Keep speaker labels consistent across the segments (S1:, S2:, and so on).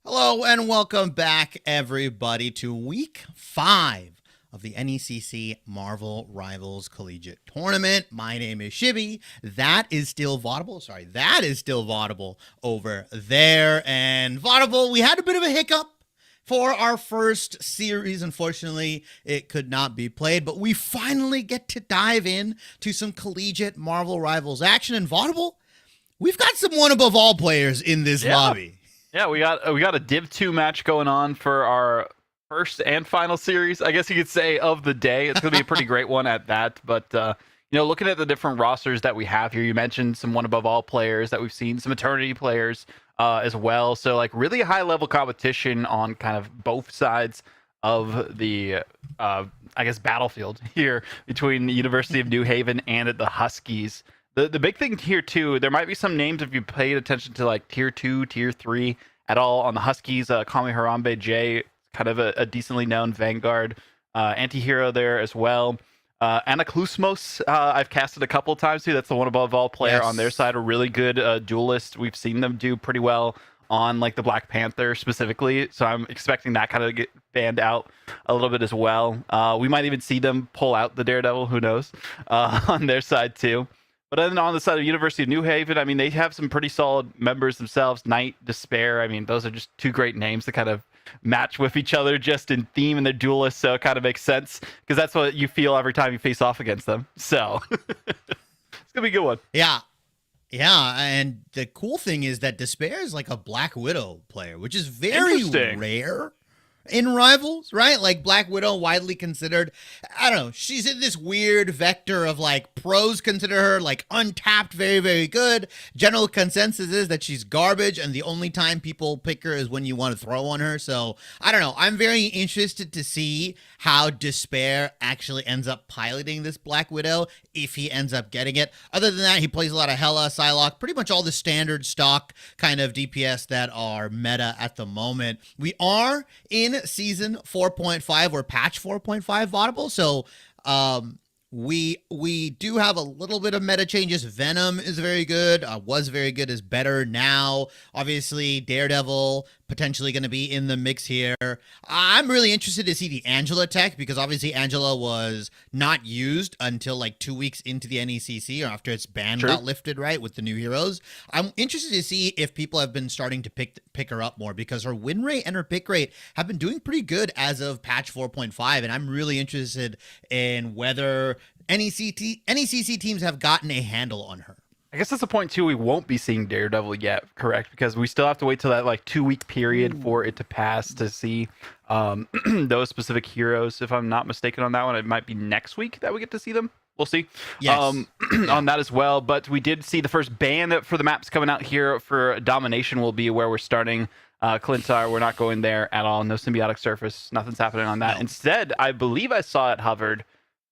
S1: Hello and welcome back, everybody, to week 5 of the NECC Marvel Rivals Collegiate Tournament. My name is Shibby. That is still Vaudable. That is still Vaudable over there. And Vaudable, we had a bit of a hiccup for our first series. Unfortunately, it could not be played, but we finally get to dive in to some collegiate Marvel Rivals action. And Vaudable, we've got some one above all players in this lobby.
S2: Yeah, we got a Div 2 match going on for our first and final series, I guess you could say, of the day. It's going to be a pretty great one at that. But, looking at the different rosters that we have here, you mentioned some one above all players that we've seen, some Eternity players as well. So, really high level competition on kind of both sides of the, battlefield here between the University of New Haven and the Huskies. The big thing here, too, there might be some names if you paid attention to, Tier 2, Tier 3 at all on the Huskies. Kami Harambe J, kind of a decently known Vanguard anti-hero there as well. Anaklusmos, I've casted a couple times, too. That's the one above all player on their side. A really good duelist. We've seen them do pretty well on, the Black Panther specifically. So I'm expecting that kind of get banned out a little bit as well. We might even see them pull out the Daredevil. Who knows? On their side, too. But then on the side of University of New Haven, they have some pretty solid members themselves. Night, Despair, those are just two great names to kind of match with each other just in theme, and they're duelists, so it kind of makes sense because that's what you feel every time you face off against them. So it's going to be a good one.
S1: Yeah, and the cool thing is that Despair is like a Black Widow player, which is very rare in Rivals, right? Black Widow, widely considered, I don't know, she's in this weird vector of pros consider her untapped, very, very good. General consensus is that she's garbage, and the only time people pick her is when you want to throw on her. So I don't know. I'm very interested to see how Despair actually ends up piloting this Black Widow, if he ends up getting it. Other than that, he plays a lot of Hela, Psylocke, pretty much all the standard stock kind of DPS that are meta at the moment. We are in season 4.5 or patch 4.5 Vaudable, so we do have a little bit of meta changes. Venom is very good, was very good, is better now. Obviously, Daredevil potentially going to be in the mix here. I'm really interested to see the Angela tech, because obviously Angela was not used until 2 weeks into the NECC, or after its ban got lifted, right, with the new heroes. I'm interested to see if people have been starting to pick her up more, because her win rate and her pick rate have been doing pretty good as of patch 4.5, and I'm really interested in whether NECC teams have gotten a handle on her.
S2: I guess that's the point, too. We won't be seeing Daredevil yet, correct? Because we still have to wait till that 2-week period for it to pass to see those specific heroes. If I'm not mistaken on that one, it might be next week that we get to see them. We'll see.
S1: Yes.
S2: On that as well. But we did see the first ban for the maps coming out here for Domination will be where we're starting. Clintar, we're not going there at all. No symbiotic surface. Nothing's happening on that. No. Instead, I believe I saw it hovered,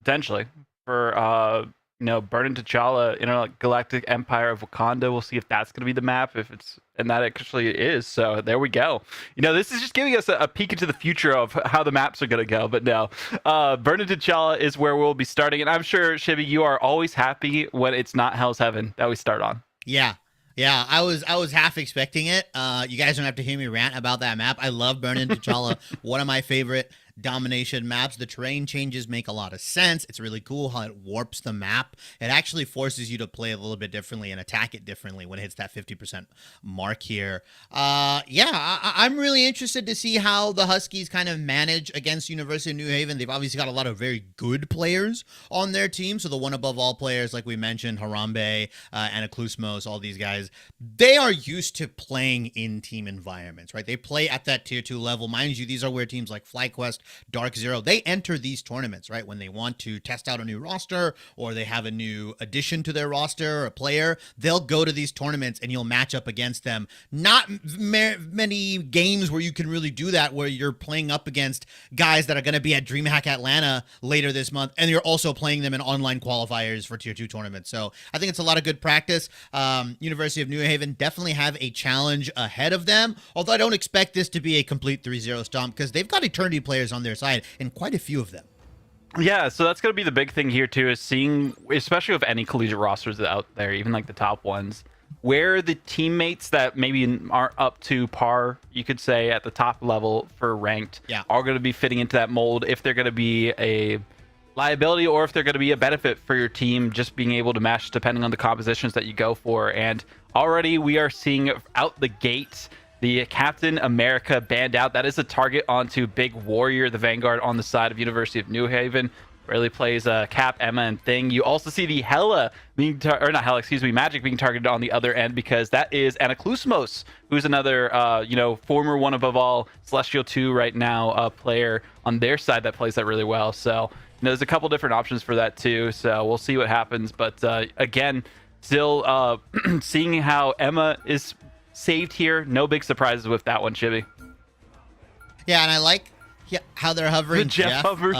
S2: potentially, for Burning T'Challa, Intergalactic Empire of Wakanda. We'll see if that's going to be the map, and that actually is. So there we go. This is just giving us a peek into the future of how the maps are going to go. But no, Burning T'Challa is where we'll be starting, and I'm sure, Shibby, you are always happy when it's not Hell's Heaven that we start on.
S1: Yeah, I was half expecting it. You guys don't have to hear me rant about that map. I love Burning T'Challa, one of my favorite Domination maps. The terrain changes make a lot of sense. It's really cool how it warps the map. It actually forces you to play a little bit differently and attack it differently when it hits that 50% mark here. I'm really interested to see how the Huskies kind of manage against University of New Haven. They've obviously got a lot of very good players on their team. So the one above all players, like we mentioned, Harambe, Anaklusmos, all these guys, they are used to playing in team environments, right? They play at that tier 2 level. Mind you, these are where teams like FlyQuest, Dark Zero, they enter these tournaments, right? When they want to test out a new roster, or they have a new addition to their roster, or a player, they'll go to these tournaments and you'll match up against them. Not many games where you can really do that, where you're playing up against guys that are going to be at DreamHack Atlanta later this month, and you're also playing them in online qualifiers for tier 2 tournaments. So I think it's a lot of good practice. University of New Haven definitely have a challenge ahead of them, although I don't expect this to be a complete 3-0 stomp, because they've got Eternity players on their side, and quite a few of them.
S2: Yeah, so that's going to be the big thing here, too, is seeing, especially with any collegiate rosters out there, even like the top ones, where the teammates that maybe aren't up to par, you could say, at the top level for ranked, are going to be fitting into that mold, if they're going to be a liability or if they're going to be a benefit for your team, just being able to match depending on the compositions that you go for. And already we are seeing out the gate the Captain America banned out. That is a target onto Big Warrior, the Vanguard on the side of University of New Haven. Really plays Cap, Emma, and Thing. You also see the Hela being, or not Hela, excuse me, Magic being targeted on the other end, because that is Anaklusmos, who's another, former one above all Celestial 2 right now player on their side that plays that really well. So, there's a couple different options for that too. So we'll see what happens. But again, still seeing how Emma is saved here. No big surprises with that one, Chibi.
S1: Yeah, and I like how they're hovering
S2: the Jeff hovers.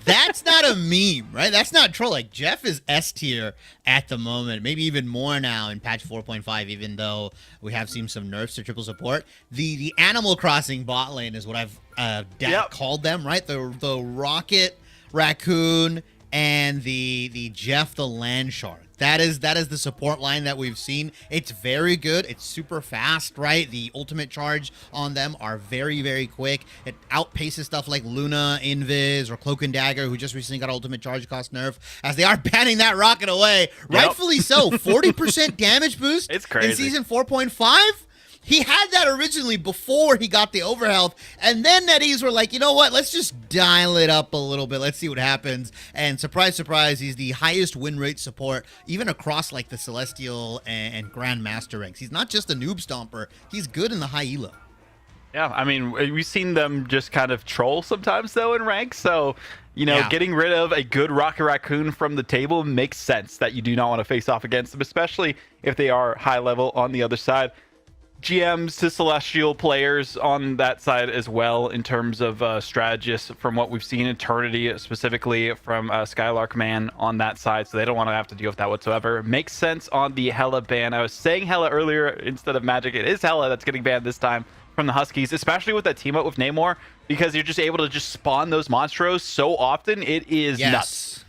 S1: That's not a meme, right? That's not troll. Like, Jeff is S tier at the moment, maybe even more now in patch 4.5, even though we have seen some nerfs to triple support. The Animal Crossing bot lane is what I've called them, right? The Rocket, Raccoon, and the Jeff the Land Shark. That is the support line that we've seen. It's very good. It's super fast, right? The ultimate charge on them are very, very quick. It outpaces stuff like Luna, Invis, or Cloak and Dagger, who just recently got ultimate charge cost nerf, as they are banning that rocket away. Rightfully so. 40% damage boost
S2: it's crazy.
S1: In season 4.5? He had that originally before he got the overhealth, and then NetEase were like, you know what, let's just dial it up a little bit. Let's see what happens. And surprise, surprise, he's the highest win rate support, even across like the Celestial and Grandmaster ranks. He's not just a noob stomper. He's good in the high elo.
S2: Yeah, I mean, we've seen them just kind of troll sometimes, though, in ranks. So, getting rid of a good Rocket Raccoon from the table makes sense that you do not want to face off against them, especially if they are high level on the other side. GMs to Celestial players on that side as well, in terms of strategists, from what we've seen. Eternity specifically from Skylark Man on that side, so they don't want to have to deal with that whatsoever. Makes sense on the Hela ban. I was saying Hela earlier instead of Magic. It is Hela that's getting banned this time from the Huskies, especially with that team up with Namor, because you're just able to just spawn those monstros so often. It is nuts.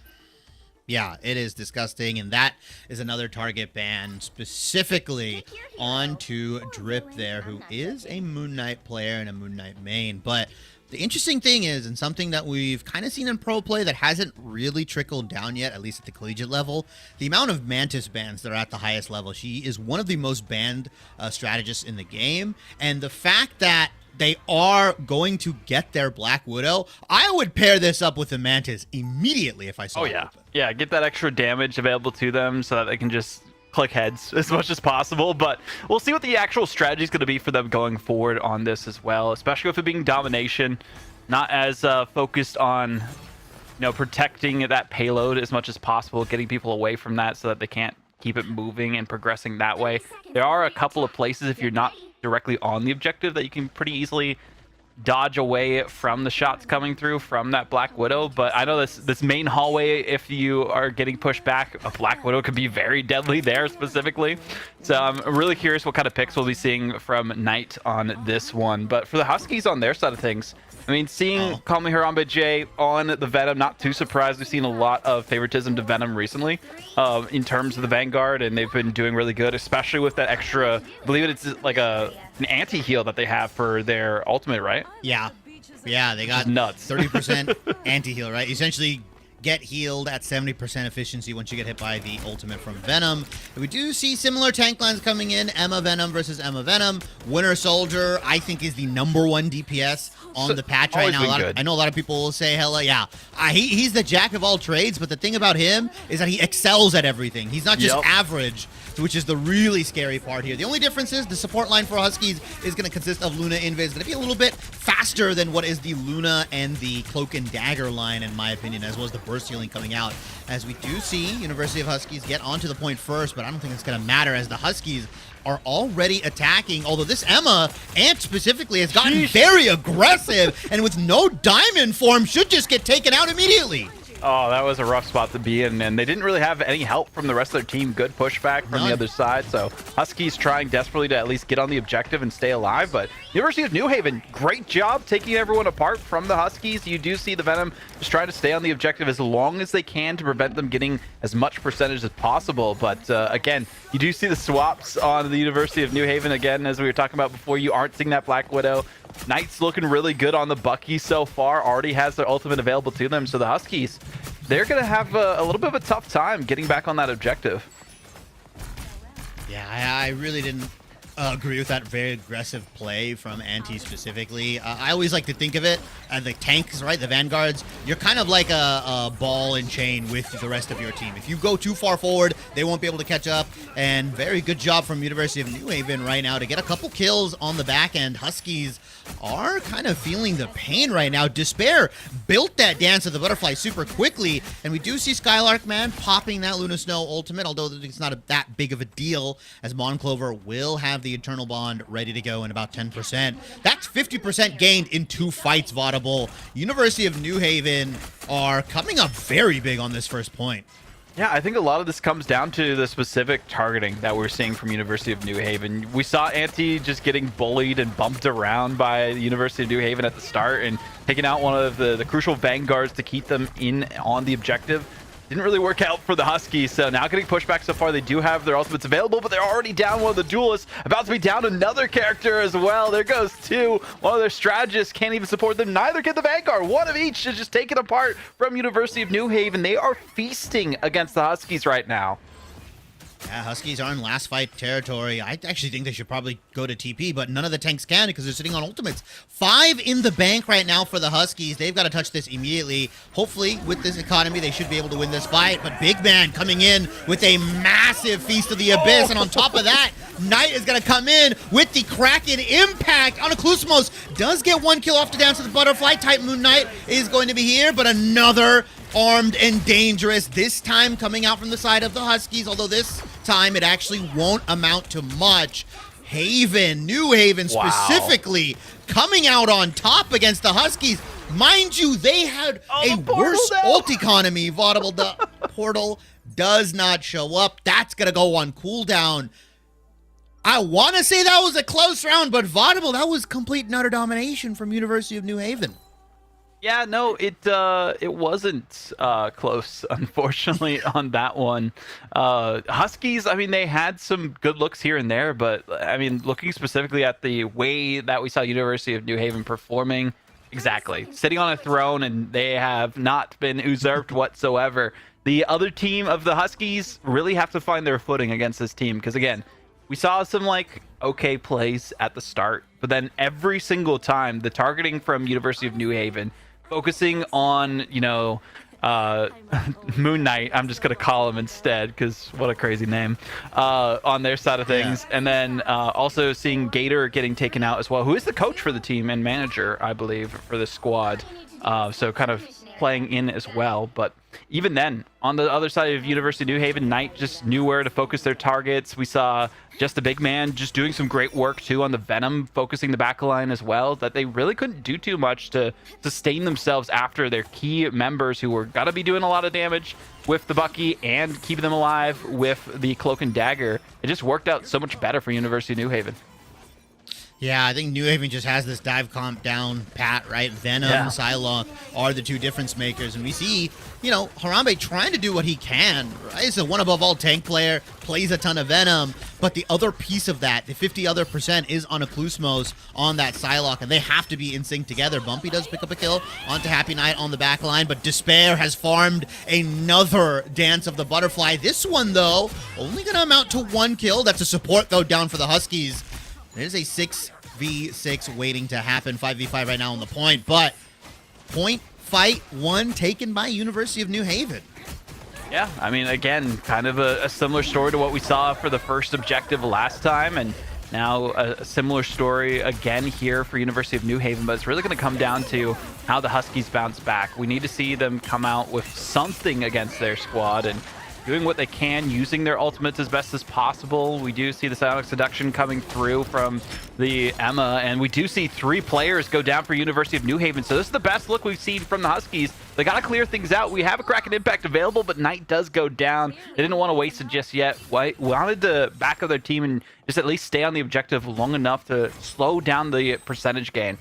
S1: Yeah, it is disgusting, and that is another target ban specifically onto Drip there, who is a Moon Knight player and a Moon Knight main. But the interesting thing is, and something that we've kind of seen in pro play that hasn't really trickled down yet, at least at the collegiate level, the amount of Mantis bans that are at the highest level. She is one of the most banned strategists in the game, and the fact that they are going to get their Black Widow, I would pair this up with the Mantis immediately if I saw it open.
S2: Yeah, get that extra damage available to them so that they can just click heads as much as possible. But we'll see what the actual strategy is going to be for them going forward on this as well, especially with it being domination, not as focused on protecting that payload as much as possible, getting people away from that so that they can't keep it moving and progressing that way. There are a couple of places, if you're not directly on the objective, that you can pretty easily dodge away from the shots coming through from that Black Widow. But I know this main hallway, if you are getting pushed back, a Black Widow could be very deadly there specifically. So I'm really curious what kind of picks we'll be seeing from Knight on this one. But for the Huskies on their side of things, I mean, seeing Call Me Harambe J on the Venom, not too surprised. We've seen a lot of favoritism to Venom recently in terms of the Vanguard, and they've been doing really good, especially with that extra, I believe it's like an anti-heal that they have for their ultimate, right?
S1: Yeah, they got
S2: nuts.
S1: 30% anti-heal, right? Essentially get healed at 70% efficiency once you get hit by the ultimate from Venom. And we do see similar tank lines coming in. Emma Venom versus Emma Venom. Winter Soldier, I think, is the #1 DPS on the patch right now. I know a lot of people will say, hella, he's the jack of all trades, but the thing about him is that he excels at everything. He's not just average, which is the really scary part here. The only difference is the support line for Huskies is going to consist of Luna Invis. It's going to be a little bit faster than what is the Luna and the Cloak and Dagger line, in my opinion, as well as the burst healing coming out. As we do see University of Huskies get onto the point first, but I don't think it's going to matter, as the Huskies are already attacking, although this Emma, Ant specifically, has gotten very aggressive, and with no diamond form, should just get taken out immediately.
S2: Oh, that was a rough spot to be in, and they didn't really have any help from the rest of their team. Good pushback from the other side, so Huskies trying desperately to at least get on the objective and stay alive, but University of New Haven, great job taking everyone apart from the Huskies. You do see the Venom just trying to stay on the objective as long as they can to prevent them getting as much percentage as possible, but again, you do see the swaps on the University of New Haven again, as we were talking about before. You aren't seeing that Black Widow. Knight's looking really good on the Bucky so far, already has their ultimate available to them, so the Huskies, they're going to have a little bit of a tough time getting back on that objective.
S1: Yeah, I really didn't agree with that very aggressive play from Anti specifically. I always like to think of it as the tanks, right? The vanguards. You're kind of like a ball and chain with the rest of your team. If you go too far forward, they won't be able to catch up. And very good job from University of New Haven right now to get a couple kills on the back end. Huskies are kind of feeling the pain right now. Despair built that Dance of the Butterfly super quickly, and we do see Skylark Man popping that Luna Snow ultimate, although it's not that big of a deal, as Monclover will have the Eternal Bond ready to go in about 10%. That's 50% gained in 2 fights, Vaudable. University of New Haven are coming up very big on this first point.
S2: Yeah, I think a lot of this comes down to the specific targeting that we're seeing from University of New Haven. We saw Anti just getting bullied and bumped around by the University of New Haven at the start and taking out one of the crucial vanguards to keep them in on the objective. Didn't really work out for the Huskies, so now getting pushed back so far. They do have their ultimates available, but they're already down one of the duelists. About to be down another character as well. There goes 2. One of their strategists can't even support them. Neither can the Vanguard. One of each is just taken apart from University of New Haven. They are feasting against the Huskies right now.
S1: Yeah, Huskies are in last fight territory. I actually think they should probably go to TP, but none of the tanks can because they're sitting on ultimates. 5 in the bank right now for the Huskies. They've got to touch this immediately. Hopefully, with this economy, they should be able to win this fight. But Big Man coming in with a massive Feast of the Abyss. And on top of that, Knight is going to come in with the Kraken impact on Occlusmos. Does get 1 kill off to Dance with the Butterfly. Type Moon Knight is going to be here, but another armed and dangerous, this time coming out from the side of the Huskies, although this time it actually won't amount to much. Haven, New Haven specifically, coming out on top against the Huskies. Mind you, they had a worse ult economy. Vaudable, the portal does not show up. That's going to go on cooldown. I want to say that was a close round, but Vaudable, that was complete and utter domination from University of New Haven.
S2: Yeah, no, it wasn't close, unfortunately, on that one. Huskies, I mean, they had some good looks here and there, but, I mean, looking specifically at the way that we saw University of New Haven performing, exactly. Sitting on a throne, and they have not been usurped whatsoever. The other team of the Huskies really have to find their footing against this team, because, again, we saw some, like, okay plays at the start, but then every single time, the targeting from University of New Haven, focusing on, you know, Moon Knight, I'm just going to call him instead, because what a crazy name, on their side of things. Yeah. And then also seeing Gator getting taken out as well, who is the coach for the team and manager, I believe, for the squad. So kind of playing in as well. But even then, on the other side of University of New Haven, Knight just knew where to focus their targets. We saw just the big man just doing some great work too on the Venom, focusing the back line as well, that they really couldn't do too much to sustain themselves after their key members who were gotta be doing a lot of damage with the Bucky and keeping them alive with the Cloak and Dagger. It just worked out so much better for University of New Haven.
S1: Yeah, I think New Haven just has this dive comp down pat, right? Venom, Psylocke are the 2 difference makers. And we see, you know, Harambe trying to do what he can, right? He's a one above all tank player, plays a ton of Venom. But the other piece of that, the 50 other percent, is on Occlusmos on that Psylocke. And they have to be in sync together. Bumpy does pick up a kill onto Happy Knight on the back line. But Despair has farmed another Dance of the Butterfly. This one, though, only going to amount to 1 kill. That's a support, though, down for the Huskies. There's a 6v6 waiting to happen. 5v5 right now on the point, but point fight 1 taken by University of New Haven.
S2: Yeah, I mean, again, kind of a similar story to what we saw for the first objective last time, and now a similar story again here for University of New Haven, but it's really going to come down to how the Huskies bounce back. We need to see them come out with something against their squad, and doing what they can, using their ultimates as best as possible. We do see the Psionic Seduction coming through from the Emma, and we do see 3 players go down for University of New Haven. So this is the best look we've seen from the Huskies. They got to clear things out. We have a Kraken Impact available, but Knight does go down. They didn't want to waste it just yet. Wanted to back up their team and just at least stay on the objective long enough to slow down the percentage gain.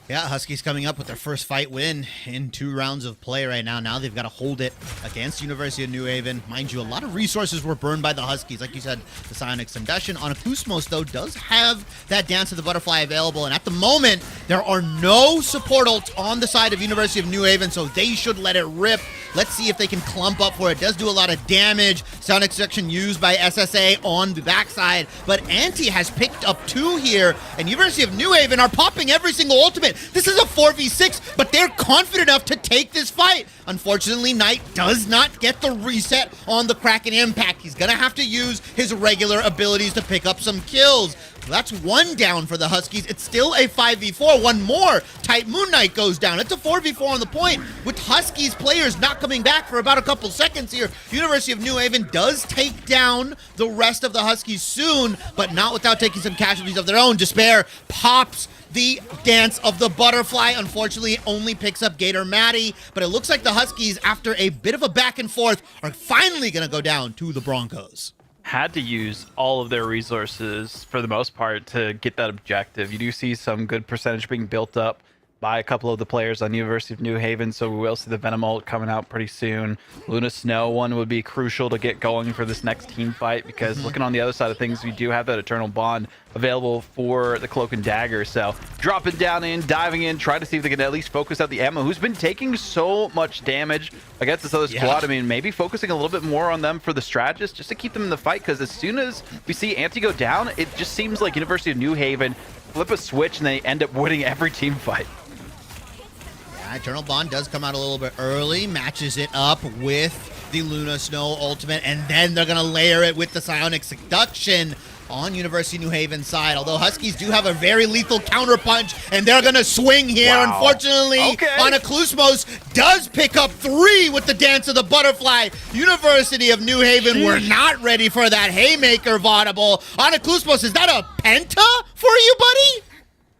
S1: Yeah, Huskies coming up with their first fight win in 2 rounds of play right now. Now they've got to hold it against University of New Haven. Mind you, a lot of resources were burned by the Huskies. Like you said, the Psionic Seduction. Anakusmos, though, does have that Dance of the Butterfly available. And at the moment, there are no support ults on the side of University of New Haven, so they should let it rip. Let's see if they can clump up for it. It does do a lot of damage. Psionic Seduction used by SSA on the backside. But Anti has picked up 2 here, and University of New Haven are popping every single ultimate. This is a 4v6, but they're confident enough to take this fight. Unfortunately, Knight does not get the reset on the Kraken Impact. He's gonna have to use his regular abilities to pick up some kills. That's 1 down for the Huskies. It's still a 5v4. 1 more. Tight Moon Knight goes down. It's a 4v4 on the point. With Huskies players not coming back for about a couple seconds here, University of New Haven does take down the rest of the Huskies soon, but not without taking some casualties of their own. Despair pops the Dance of the Butterfly. Unfortunately, only picks up Gator Maddie, but it looks like the Huskies, after a bit of a back and forth, are finally going to go down to the Broncos.
S2: Had to use all of their resources for the most part to get that objective. You do see some good percentage being built up by a couple of the players on University of New Haven, so we will see the Venom ult coming out pretty soon. Luna Snow one would be crucial to get going for this next team fight, because looking on the other side of things, we do have that Eternal Bond available for the Cloak and Dagger. So dropping down in, diving in, trying to see if they can at least focus out the Emma, who's been taking so much damage against this other squad. I mean, maybe focusing a little bit more on them for the strategist, just to keep them in the fight, because as soon as we see Anti go down, it just seems like University of New Haven flip a switch and they end up winning every team fight.
S1: Eternal Bond does come out a little bit early, matches it up with the Luna Snow ultimate, and then they're going to layer it with the Psionic Seduction on University of New Haven's side. Although Huskies do have a very lethal counterpunch, and they're going to swing here. Wow. Unfortunately, Anaklusmos does pick up 3 with the Dance of the Butterfly. University of New Haven were not ready for that Haymaker Vaudable. Anaklusmos, is that a penta for you, buddy?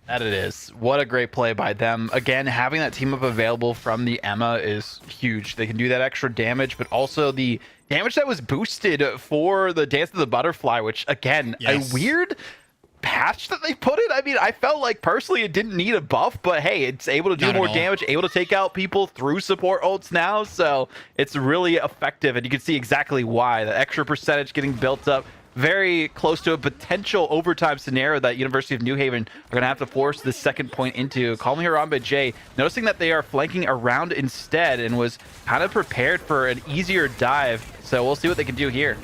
S2: That it is. What a great play by them. Again, having that team up available from the Emma is huge. They can do that extra damage, but also the damage that was boosted for the Dance of the Butterfly, which, again, a weird patch that they put it. I mean, I felt like personally it didn't need a buff, but hey, it's able to do more damage, able to take out people through support ults now, so it's really effective, and you can see exactly why. The extra percentage getting built up, very close to a potential overtime scenario that University of New Haven are going to have to force the second point into. Call me Harambe J, noticing that they are flanking around instead and was kind of prepared for an easier dive. So we'll see what they can do here.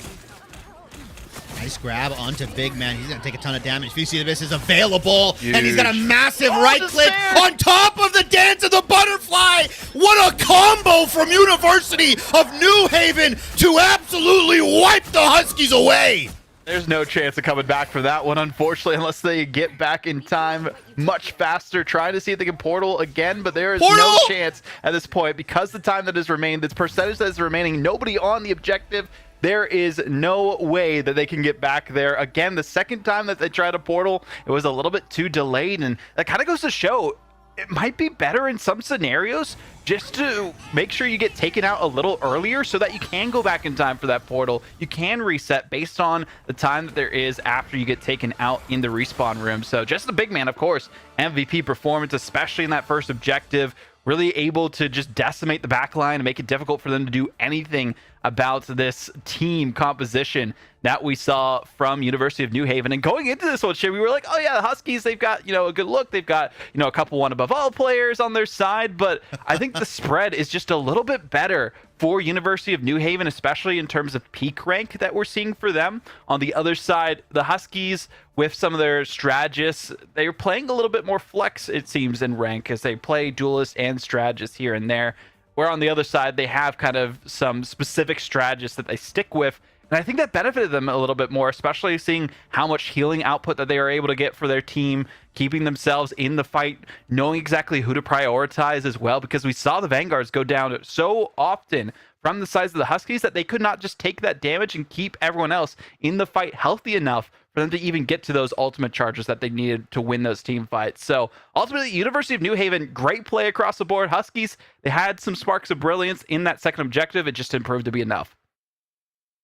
S1: Nice grab onto Big Man. He's going to take a ton of damage. If you see this is available,
S2: huge.
S1: And he's got a massive right click on top of the Dance of the Butterfly. What a combo from University of New Haven to absolutely wipe the Huskies away.
S2: There's no chance of coming back for that one, unfortunately, unless they get back in time much faster, trying to see if they can portal again, but there is no chance at this point because the time that has remained, this percentage that is remaining, nobody on the objective, there is no way that they can get back there. Again, the second time that they tried a portal, it was a little bit too delayed, and that kind of goes to show it might be better in some scenarios just to make sure you get taken out a little earlier so that you can go back in time for that portal. You can reset based on the time that there is after you get taken out in the respawn room. So just the Big Man, of course, MVP performance, especially in that first objective, really able to just decimate the backline and make it difficult for them to do anything about this team composition that we saw from University of New Haven. And going into this one, we were like, oh yeah, the Huskies, they've got, a good look. They've got, a couple one above all players on their side, but I think the spread is just a little bit better for University of New Haven, especially in terms of peak rank that we're seeing for them. On the other side, the Huskies, with some of their strategists, they're playing a little bit more flex, it seems, in rank as they play duelist and strategist here and there. Where on the other side, they have kind of some specific strategists that they stick with. And I think that benefited them a little bit more, especially seeing how much healing output that they are able to get for their team, keeping themselves in the fight, knowing exactly who to prioritize as well, because we saw the Vanguards go down so often from the size of the Huskies that they could not just take that damage and keep everyone else in the fight healthy enough for them to even get to those ultimate charges that they needed to win those team fights. So ultimately, University of New Haven, great play across the board. Huskies, they had some sparks of brilliance in that second objective. It just didn't prove to be enough.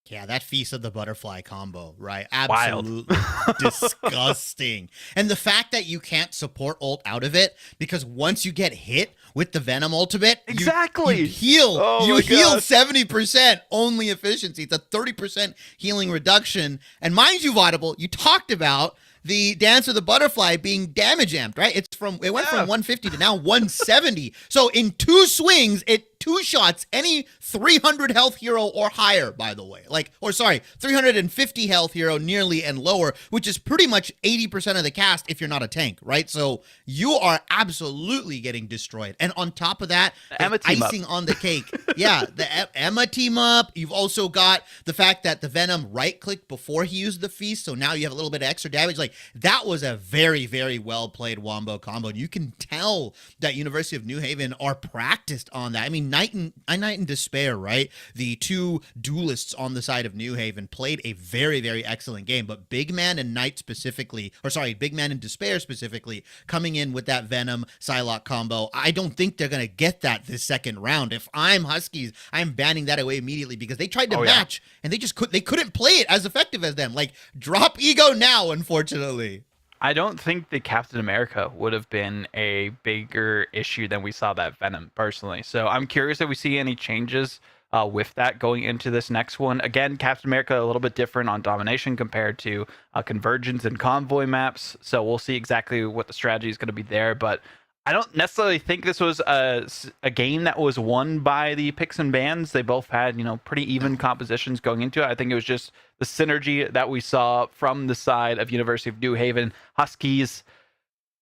S1: Yeah, that Feast of the Butterfly combo, right?
S2: Wild.
S1: Absolutely disgusting. And the fact that you can't support ult out of it, because once you get hit with the Venom ultimate,
S2: exactly,
S1: you heal.
S2: Oh
S1: you heal
S2: gosh.
S1: 70% only efficiency. It's a 30% healing reduction. And mind you, Vaudable, you talked about the Dance of the Butterfly being damage amped, right? It went from 150 to now 170. So in 2 swings, it 2 shots any 300 health hero or higher, by the way. 350 health hero nearly and lower, which is pretty much 80% of the cast if you're not a tank, right? So you are absolutely getting destroyed. And on top of that,
S2: Emma
S1: icing on the cake. Yeah, the Emma team up. You've also got the fact that the Venom right-clicked before he used the Feast, so now you have a little bit of extra damage. Like, that was a very, very well-played Wombo combo. And you can tell that University of New Haven are practiced on that. I mean, Night and Despair, right? The 2 duelists on the side of New Haven played a very, very excellent game, but Big Man and Night specifically, Big Man and Despair specifically, coming in with that Venom Psylocke combo, I don't think they're going to get that this second round. If I'm Huskies, I'm banning that away immediately because they tried to match and they couldn't play it as effective as them. Like, drop ego now, unfortunately.
S2: I don't think the Captain America would have been a bigger issue than we saw that Venom, personally. So I'm curious if we see any changes with that going into this next one. Again, Captain America a little bit different on domination compared to Convergence and Convoy maps. So we'll see exactly what the strategy is going to be there. But I don't necessarily think this was a game that was won by the picks and bans. They both had, pretty even compositions going into it. I think it was just the synergy that we saw from the side of University of New Haven. Huskies,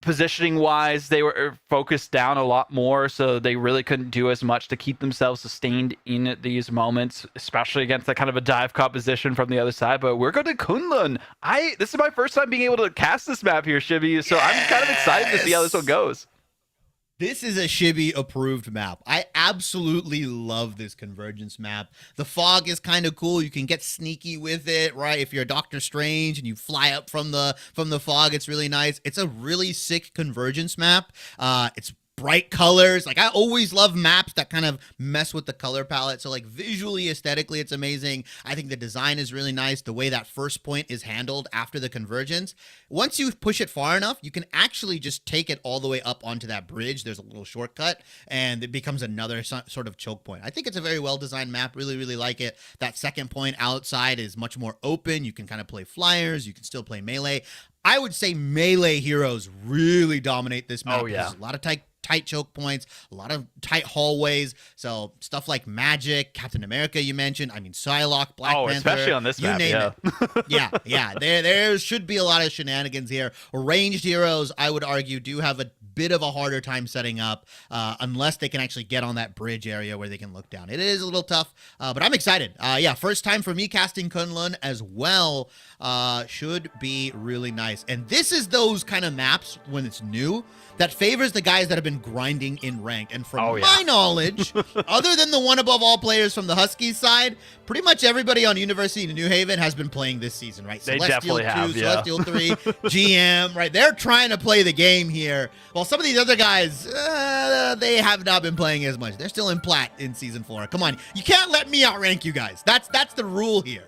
S2: positioning-wise, they were focused down a lot more, so they really couldn't do as much to keep themselves sustained in these moments, especially against that kind of a dive composition from the other side. But we're going to Kunlun. This is my first time being able to cast this map here, Shibby, so I'm kind of excited to see how this one goes.
S1: This is a Shibby approved map. I absolutely love this Convergence map. The fog is kind of cool. You can get sneaky with it, right? If you're Doctor Strange and you fly up from the fog, it's really nice. It's a really sick Convergence map. It's bright colors. Like, I always love maps that kind of mess with the color palette. So, like, visually, aesthetically, it's amazing. I think the design is really nice. The way that first point is handled after the convergence. Once you push it far enough, you can actually just take it all the way up onto that bridge. There's a little shortcut, and it becomes another sort of choke point. I think it's a very well-designed map. Really, really like it. That second point outside is much more open. You can kind of play flyers. You can still play melee. I would say melee heroes really dominate this map.
S2: Oh, yeah.
S1: There's a lot of tight choke points, a lot of tight hallways. So stuff like Magic, Captain America, you mentioned. I mean, Psylocke, Black Panther.
S2: Especially on this map,
S1: yeah. There should be a lot of shenanigans here. Ranged heroes, I would argue, do have a bit of a harder time setting up unless they can actually get on that bridge area where they can look down. It is a little tough, but I'm excited. First time for me casting Kunlun as well. Should be really nice. And this is those kind of maps when it's new that favors the guys that have been grinding in ranked. And from my knowledge, other than the one above all players from the Huskies side, pretty much everybody on University of New Haven has been playing this season, right?
S2: They
S1: Celestial
S2: definitely
S1: 2,
S2: have,
S1: Celestial 3, GM, right? They're trying to play the game here. While some of these other guys, they have not been playing as much. They're still in plat in Season 4. Come on. You can't let me outrank you guys. That's the rule here.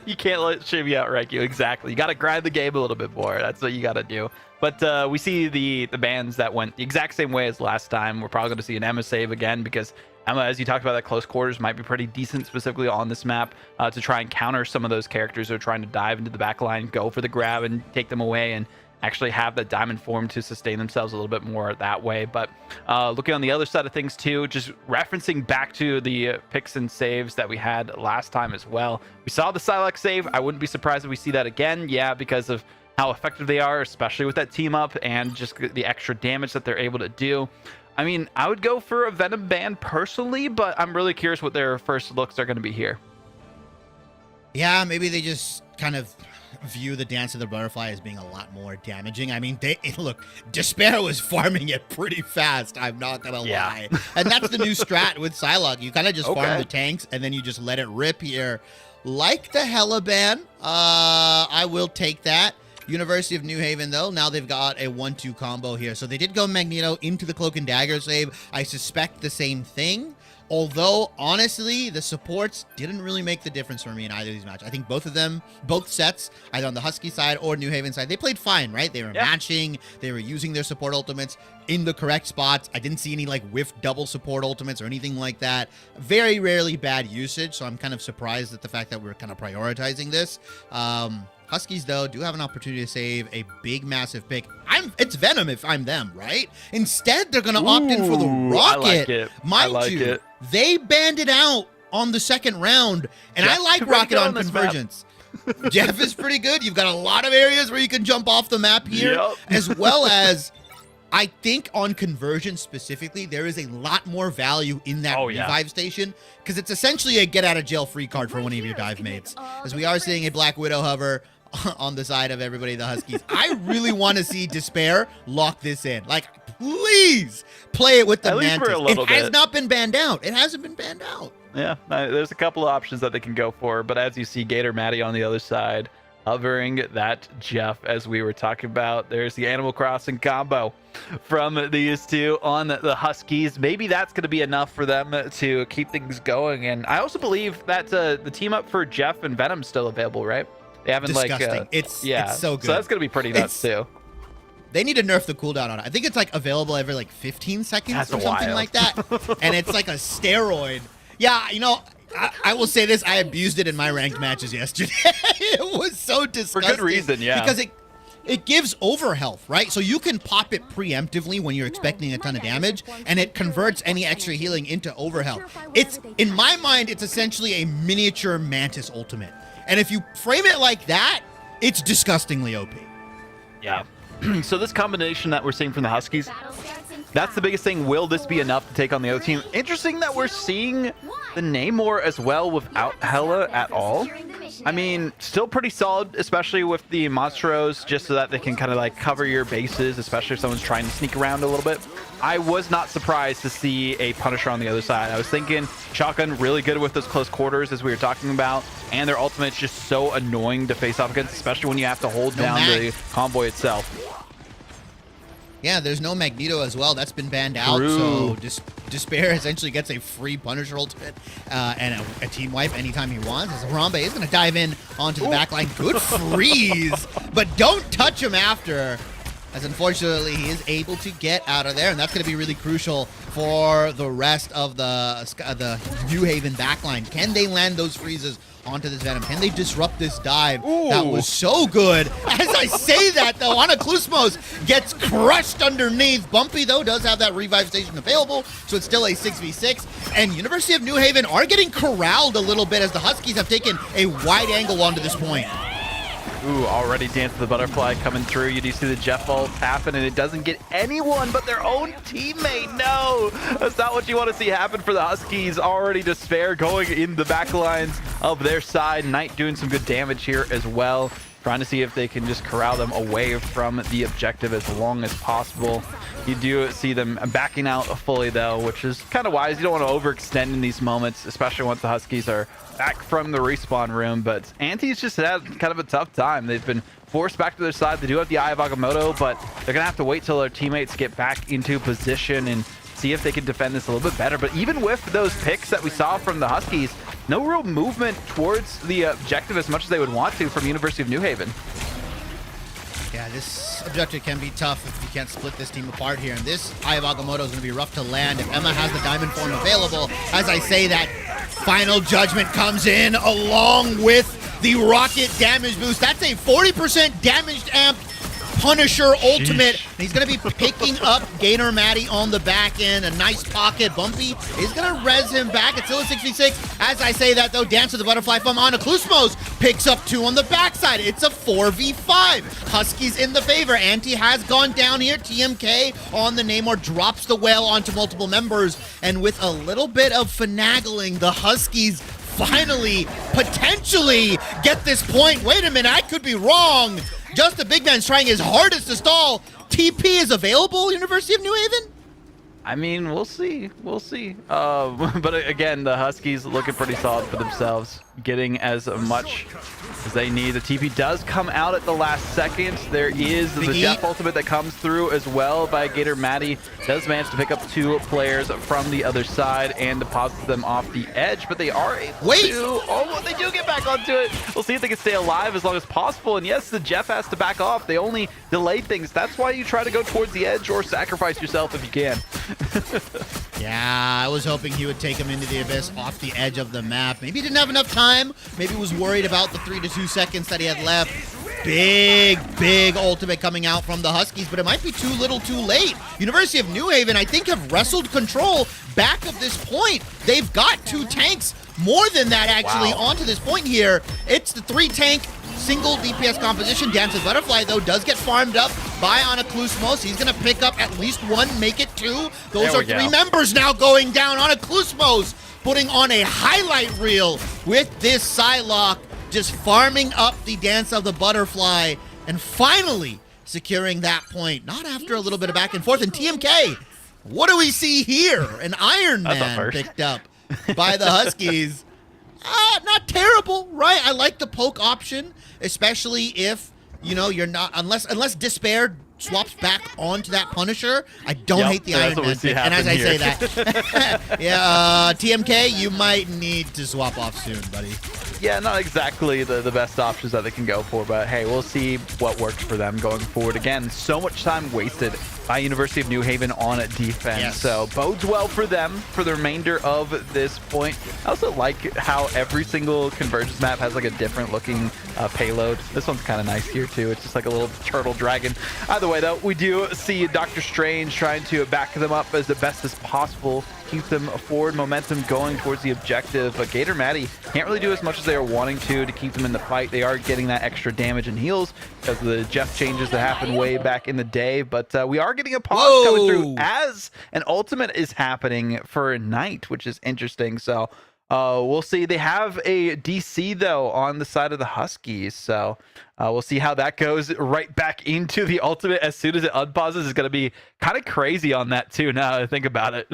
S2: You can't let Shibby outrank you. Exactly. You got to grind the game a little bit more. That's what you got to do. But we see the bans that went the exact same way as last time. We're probably going to see an Emma save again because Emma, as you talked about, that close quarters might be pretty decent, specifically on this map, to try and counter some of those characters who are trying to dive into the back line, go for the grab and take them away, and actually have that diamond form to sustain themselves a little bit more that way. But looking on the other side of things too, just referencing back to the picks and saves that we had last time as well. We saw the Psylocke save. I wouldn't be surprised if we see that again. Yeah, because of how effective they are, especially with that team up and just the extra damage that they're able to do. I mean, I would go for a Venom ban personally, but I'm really curious what their first looks are going to be here.
S1: Yeah, maybe they just kind of view the Dance of the Butterfly as being a lot more damaging. I mean, look, Despair was farming it pretty fast, I'm not gonna lie. And that's the new strat with Psylocke. You kind of just farm the tanks, and then you just let it rip here. Like the Heliban, I will take that. University of New Haven, though, now they've got a 1-2 combo here. So they did go Magneto into the Cloak and Dagger save. I suspect the same thing. Although, honestly, the supports didn't really make the difference for me in either of these matches. I think both of them, both sets, either on the Husky side or New Haven side, they played fine, right? They were matching. They were using their support ultimates in the correct spots. I didn't see any, like, whiff double support ultimates or anything like that. Very rarely bad usage, so I'm kind of surprised at the fact that we're kind of prioritizing this. Huskies, though, do have an opportunity to save a big, massive pick. It's Venom if I'm them, right? Instead, they're going to opt in for the Rocket.
S2: I like it.
S1: Mind you, they banned it out on the second round, and I like Rocket on Convergence. Jeff is pretty good. You've got a lot of areas where you can jump off the map here, as well as I think on Convergence specifically, there is a lot more value in that revive station, because it's essentially a get-out-of-jail-free card for one of your dive mates, as we are seeing a Black Widow hover on the side of everybody, the Huskies. I really want to see Despair lock this in. Like, please play it with the Mantis. It has not been banned out. It hasn't been banned out.
S2: Yeah, there's a couple of options that they can go for, but as you see, Gator Maddie on the other side, hovering that Jeff, as we were talking about. There's the Animal Crossing combo from these two on the Huskies. Maybe that's going to be enough for them to keep things going. And I also believe that the team up for Jeff and Venom's still available, right? They haven't
S1: it's so good.
S2: So that's going to be pretty nuts too.
S1: They need to nerf the cooldown on it. I think it's like available every like 15 seconds or something like that. And it's like a steroid. Yeah, you know, I will say this. I abused it in my ranked matches yesterday. It was so disgusting.
S2: For good reason, yeah.
S1: Because it gives overhealth, right? So you can pop it preemptively when you're expecting a ton of damage, and it converts any extra healing into overhealth. It's, in my mind, it's essentially a miniature Mantis ultimate. And if you frame it like that, it's disgustingly OP.
S2: Yeah. So this combination that we're seeing from the Huskies, that's the biggest thing. Will this be enough to take on the other team? Interesting that we're seeing the Namor as well without Hela at all. I mean, still pretty solid, especially with the Monstros, just so that they can kind of like cover your bases, especially if someone's trying to sneak around a little bit. I was not surprised to see a Punisher on the other side. I was thinking Shotgun really good with those close quarters, as we were talking about, and their ultimate's just so annoying to face off against, especially when you have to hold down the convoy itself.
S1: Yeah, there's no Magneto as well. That's been banned out. So Despair essentially gets a free Punisher ultimate and a team wipe anytime he wants. As Harambe is going to dive in onto the backline. Good freeze, but don't touch him after. As unfortunately, he is able to get out of there, and that's going to be really crucial for the rest of the New Haven backline. Can they land those freezes onto this Venom? Can they disrupt this dive? Ooh. That was so good. As I say that, though, Ana Klusmos gets crushed underneath. Bumpy, though, does have that revive station available, so it's still a 6v6. And University of New Haven are getting corralled a little bit as the Huskies have taken a wide angle onto this point.
S2: Ooh, already Dance of the Butterfly coming through. You do see the Jeff ult happen, and it doesn't get anyone but their own teammate. No, that's not what you want to see happen for the Huskies. Already Despair going in the back lines of their side. Knight doing some good damage here as well, trying to see if they can just corral them away from the objective as long as possible. You do see them backing out fully, though, which is kind of wise. You don't want to overextend in these moments, especially once the Huskies are back from the respawn room. But Anti's just had kind of a tough time. They've been forced back to their side. They do have the Eye of Agamotto, but they're going to have to wait till their teammates get back into position and see if they can defend this a little bit better. But even with those picks that we saw from the Huskies, no real movement towards the objective as much as they would want to from University of New Haven.
S1: Yeah, this objective can be tough if you can't split this team apart here. And this Eye of Agamotto is going to be rough to land if Emma has the diamond form available. As I say that, Final Judgment comes in along with the rocket damage boost. That's a 40% damaged amp Punisher ultimate. And he's going to be picking up Gator Maddie on the back end. A nice pocket. Bumpy is going to res him back. It's still a 6v6. As I say that, though, Dance of the Butterfly from Ana Klusmos picks up 2 on the backside. It's a 4v5. Huskies in the favor. Anti has gone down here. TMK on the Namor drops the whale onto multiple members. And with a little bit of finagling, the Huskies finally, potentially get this point. Wait a minute, I could be wrong. Just the big man's trying his hardest to stall. TP is available, University of New Haven?
S2: I mean, we'll see. We'll see. But again, the Huskies looking pretty solid for themselves, getting as much as they need. The TP does come out at the last second. There is the Jeff ultimate that comes through as well by Gator Matty. Does manage to pick up 2 players from the other side and deposit them off the edge, but they are able to... Oh, they do get back onto it. We'll see if they can stay alive as long as possible. And yes, the Jeff has to back off. They only delayed things. That's why you try to go towards the edge or sacrifice yourself if you can.
S1: Yeah, I was hoping he would take him into the abyss off the edge of the map. Maybe he didn't have enough time. Maybe he was worried about the 3 to 2 seconds that he had left. Big ultimate coming out from the Huskies, but it might be too little too late. University of New Haven, I think, have wrestled control back of this point. They've got 2 tanks, more than that actually, onto this point here. It's the 3-tank single DPS composition. Dance of Butterfly, though, does get farmed up by Anaklusmos. He's going to pick up at least 1, make it 2. Those are 3 members now going down. Anaklusmos putting on a highlight reel with this Psylocke, just farming up the Dance of the Butterfly and finally securing that point. Not after a little bit of back and forth. And TMK, what do we see here? An Iron Man picked up by the Huskies. Not terrible, right? I like the poke option, especially if, you know, you're not, unless Despair swaps back onto that Punisher. I don't hate the Iron Man pick. And as I say that, yeah, TMK, you might need to swap off soon, buddy.
S2: Yeah, not exactly the best options that they can go for, but hey, we'll see what works for them going forward. Again, so much time wasted by University of New Haven on defense, so bodes well for them for the remainder of this point. I also like how every single convergence map has like a different looking payload. This one's kind of nice here too. It's just like a little turtle dragon. Either way though, we do see Doctor Strange trying to back them up as the best as possible, keep them forward momentum going towards the objective, but Gator Matty can't really do as much as they are wanting to keep them in the fight. They are getting that extra damage and heals because of the Jeff changes that happened way back in the day, but we are getting a pause coming through as an ultimate is happening for Knight, which is interesting. So we'll see. They have a DC though on the side of the Huskies, so we'll see how that goes right back into the ultimate as soon as it unpauses. Is going to be kind of crazy on that too, now that I think about it.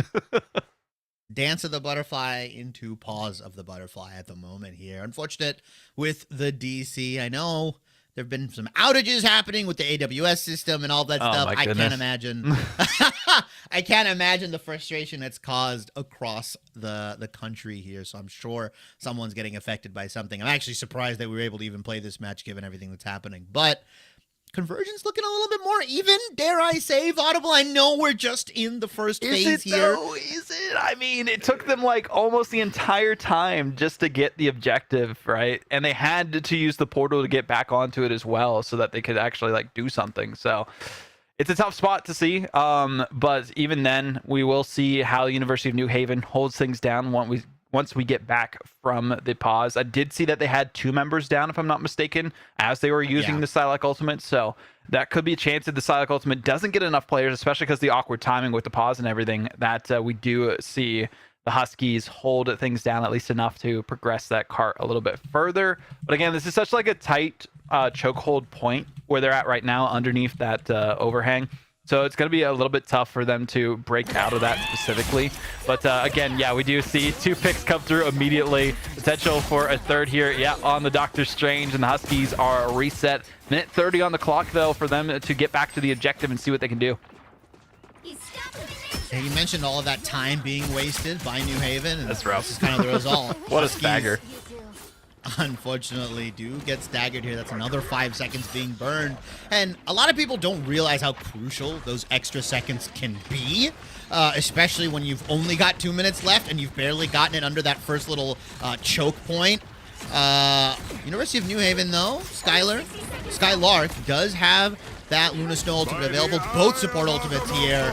S1: Dance of the Butterfly into pause of the Butterfly at the moment here. Unfortunate with the DC. I know there have been some outages happening with the AWS system and all that stuff. I can't imagine. I can't imagine the frustration that's caused across the country here. So I'm sure someone's getting affected by something. I'm actually surprised that we were able to even play this match given everything that's happening. But Conversion's looking a little bit more even, dare I say, Audible. I know we're just in the first phase here.
S2: Is it? I mean, it took them like almost the entire time just to get the objective, right? And they had to use the portal to get back onto it as well so that they could actually like do something. So it's a tough spot to see. But even then, we will see how the University of New Haven holds things down once we get back from the pause. I did see that they had 2 members down, if I'm not mistaken, as they were using the Psylocke ultimate. So that could be a chance that the Psylocke ultimate doesn't get enough players, especially because the awkward timing with the pause and everything, that we do see the Huskies hold things down at least enough to progress that cart a little bit further. But again, this is such like a tight chokehold point where they're at right now underneath that overhang. So it's going to be a little bit tough for them to break out of that specifically. But again, yeah, we do see 2 picks come through immediately. Potential for a third here, on the Doctor Strange, and the Huskies are reset. Minute 30 on the clock, though, for them to get back to the objective and see what they can do.
S1: Hey, you mentioned all of that time being wasted by New Haven. And
S2: that's rough.
S1: This is kind of the result.
S2: What a stagger.
S1: Unfortunately, do get staggered here. That's another 5 seconds being burned. And a lot of people don't realize how crucial those extra seconds can be, especially when you've only got 2 minutes left and you've barely gotten it under that first little choke point. University of New Haven, though, Skylark does have that Luna Snow ultimate available. Both support ultimates here.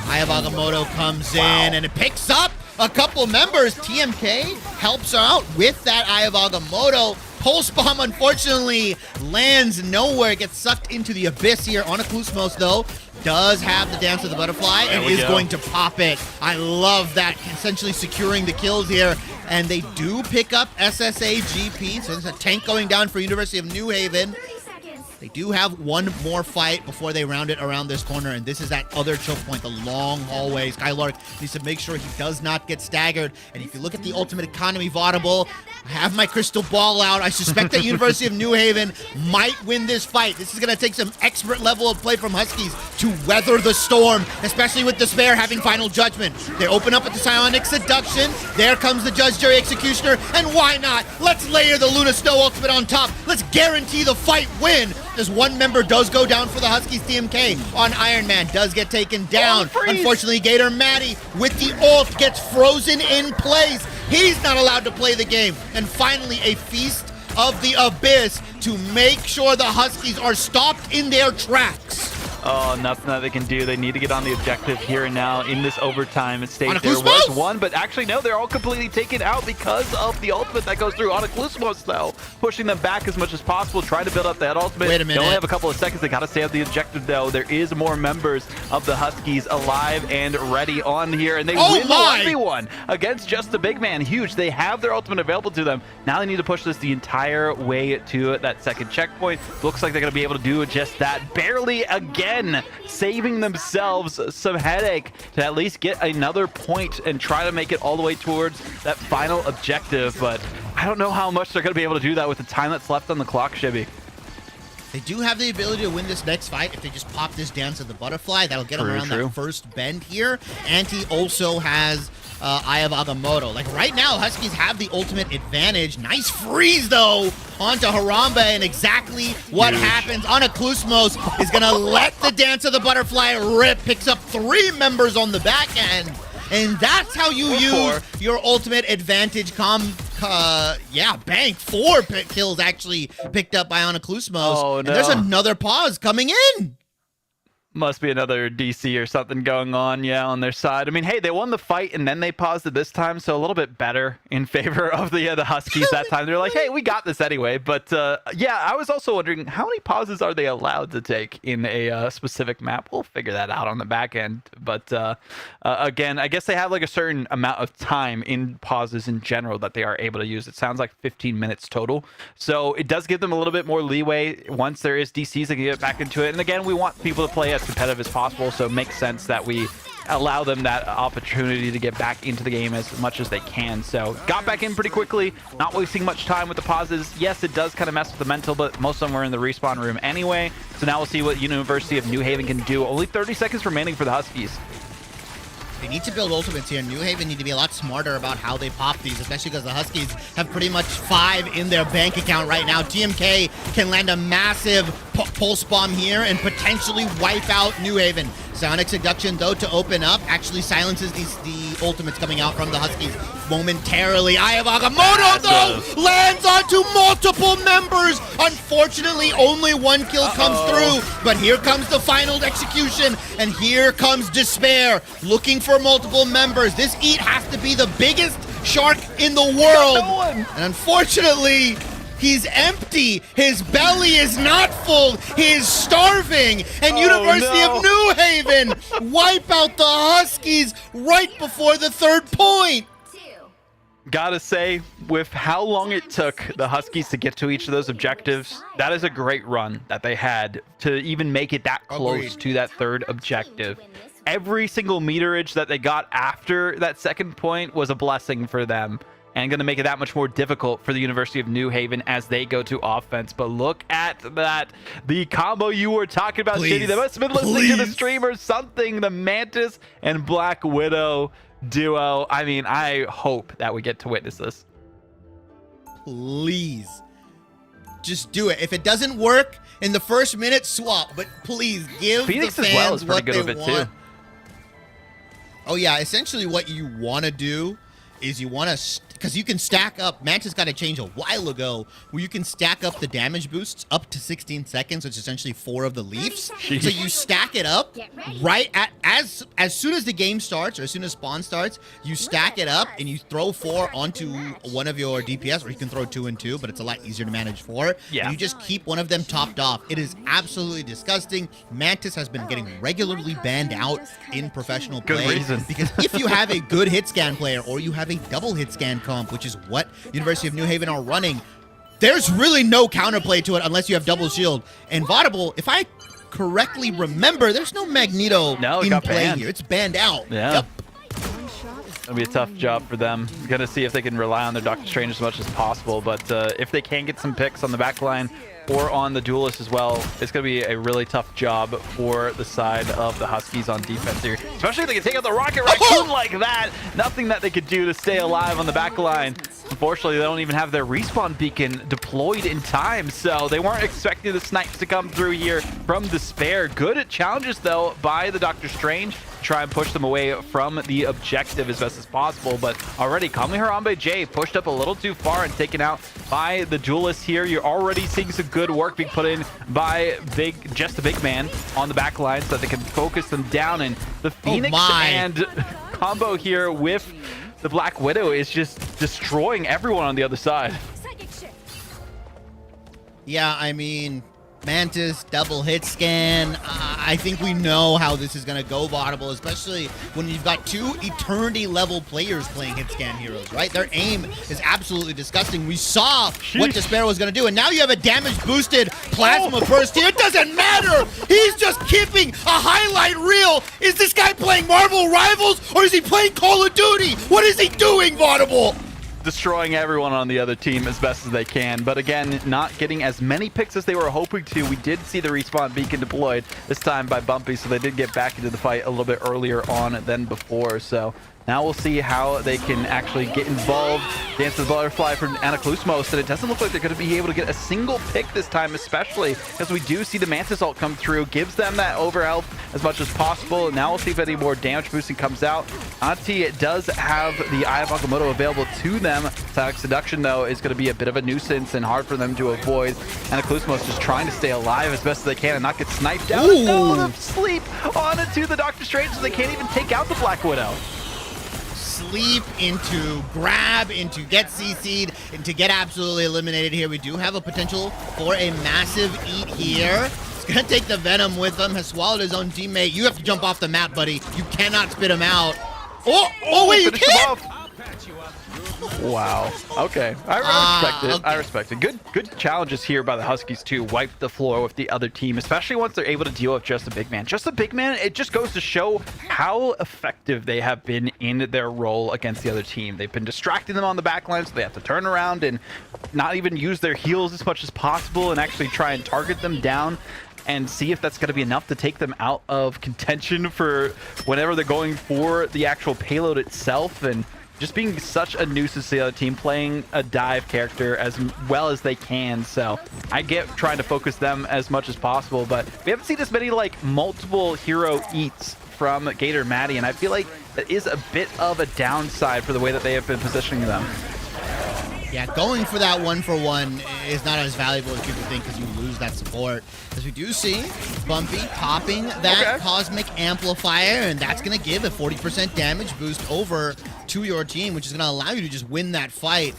S1: Aya Bagamoto comes in and it picks up a couple members. TMK helps her out with that Aya Bagamoto. Pulse Bomb, unfortunately, lands nowhere. Gets sucked into the abyss here. Anaklusmos, though, does have the Dance of the Butterfly and is going to pop it. I love that, essentially securing the kills here. and they do pick up SSA GP, so there's a tank going down for University of New Haven. They do have one more fight before they round it around this corner, and this is that other choke point, the long hallway. Skylark needs to make sure he does not get staggered. And if you look at the ultimate economy vaudable, I have my crystal ball out. I suspect that University of New Haven might win this fight. This is going to take some expert level of play from Huskies to weather the storm, especially with Despair having final judgment. They open up with the Psionic Seduction. There comes the Judge, Jury, Executioner, and why not? Let's layer the Luna Snow ultimate on top. Let's guarantee the fight win. As one member does go down for the Huskies, TMK on Iron Man does get taken down. Unfortunately, Gator Matty with the ult gets frozen in place. He's not allowed to play the game. And finally, a Feast of the Abyss to make sure the Huskies are stopped in their tracks.
S2: Oh, nothing that they can do. They need to get on the objective here and now in this overtime stage. There
S1: Anaclusmos!
S2: was one, but actually, no, they're all completely taken out because of the ultimate that goes through. Anaclusmos, though, pushing them back as much as possible, trying to build up that ultimate.
S1: Wait a minute.
S2: They only have a couple of seconds. They got to stay on the objective, though. There is more members of the Huskies alive and ready on here, and they win the 1v1 against just the big man. Huge. They have their ultimate available to them. Now they need to push this the entire way to that second checkpoint. Looks like they're going to be able to do just that. Barely again. Saving themselves some headache to at least get another point and try to make it all the way towards that final objective. But I don't know how much they're going to be able to do that with the time that's left on the clock, Shibby.
S1: They do have the ability to win this next fight if they just pop this Dance of the Butterfly. That'll get them around that first bend here. Anti also has Eye of Agamotto. Like right now, Huskies have the ultimate advantage. Nice freeze though onto Harambe, and exactly what happens. Anaclusmos is gonna let the Dance of the Butterfly rip, picks up 3 members on the back end. And that's how you use your ultimate advantage bank. 4 kills actually picked up by Anaclusmos.
S2: Oh, no.
S1: And there's another pause coming in.
S2: Must be another DC or something going on, on their side. I mean, hey, they won the fight and then they paused it this time, so a little bit better in favor of the Huskies that time. They're like, hey, we got this anyway. But I was also wondering, how many pauses are they allowed to take in a specific map? We'll figure that out on the back end. But again, I guess they have like a certain amount of time in pauses in general that they are able to use. It sounds like 15 minutes total. So it does give them a little bit more leeway. Once there is DCs, they can get back into it. And again, we want people to play as competitive as possible, so it makes sense that we allow them that opportunity to get back into the game as much as they can. So got back in pretty quickly, not wasting much time with the pauses. Yes, it does kind of mess with the mental, but most of them were in the respawn room anyway. So now we'll see what University of New Haven can do. Only 30 seconds remaining for the Huskies.
S1: They need to build ultimates here. New Haven need to be a lot smarter about how they pop these, especially because the Huskies have pretty much 5 in their bank account right now. TMK can land a massive pulse bomb here and potentially wipe out New Haven. Psionic Seduction, though, to open up, actually silences the ultimates coming out from the Huskies momentarily. Eye of Agamotto, though, lands onto multiple members. Unfortunately, only 1 kill comes through, but here comes the final execution, and here comes Despair, looking for multiple members. This eat has to be the biggest shark in the world, and unfortunately, he's empty. His belly is not full. He is starving. And University of New Haven wipe out the Huskies right before the 3rd point.
S2: Gotta say, with how long it took the Huskies to get to each of those objectives, that is a great run that they had to even make it that close to that 3rd objective. Every single meterage that they got after that 2nd point was a blessing for them, and going to make it that much more difficult for the University of New Haven as they go to offense. But look at that. The combo you were talking about, Shitty. They must have been listening to the stream or something. The Mantis and Black Widow duo. I mean, I hope that we get to witness this.
S1: Please. Just do it. If it doesn't work in the first minute, swap. But please give
S2: Phoenix
S1: the fans
S2: as well is pretty
S1: what
S2: good
S1: they
S2: with it
S1: want.
S2: too.
S1: Oh, yeah. Essentially, what you want to do is you want to, because you can stack up, Mantis got a change a while ago where you can stack up the damage boosts up to 16 seconds, which is essentially 4 of the Leafs. So you stack it up right at, as soon as the game starts, or as soon as spawn starts, you stack it up and you throw 4 onto one of your DPS, or you can throw 2 and 2, but it's a lot easier to manage 4.
S2: Yeah.
S1: And you just keep one of them topped off. It is absolutely disgusting. Mantis has been getting regularly banned out in professional play.
S2: Good reason.
S1: Because if you have a good hit scan player, or you have a double hit scan comp, which is what University of New Haven are running, there's really no counterplay to it unless you have double shield. And Vaudable, if I correctly remember, there's no Magneto in play here. It's banned out.
S2: Yeah.
S1: Yep.
S2: It'll be a tough job for them. Gonna see if they can rely on their Doctor Strange as much as possible, but if they can get some picks on the back line or on the duelist as well, it's going to be a really tough job for the side of the Huskies on defense here. Especially if they can take out the Rocket Raccoon like that. Nothing that they could do to stay alive on the back line. Unfortunately, they don't even have their respawn beacon deployed in time, so they weren't expecting the snipes to come through here from Despair. Good challenges, though, by the Doctor Strange to try and push them away from the objective as best as possible, but already Kami Harambe J pushed up a little too far and taken out by the duelist here. You're already seeing some good work being put in by just the big man on the back line so that they can focus them down, and the Phoenix and combo here with the Black Widow is just destroying everyone on the other side.
S1: Yeah, I mean, Mantis, double hit scan. I think we know how this is going to go, Vaudable, especially when you've got two eternity-level players playing hit scan heroes, right? Their aim is absolutely disgusting. We saw what Despair was going to do, and now you have a damage-boosted Plasma Burst here. It doesn't matter! He's just keeping a highlight reel! Is this guy playing Marvel Rivals, or is he playing Call of Duty? What is he doing, Vaudable?
S2: Destroying everyone on the other team as best as they can, but again, not getting as many picks as they were hoping to. We did see the respawn beacon deployed this time by Bumpy, so they did get back into the fight a little bit earlier on than before. So now we'll see how they can actually get involved. Dance of the Butterfly from Anaclusmos, and it doesn't look like they're going to be able to get a single pick this time, especially because we do see the Mantis ult come through, gives them that over health as much as possible. Now we'll see if any more damage boosting comes out. Auntie does have the Eye of Agamotto available to them. Psionic Seduction, though, is going to be a bit of a nuisance and hard for them to avoid. Anaclusmos just trying to stay alive as best as they can and not get sniped out. No, the sleep on it to the Doctor Strange, so they can't even take out the Black Widow.
S1: Sleep into grab, into get CC'd, into get absolutely eliminated here. We do have a potential for a massive eat here. He's gonna take the Venom with him, has swallowed his own teammate. You have to jump off the map, buddy. You cannot spit him out. Oh wait, you can't?
S2: Wow. Okay. I respect it.
S1: Okay.
S2: I respect it. Good challenges here by the Huskies to wipe the floor with the other team, especially once they're able to deal with just a big man. Just a big man, it just goes to show how effective they have been in their role against the other team. They've been distracting them on the back line, so they have to turn around and not even use their heals as much as possible and actually try and target them down and see if that's going to be enough to take them out of contention for whenever they're going for the actual payload itself. And just being such a nuisance to the other team, playing a dive character as well as they can. So I get trying to focus them as much as possible, but we haven't seen as many like multiple hero eats from Gator Maddie, and I feel like that is a bit of a downside for the way that they have been positioning them.
S1: Yeah, going for that 1-for-1 is not as valuable as people think because you lose that support. As we do see Bumpy popping that Cosmic Amplifier, and that's going to give a 40% damage boost over to your team, which is going to allow you to just win that fight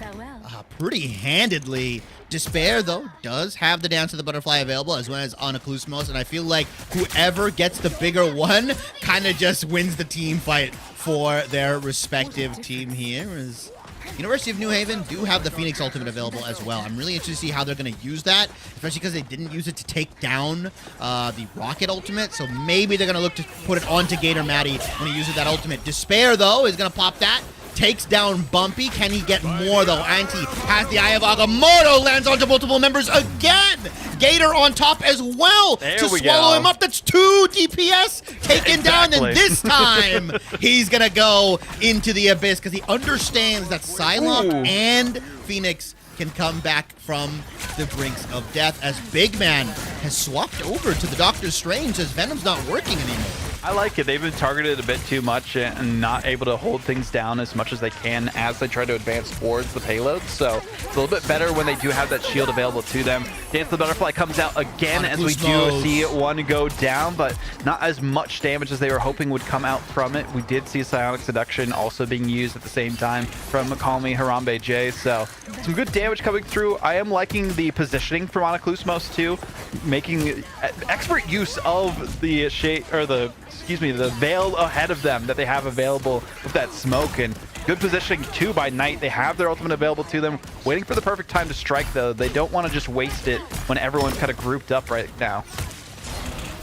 S1: pretty handedly. Despair, though, does have the Dance of the Butterfly available, as well as Anaclusmos, and I feel like whoever gets the bigger one kind of just wins the team fight for their respective team here. As University of New Haven do have the Phoenix Ultimate available as well. I'm really interested to see how they're going to use that, especially because they didn't use it to take down the Rocket Ultimate, so maybe they're going to look to put it onto Gator Maddie when he uses that Ultimate. Despair, though, is going to pop that. Takes down Bumpy. Can he get more, though? Anti has the Eye of Agamotto, lands onto multiple members again. Gator on top as well to swallow him up. That's 2 DPS taken down, and this time he's going to go into the abyss because he understands that Psylocke and Phoenix can come back from the brinks of death, as Big Man has swapped over to the Doctor Strange as Venom's not working anymore.
S2: I like it. They've been targeted a bit too much and not able to hold things down as much as they can as they try to advance towards the payload. So it's a little bit better when they do have that shield available to them. Dance of the Butterfly comes out again as we do see one go down, but not as much damage as they were hoping would come out from it. We did see Psionic Seduction also being used at the same time from Call Me Harambe J. So some good damage coming through. I am liking the positioning from Anaclusmos too, making expert use of the excuse me, the veil ahead of them that they have available with that smoke. And good positioning too by Knight. They have their ultimate available to them. Waiting for the perfect time to strike though. They don't want to just waste it when everyone's kind of grouped up right now.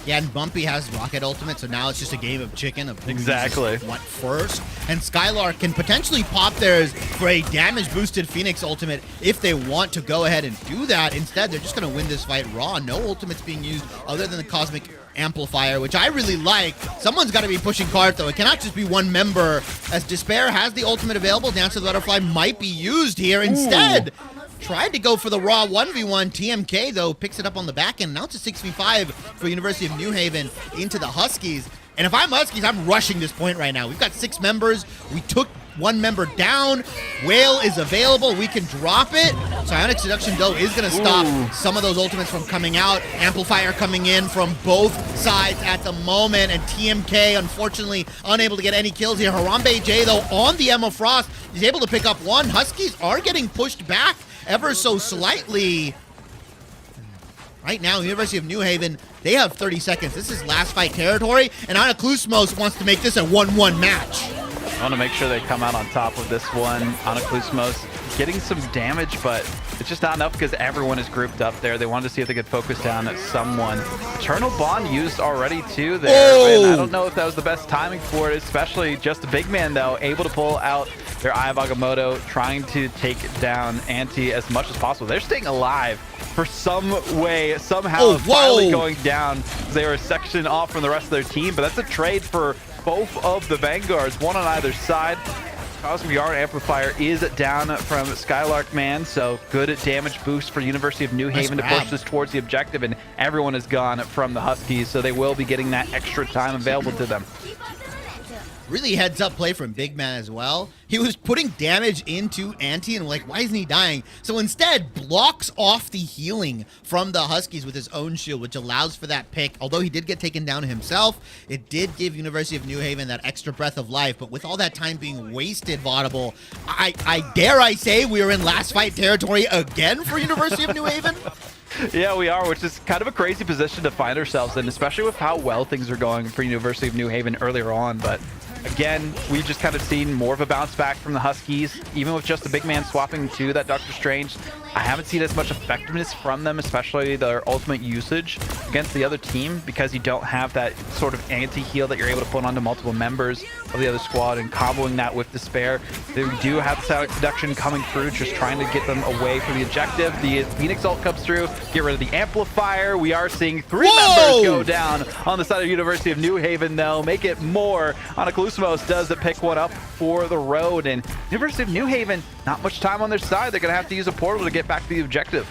S1: Yeah, and Bumpy has rocket ultimate, so now it's just a game of chicken of who
S2: exactly
S1: uses what first. And Skylark can potentially pop theirs for a damage boosted Phoenix ultimate if they want to go ahead and do that. Instead, they're just going to win this fight raw. No ultimates being used other than the Cosmic Amplifier, which I really like. Someone's got to be pushing card though. It cannot just be one member, as Despair has the ultimate available. Dance of the Butterfly might be used here. Instead, tried to go for the raw 1v1. TMK, though, picks it up on the back end. Now it's a 6v5 for University of New Haven into the Huskies. And if I'm Huskies, I'm rushing this point right now. We've got 6 members. We took 1 member down. Whale is available. We can drop it. Psionic Seduction, though, is going to stop some of those ultimates from coming out. Amplifier coming in from both sides at the moment. And TMK, unfortunately, unable to get any kills here. Harambe J, though, on the Emma Frost, is able to pick up 1. Huskies are getting pushed back ever so slightly. Right now, University of New Haven, they have 30 seconds. This is last fight territory, and Anaklusmos wants to make this a 1-1 match.
S2: I want to make sure they come out on top with this one. Anaklusmos getting some damage, but it's just not enough because everyone is grouped up there. They wanted to see if they could focus down at someone. Eternal Bond used already too there. And I don't know if that was the best timing for it, especially just a big man though, able to pull out their Eye of Agamotto, trying to take down Anti as much as possible. They're staying alive for some way, somehow finally going down. They were sectioned off from the rest of their team, but that's a trade for both of the Vanguards, one on either side. Cosmic Yard Amplifier is down from Skylark Man, so good damage boost for University of New Haven to push this towards the objective, and everyone is gone from the Huskies, so they will be getting that extra time available to them.
S1: Really heads up play from Big Man as well. He was putting damage into Anti and like, why isn't he dying? So instead blocks off the healing from the Huskies with his own shield, which allows for that pick. Although he did get taken down himself, it did give University of New Haven that extra breath of life. But with all that time being wasted, Vaudable, I dare I say we are in last fight territory again for University of New Haven?
S2: Yeah, we are, which is kind of a crazy position to find ourselves in, especially with how well things are going for University of New Haven earlier on. But again, we've just kind of seen more of a bounce back from the Huskies, even with just the big man swapping to that Doctor Strange. I haven't seen as much effectiveness from them, especially their ultimate usage against the other team, because you don't have that sort of anti-heal that you're able to put onto multiple members of the other squad, and comboing that with Despair. They do have the Psionic Seduction coming through, just trying to get them away from the objective. The Phoenix ult comes through, get rid of the Amplifier. We are seeing 3 members go down on the side of University of New Haven, though. Make it more. Anaklusmos does pick one up for the road, and University of New Haven, not much time on their side. They're going to have to use a portal to get back to the objective.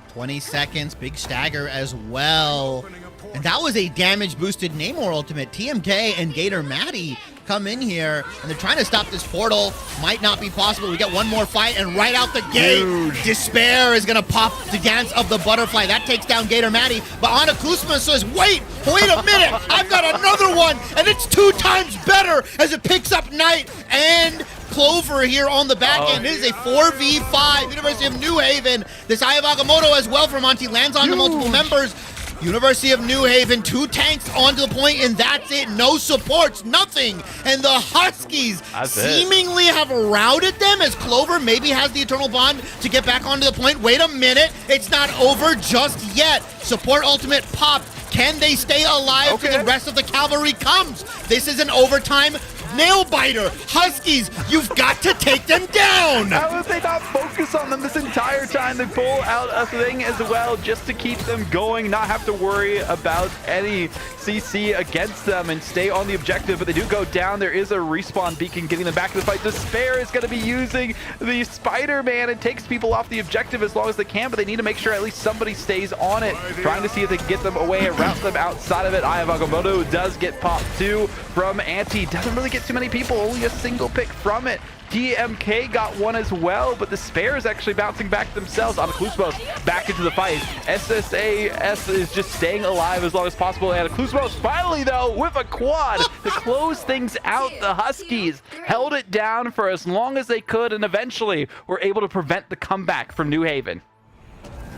S1: 20 seconds, big stagger as well. And that was a damage boosted Namor ultimate. TMK and Gator Maddie come in here, and they're trying to stop this portal. Might not be possible. We get one more fight, and right out the gate, Despair is going to pop the Dance of the Butterfly. That takes down Gator Maddie, but Anaklusmos says, wait a minute, I've got another one, and it's 2 times better as it picks up Knight and Clover here on the back end. It is a 4v5. University of New Haven. This Eye of Agamotto as well from Monty lands onto multiple members. University of New Haven, 2 tanks onto the point, and that's it. No supports, nothing. And the Huskies seemingly have routed them, as Clover maybe has the Eternal Bond to get back onto the point. Wait a minute, it's not over just yet. Support ultimate popped. Can they stay alive till the rest of the cavalry comes? This is an overtime nail biter. Huskies, you've got to take them down.
S2: How would they not focus on them this entire time? They pull out a thing as well just to keep them going, not have to worry about any CC against them and stay on the objective. But they do go down. There is a respawn beacon getting them back to the fight. Despair is going to be using the Spider-Man and takes people off the objective as long as they can, but they need to make sure at least somebody stays on it, trying to see if they can get them away and route them outside of it. Eye of Agamotto does get popped too from Anti. Doesn't really get too many people, only a single pick from it. TMK got one as well, but the Despair is actually bouncing back themselves. Anaklusmos back into the fight. SSAS is just staying alive as long as possible. And Anaklusmos finally, though, with a quad to close things out. The Huskies held it down for as long as they could, and eventually were able to prevent the comeback from New Haven.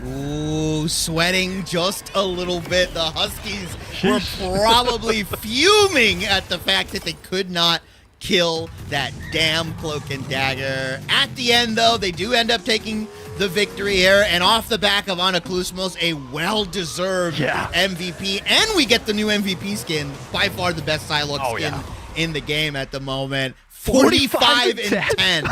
S1: Ooh, sweating just a little bit. The Huskies were probably fuming at the fact that they could not kill that damn Cloak and Dagger. At the end, though, they do end up taking the victory here, and off the back of Anaklusmos, a well-deserved MVP, and we get the new MVP skin, by far the best Psylocke skin in the game at the moment. 45 and 10.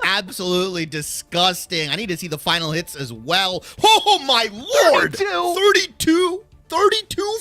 S1: Absolutely disgusting. I need to see the final hits as well. Oh my lord! 32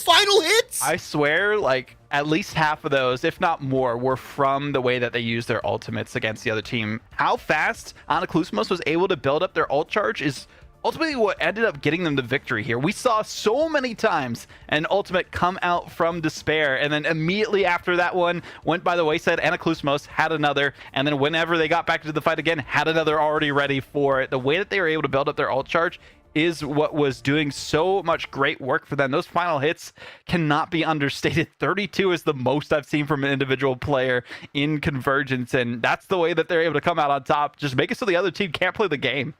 S1: final hits?
S2: I swear, like, at least half of those, if not more, were from the way that they used their ultimates against the other team. How fast Anaklusmos was able to build up their ult charge is ultimately what ended up getting them the victory here. We saw so many times an ultimate come out from despair, and then immediately after that one went by the wayside, Anaklusmos had another, and then whenever they got back to the fight again, had another already ready for it. The way that they were able to build up their ult charge is what was doing so much great work for them. Those final hits cannot be understated. 32 is the most I've seen from an individual player in Convergence, and that's the way that they're able to come out on top. Just make it so the other team can't play the game.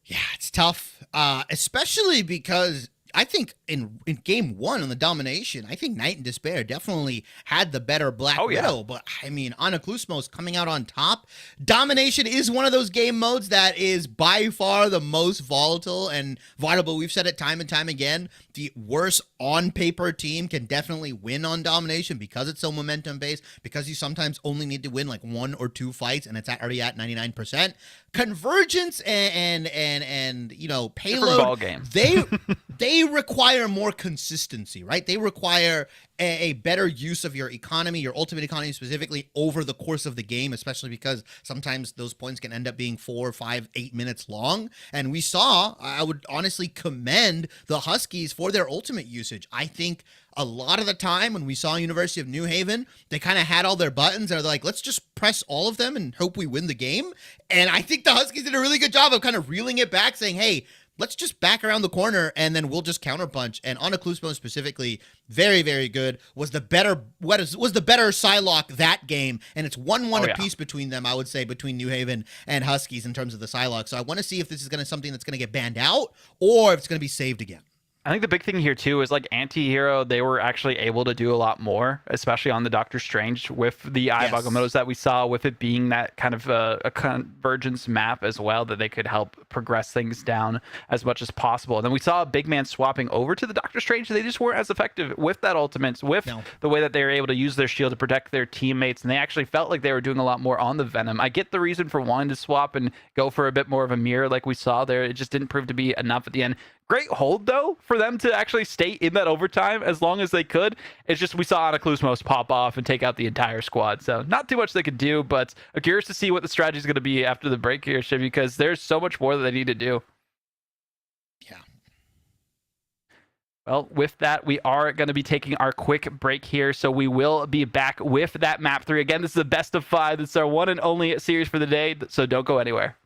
S1: Yeah, it's tough, especially because I think in game one on the domination, I think Night and Despair definitely had the better Black Widow. But I mean, Anaklusmos coming out on top. Domination is one of those game modes that is by far the most volatile and vulnerable. We've said it time and time again. The worst on paper team can definitely win on domination because it's so momentum based, because you sometimes only need to win like 1 or 2 fights and it's already at 99%. Convergence and you know, Payload,
S2: ball game.
S1: they require more consistency, right? They require a better use of your economy, your ultimate economy specifically, over the course of the game, especially because sometimes those points can end up being 4, 5, 8 minutes long. And we saw, I would honestly commend the Huskies for their ultimate usage. I think a lot of the time when we saw University of New Haven, they kind of had all their buttons and they're like, let's just press all of them and hope we win the game. And I think the Huskies did a really good job of kind of reeling it back, saying, hey, let's just back around the corner and then we'll just counterpunch. And Anaklusmos specifically, very, very good. Was the better Psylocke that game, and it's 1-1 apiece between them, I would say, between New Haven and Huskies in terms of the Psylocke. So I want to see if this is going to something that's going to get banned out or if it's going to be saved again.
S2: I think the big thing here, too, is like Anti-Hero, they were actually able to do a lot more, especially on the Doctor Strange with the Eye of Agamotto's that we saw, with it being that kind of a convergence map as well, that they could help progress things down as much as possible. And then we saw a big man swapping over to the Doctor Strange. They just weren't as effective with that ultimate, with the way that they were able to use their shield to protect their teammates. And they actually felt like they were doing a lot more on the Venom. I get the reason for wanting to swap and go for a bit more of a mirror like we saw there. It just didn't prove to be enough at the end. Great hold, though, for them to actually stay in that overtime as long as they could. It's just we saw Anaklusmos pop off and take out the entire squad. So not too much they could do, but I'm curious to see what the strategy is going to be after the break here, Shiv, because there's so much more that they need to do.
S1: Yeah.
S2: Well, with that, we are going to be taking our quick break here, so we will be back with that map 3. Again, this is the best of 5. This is our one and only series for the day, so don't go anywhere.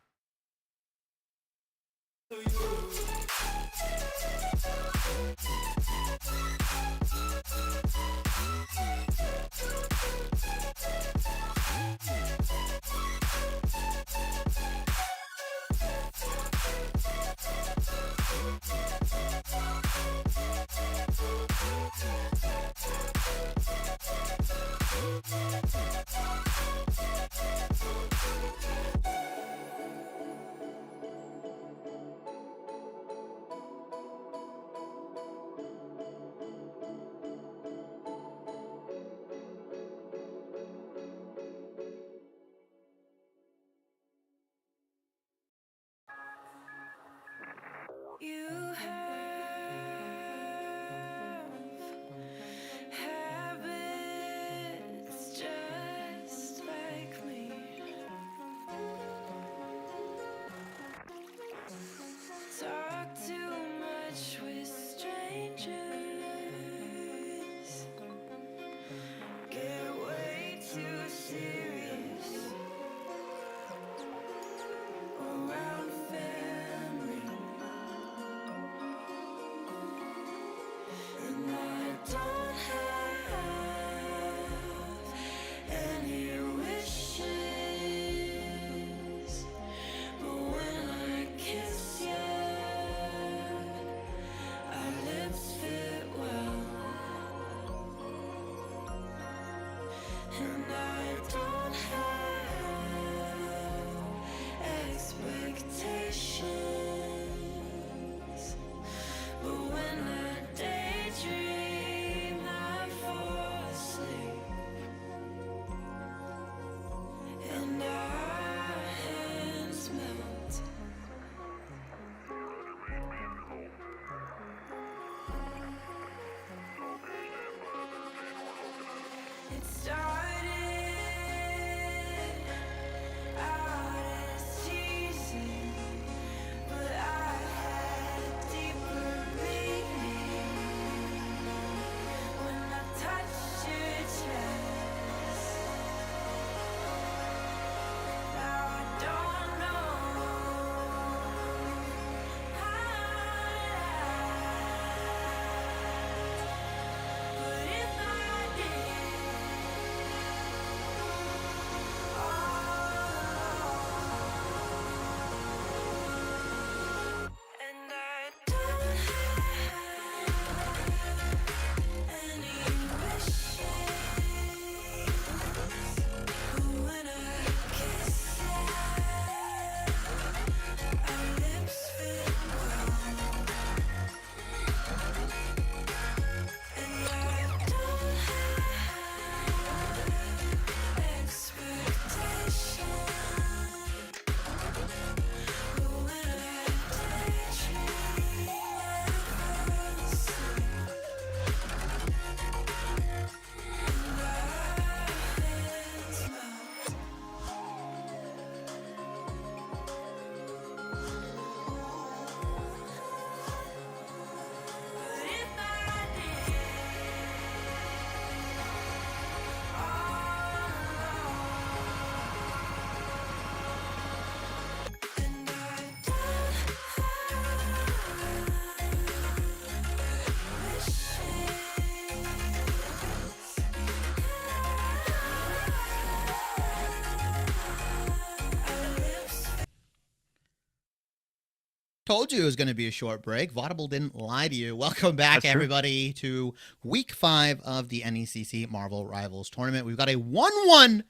S1: Told you it was going to be a short break. Vaudable didn't lie to you. Welcome back, everybody, to week 5 of the NECC Marvel Rivals Tournament. We've got a 1-1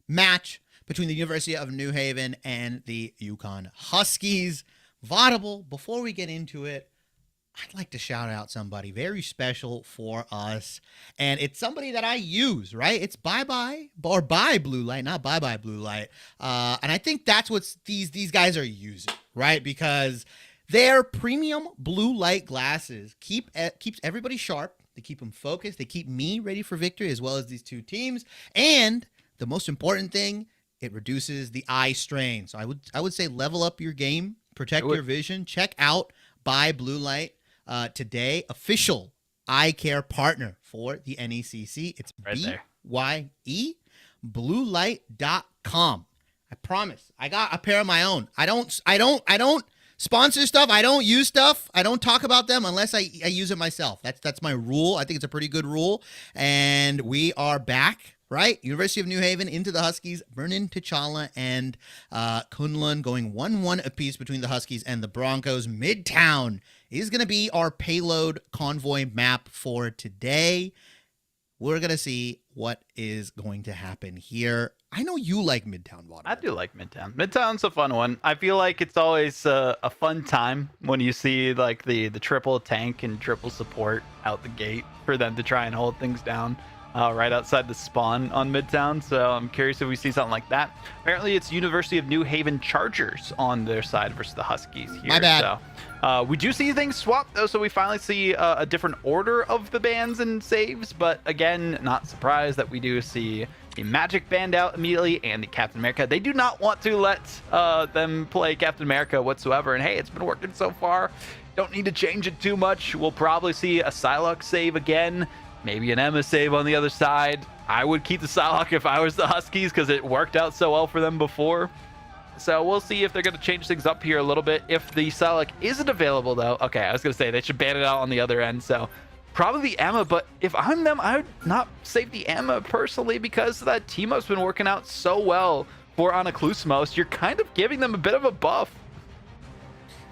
S1: match between the University of New Haven and the Yukon Huskies. Vaudable, before we get into it, I'd like to shout out somebody very special for us. And it's somebody that I use, right? It's Bye Blue Light, not Bye Blue Light. And I think that's what these guys are using, right? Because their premium blue light glasses keeps everybody sharp. They keep them focused. They keep me ready for victory, as well as these two teams. And the most important thing, it reduces the eye strain. So I would say level up your game, protect your vision. Check out Bye Blue Light today. Official eye care partner for the NECC. It's right BYE bluelight.com. I promise. I got a pair of my own. I don't sponsor stuff. I don't use stuff. I don't talk about them unless I use it myself. That's my rule. I think it's a pretty good rule. And we are back, right? University of New Haven into the Huskies. Vernon, T'Challa, and Kunlun going 1-1 apiece between the Huskies and the Broncos. Midtown is going to be our payload convoy map for today. We're going to see what is going to happen here. I know you like Midtown, Vaudable.
S2: I do like Midtown. Midtown's a fun one. I feel like it's always a fun time when you see like the triple tank and triple support out the gate for them to try and hold things down right outside the spawn on Midtown. So I'm curious if we see something like that. Apparently it's University of New Haven Chargers on their side versus the Huskies here.
S1: My bad.
S2: So we do see things swap though, so we finally see a different order of the bans and saves. But again, not surprised that we do see the Magic banned out immediately and the Captain America. They do not want to let them play Captain America whatsoever. And hey, it's been working so far. Don't need to change it too much. We'll probably see a Psylocke save again. Maybe an Emma save on the other side. I would keep the Psylocke if I was the Huskies because it worked out so well for them before. So we'll see if they're going to change things up here a little bit. If the Psylocke isn't available, though, okay, I was going to say they should ban it out on the other end. So probably the Emma, but if I'm them, I would not save the Emma personally because that team-up's been working out so well for Anaklusmos. You're kind of giving them a bit of a buff.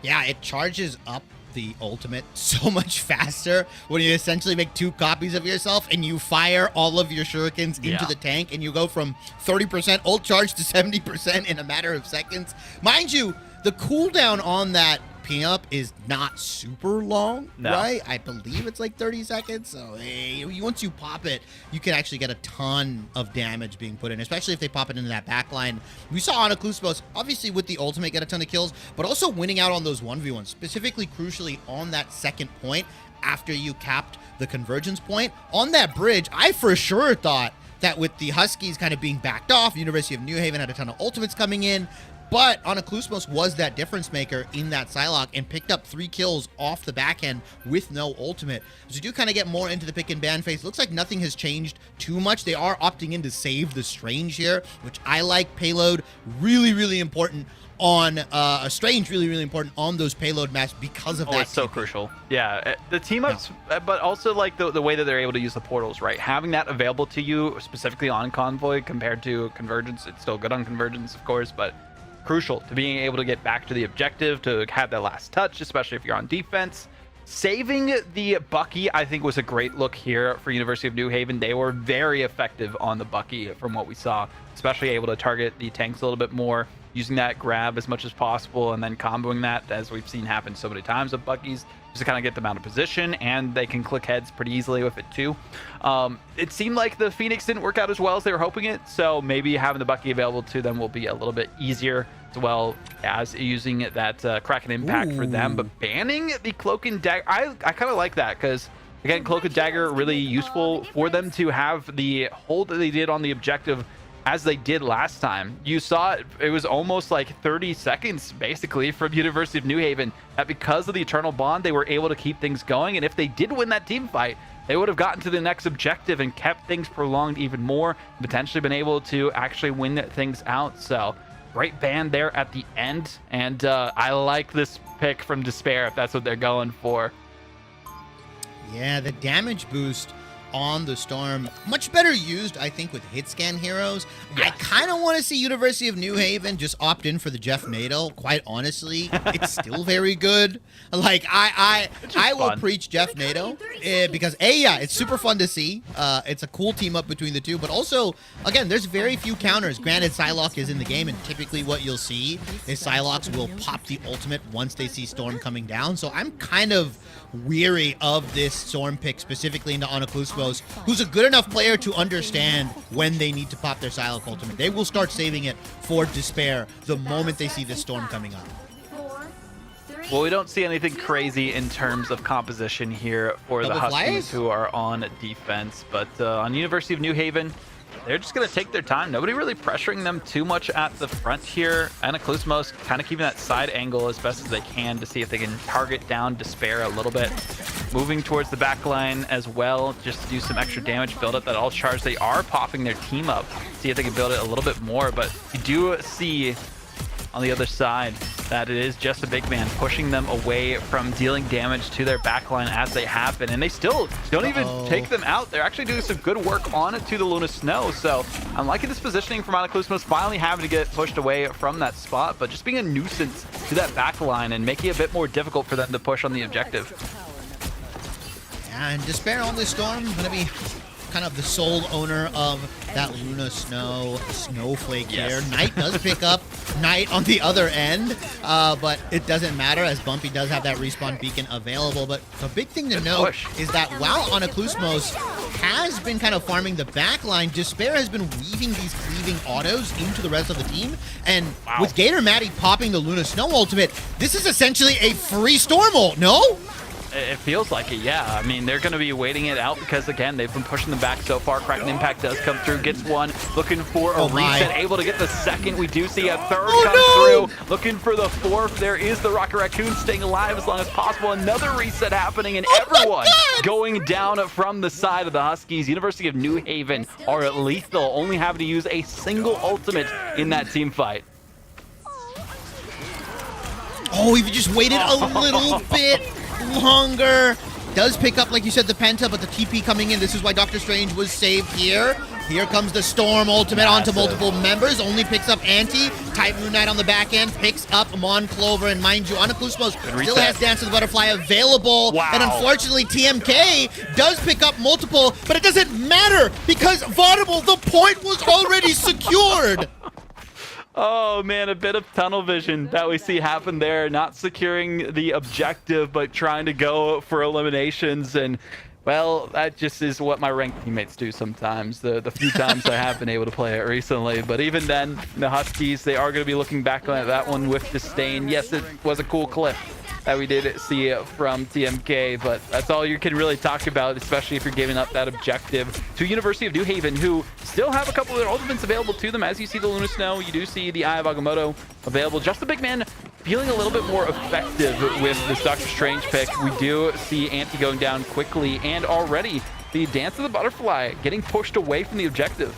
S1: Yeah, it charges up the ultimate so much faster when you essentially make 2 copies of yourself and you fire all of your shurikens into the tank and you go from 30% ult charge to 70% in a matter of seconds. Mind you, the cooldown on that pin-up is not super long, right? I believe it's like 30 seconds. So hey, once you pop it, you can actually get a ton of damage being put in, especially if they pop it into that backline. We saw Anaklusmos, obviously with the ultimate, get a ton of kills, but also winning out on those 1v1s, specifically crucially on that second point after you capped the convergence point. On that bridge, I for sure thought that with the Huskies kind of being backed off, University of New Haven had a ton of ultimates coming in, but Anaklusmos was that difference maker in that Psylocke and picked up 3 kills off the back end with no ultimate. As we do kind of get more into the pick and ban phase, looks like nothing has changed too much. They are opting in to save the Strange here, which I like. Payload, really, really important on a Strange, really, really important on those payload maps because of that.
S2: It's so crucial. Yeah, the team-ups, but also like the way that they're able to use the portals, right? Having that available to you specifically on Convoy compared to Convergence, it's still good on Convergence, of course, but crucial to being able to get back to the objective, to have that last touch, especially if you're on defense. Saving the Bucky, I think, was a great look here for University of New Haven. They were very effective on the Bucky from what we saw, especially able to target the tanks a little bit more, using that grab as much as possible, and then comboing that, as we've seen happen so many times with Buckies, just to kind of get them out of position, and they can click heads pretty easily with it too. It seemed like the Phoenix didn't work out as well as they were hoping it, so maybe having the Bucky available to them will be a little bit easier, as well as using that Kraken impact for them. But banning the Cloak and Dagger, I kind of like that, because again, Cloak and Dagger really useful for them to have the hold that they did on the objective as they did last time. You saw it was almost like 30 seconds basically from University of New Haven, that because of the Eternal Bond they were able to keep things going, and if they did win that team fight, they would have gotten to the next objective and kept things prolonged even more, potentially been able to actually win things out. So great ban there at the end, and I like this pick from Despair if that's what they're going for.
S1: Yeah, the damage boost on the Storm. Much better used, I think, with hit scan heroes.
S2: Yes.
S1: I kind of want to see University of New Haven just opt in for the Jeff Nato. Quite honestly, it's still very good. Like, I will
S2: fun.
S1: preach Jeff Nato because, yeah, it's super fun to see. It's a cool team up between the two, but also, again, there's very few counters. Granted, Psylocke is in the game, and typically what you'll see is Psylocke will pop the ultimate once they see Storm coming down. So I'm kind of weary of this Storm pick, specifically into Anaklusmos, who's a good enough player to understand when they need to pop their Psylocke ultimate. They will start saving it for Despair the moment they see this Storm coming up.
S2: Well, we don't see anything crazy in terms of composition here for
S1: Double
S2: the Huskies
S1: flyers?
S2: who are on defense, but on University of New Haven, they're just going to take their time. Nobody really pressuring them too much at the front here. Anaklusmos kind of keeping that side angle as best as they can to see if they can target down Despair a little bit. Moving towards the back line as well, just to do some extra damage, build up that all charge. They are popping their team up, see if they can build it a little bit more, but you do see on the other side that it is just a big man pushing them away from dealing damage to their backline as they happen, and they still don't even take them out. They're actually doing some good work on it to the Luna Snow, so I'm liking this positioning from Anaklusmos, finally having to get pushed away from that spot, but just being a nuisance to that backline and making it a bit more difficult for them to push on the objective.
S1: And Despair on this Storm going to be kind of the sole owner of that Luna Snow snowflake
S2: Yes.
S1: here. Knight does pick up Knight on the other end, but it doesn't matter as Bumpy does have that respawn beacon available. But the big thing to note is that while Anaklusmos has been kind of farming the backline, Despair has been weaving these cleaving autos into the rest of the team. And with Gator Matty popping the Luna Snow ultimate, this is essentially a free Storm ult, no?
S2: It feels like it, yeah. I mean, they're going to be waiting it out because, again, they've been pushing them back so far. Kraken Impact does come through, gets one, looking for a reset, able to get the second. We do see a third come through, looking for the fourth. There is the Rocket Raccoon staying alive as long as possible. Another reset happening, and everyone going down from the side of the Huskies. University of New Haven are lethal, only having to use a single ultimate in that team fight.
S1: Oh, if you just waited a little bit longer. Does pick up, like you said, the Penta, but the TP coming in. This is why Dr. Strange was saved here. Here comes the Storm ultimate onto multiple members. Only picks up Anti. Type Moon Knight on the back end. Picks up Mon Clover. And mind you, Anaklusmos still has Dance of the Butterfly available. And unfortunately, TMK does pick up multiple, but it doesn't matter because Vaudable, the point was already secured.
S2: Oh man, a bit of tunnel vision that we see happen there. Not securing the objective, but trying to go for eliminations. And well, that just is what my ranked teammates do sometimes. The few times I have been able to play it recently. But even then, the Huskies, they are going to be looking back on that one with disdain. Yes, it was a cool clip that we did see from TMK, but that's all you can really talk about, especially if you're giving up that objective to University of New Haven, who still have a couple of their ultimates available to them. As you see the Luna Snow, you do see the Eye of Agamotto available. Just the big man feeling a little bit more effective with this Doctor Strange pick. We do see Anti going down quickly, and already the Dance of the Butterfly getting pushed away from the objective.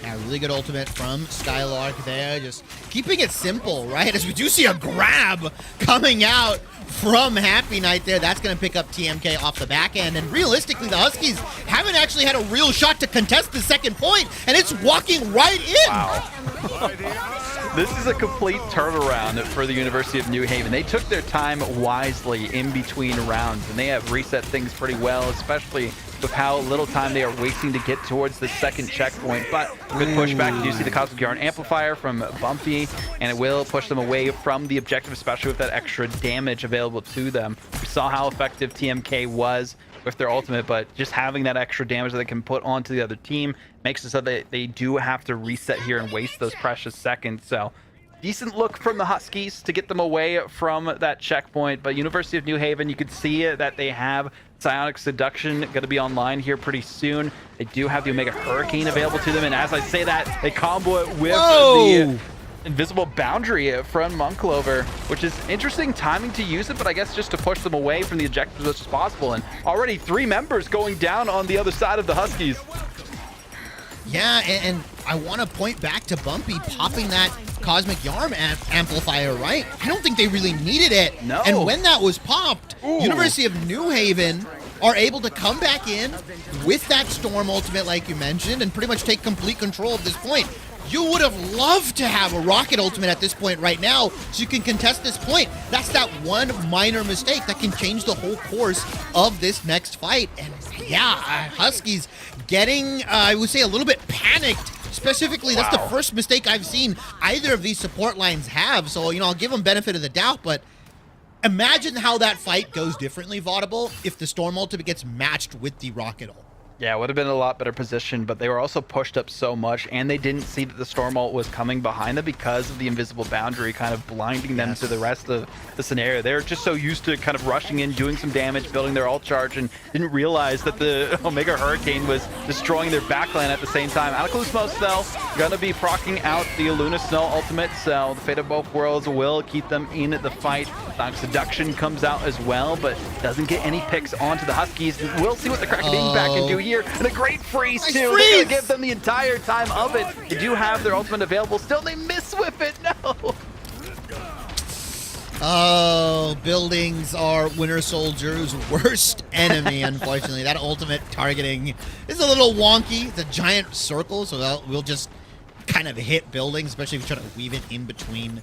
S1: Yeah, really good ultimate from Skylark there. Just keeping it simple, right? As we do see a grab coming out from Happy Knight there. That's going to pick up TMK off the back end. And realistically, the Huskies haven't actually had a real shot to contest the second point, and it's walking right in.
S2: Wow. This is a complete turnaround for the University of New Haven. They took their time wisely in between rounds, and they have reset things pretty well, especially with how little time they are wasting to get towards the second checkpoint. But good pushback. You do see the Cosmic Yarn Amplifier from Bumpy, and it will push them away from the objective, especially with that extra damage available to them. We saw how effective TMK was with their ultimate, but just having that extra damage that they can put onto the other team makes it so that they do have to reset here and waste those precious seconds. So decent look from the Huskies to get them away from that checkpoint. But University of New Haven, you could see that they have Psionic Seduction going to be online here pretty soon. They do have the Omega Hurricane available to them, and as I say that, they combo it with the Invisible Boundary from Monclover, which is interesting timing to use it, but I guess just to push them away from the objectives as much as possible. And already 3 members going down on the other side of the Huskies.
S1: Yeah, and I want to point back to Bumpy popping that Cosmic Yarn amplifier, right? I don't think they really needed it.
S2: No.
S1: And when that was popped, University of New Haven are able to come back in with that Storm ultimate like you mentioned and pretty much take complete control of this point. You would have loved to have a Rocket ultimate at this point right now so you can contest this point. That's that one minor mistake that can change the whole course of this next fight. And yeah, Huskies getting, I would say, a little bit panicked. Specifically, that's the first mistake I've seen either of these support lines have. So, you know, I'll give them benefit of the doubt, but imagine how that fight goes differently, Vaudable, if the Storm ultimate gets matched with the Rocket ult.
S2: Yeah, it would have been a lot better position, but they were also pushed up so much, and they didn't see that the Storm ult was coming behind them because of the invisible boundary kind of blinding them to the rest of the scenario. They're just so used to kind of rushing in, doing some damage, building their ult charge, and didn't realize that the Omega Hurricane was destroying their backline at the same time. Anaclusmos, though, gonna be proccing out the Luna Snow ultimate, so the Fate of Both Worlds will keep them in the fight. Sonic Seduction comes out as well, but doesn't get any picks onto the Huskies. We'll see what the Kraken back can do here. And a great freeze,
S1: nice
S2: too.
S1: Freeze!
S2: They're gonna give them the entire time of it. They do have their ultimate available. Still, they miss with it. No.
S1: Oh, buildings are Winter Soldier's worst enemy, unfortunately. That ultimate targeting is a little wonky. It's a giant circle, so we'll just kind of hit buildings, especially if you try to weave it in between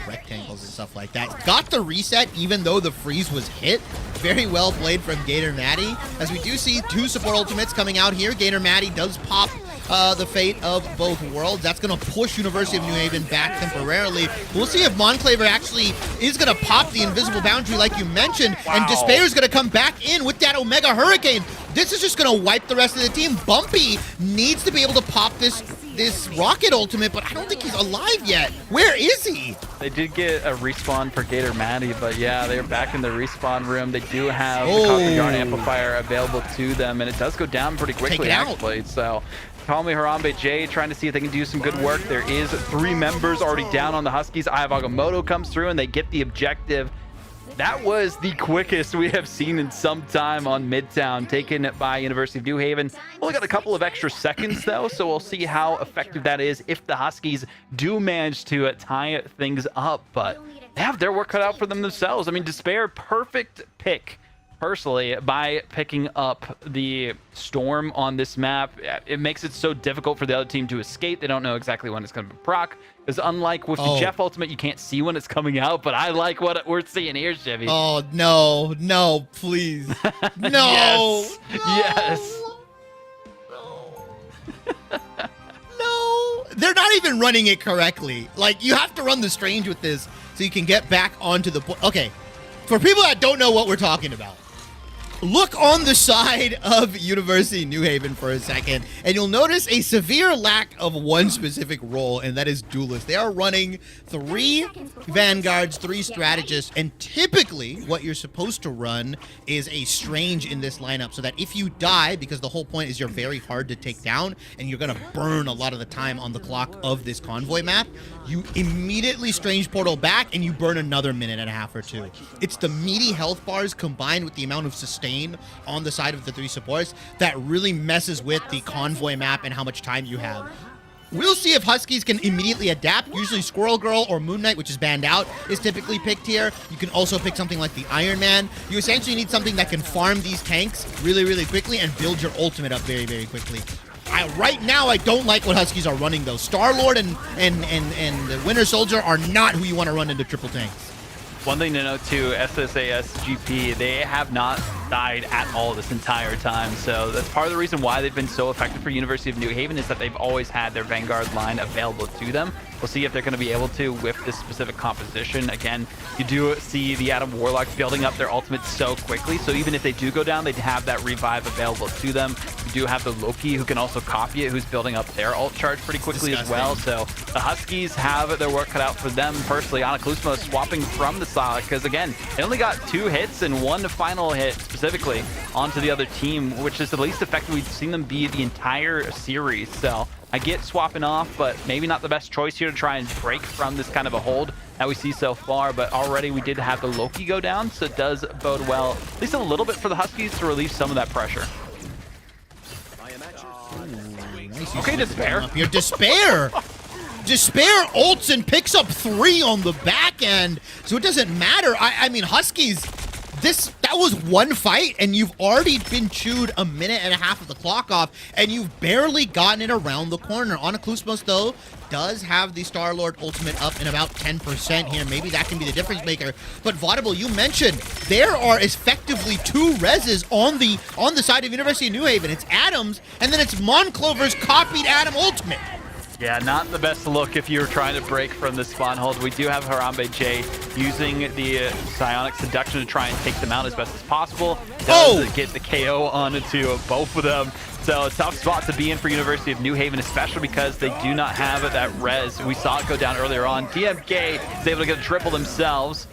S1: rectangles and stuff like that. Got the reset even though the freeze was hit. Very well played from Gator Matty. As we do see two support ultimates coming out here. Gator Matty does pop the Fate of Both Worlds. That's going to push University of New Haven back temporarily. We'll see if Monclaver actually is going to pop the invisible boundary like you mentioned, and Despair is going to come back in with that Omega Hurricane. This is just going to wipe the rest of the team. Bumpy needs to be able to pop this Rocket ultimate, but I don't think he's alive yet. Where is he?
S2: They did get a respawn for Gator Matty, but yeah, they're back in the respawn room. They do have the Copper Yarn Amplifier available to them, and it does go down pretty quickly, actually. So Call Me Harambe J trying to see if they can do some good work. There is 3 members already down on the Huskies. Eye of Agamotto comes through, and they get the objective. That was the quickest we have seen in some time on Midtown, taken by University of New Haven. Only got a couple of extra seconds, though, so we'll see how effective that is if the Huskies do manage to tie things up. But they have their work cut out for them themselves. I mean, Despair, perfect pick, personally, by picking up the Storm on this map. It makes it so difficult for the other team to escape. They don't know exactly when it's going to be proc. Because unlike with the Jeff Ultimate, you can't see when it's coming out, but I like what we're seeing here, Chevy.
S1: Oh, no, please. No.
S2: Yes. Yes.
S1: No. They're not even running it correctly. Like, you have to run the Strange with this so you can get back onto the point. Okay, for people that don't know what we're talking about, look on the side of University of New Haven for a second, and you'll notice a severe lack of one specific role, and that is Duelist. They are running 3 Vanguards, 3 Strategists, and typically what you're supposed to run is a Strange in this lineup, so that if you die, because the whole point is you're very hard to take down, and you're going to burn a lot of the time on the clock of this Convoy map, you immediately Strange Portal back, and you burn another minute and a half or 2. It's the meaty health bars combined with the amount of sustain on the side of the 3 supports that really messes with the Convoy map and how much time you have. We'll see if Huskies can immediately adapt. Usually Squirrel Girl or Moon Knight, which is banned out, is typically picked here. You can also pick something like the Iron Man. You essentially need something that can farm these tanks really, really quickly and build your ultimate up very, very quickly. Right now, I don't like what Huskies are running, though. Star-Lord and the Winter Soldier are not who you want to run into triple tanks.
S2: One thing to note too, SSAS GP, they have not died at all this entire time. So that's part of the reason why they've been so effective for University of New Haven, is that they've always had their Vanguard line available to them. We'll see if they're going to be able to with this specific composition. Again, you do see the Adam Warlock building up their ultimates so quickly. So even if they do go down, they'd have that revive available to them. You do have the Loki who can also copy it, who's building up their ult charge pretty quickly as well. So the Huskies have their work cut out for them personally. Anaclusmo swapping from the Sonic, because again, they only got 2 hits and 1 final hit specifically onto the other team, which is the least effective we've seen them be the entire series. So I get swapping off, but maybe not the best choice here to try and break from this kind of a hold that we see so far. But already we did have the Loki go down, so it does bode well, at least a little bit for the Huskies to relieve some of that pressure.
S1: Nice.
S2: Okay, Despair.
S1: Up here. Despair ults and picks up 3 on the back end, so it doesn't matter. I mean, Huskies, that was one fight, and you've already been chewed a minute and a half of the clock off, and you've barely gotten it around the corner. Anaklusmos, though, does have the Star-Lord ultimate up in about 10% here. Maybe that can be the difference maker. But Vaudeville, you mentioned there are effectively two reses on the side of University of New Haven. It's Adams, and then it's Monclover's copied Adam ultimate.
S2: Yeah, not the best look if you're trying to break from the spawn hold. We do have Harambe J using the Psionic Seduction to try and take them out as best as possible. Does get the KO onto both of them. So a tough spot to be in for University of New Haven, especially because they do not have that res. We saw it go down earlier on. TMK is able to get a triple themselves.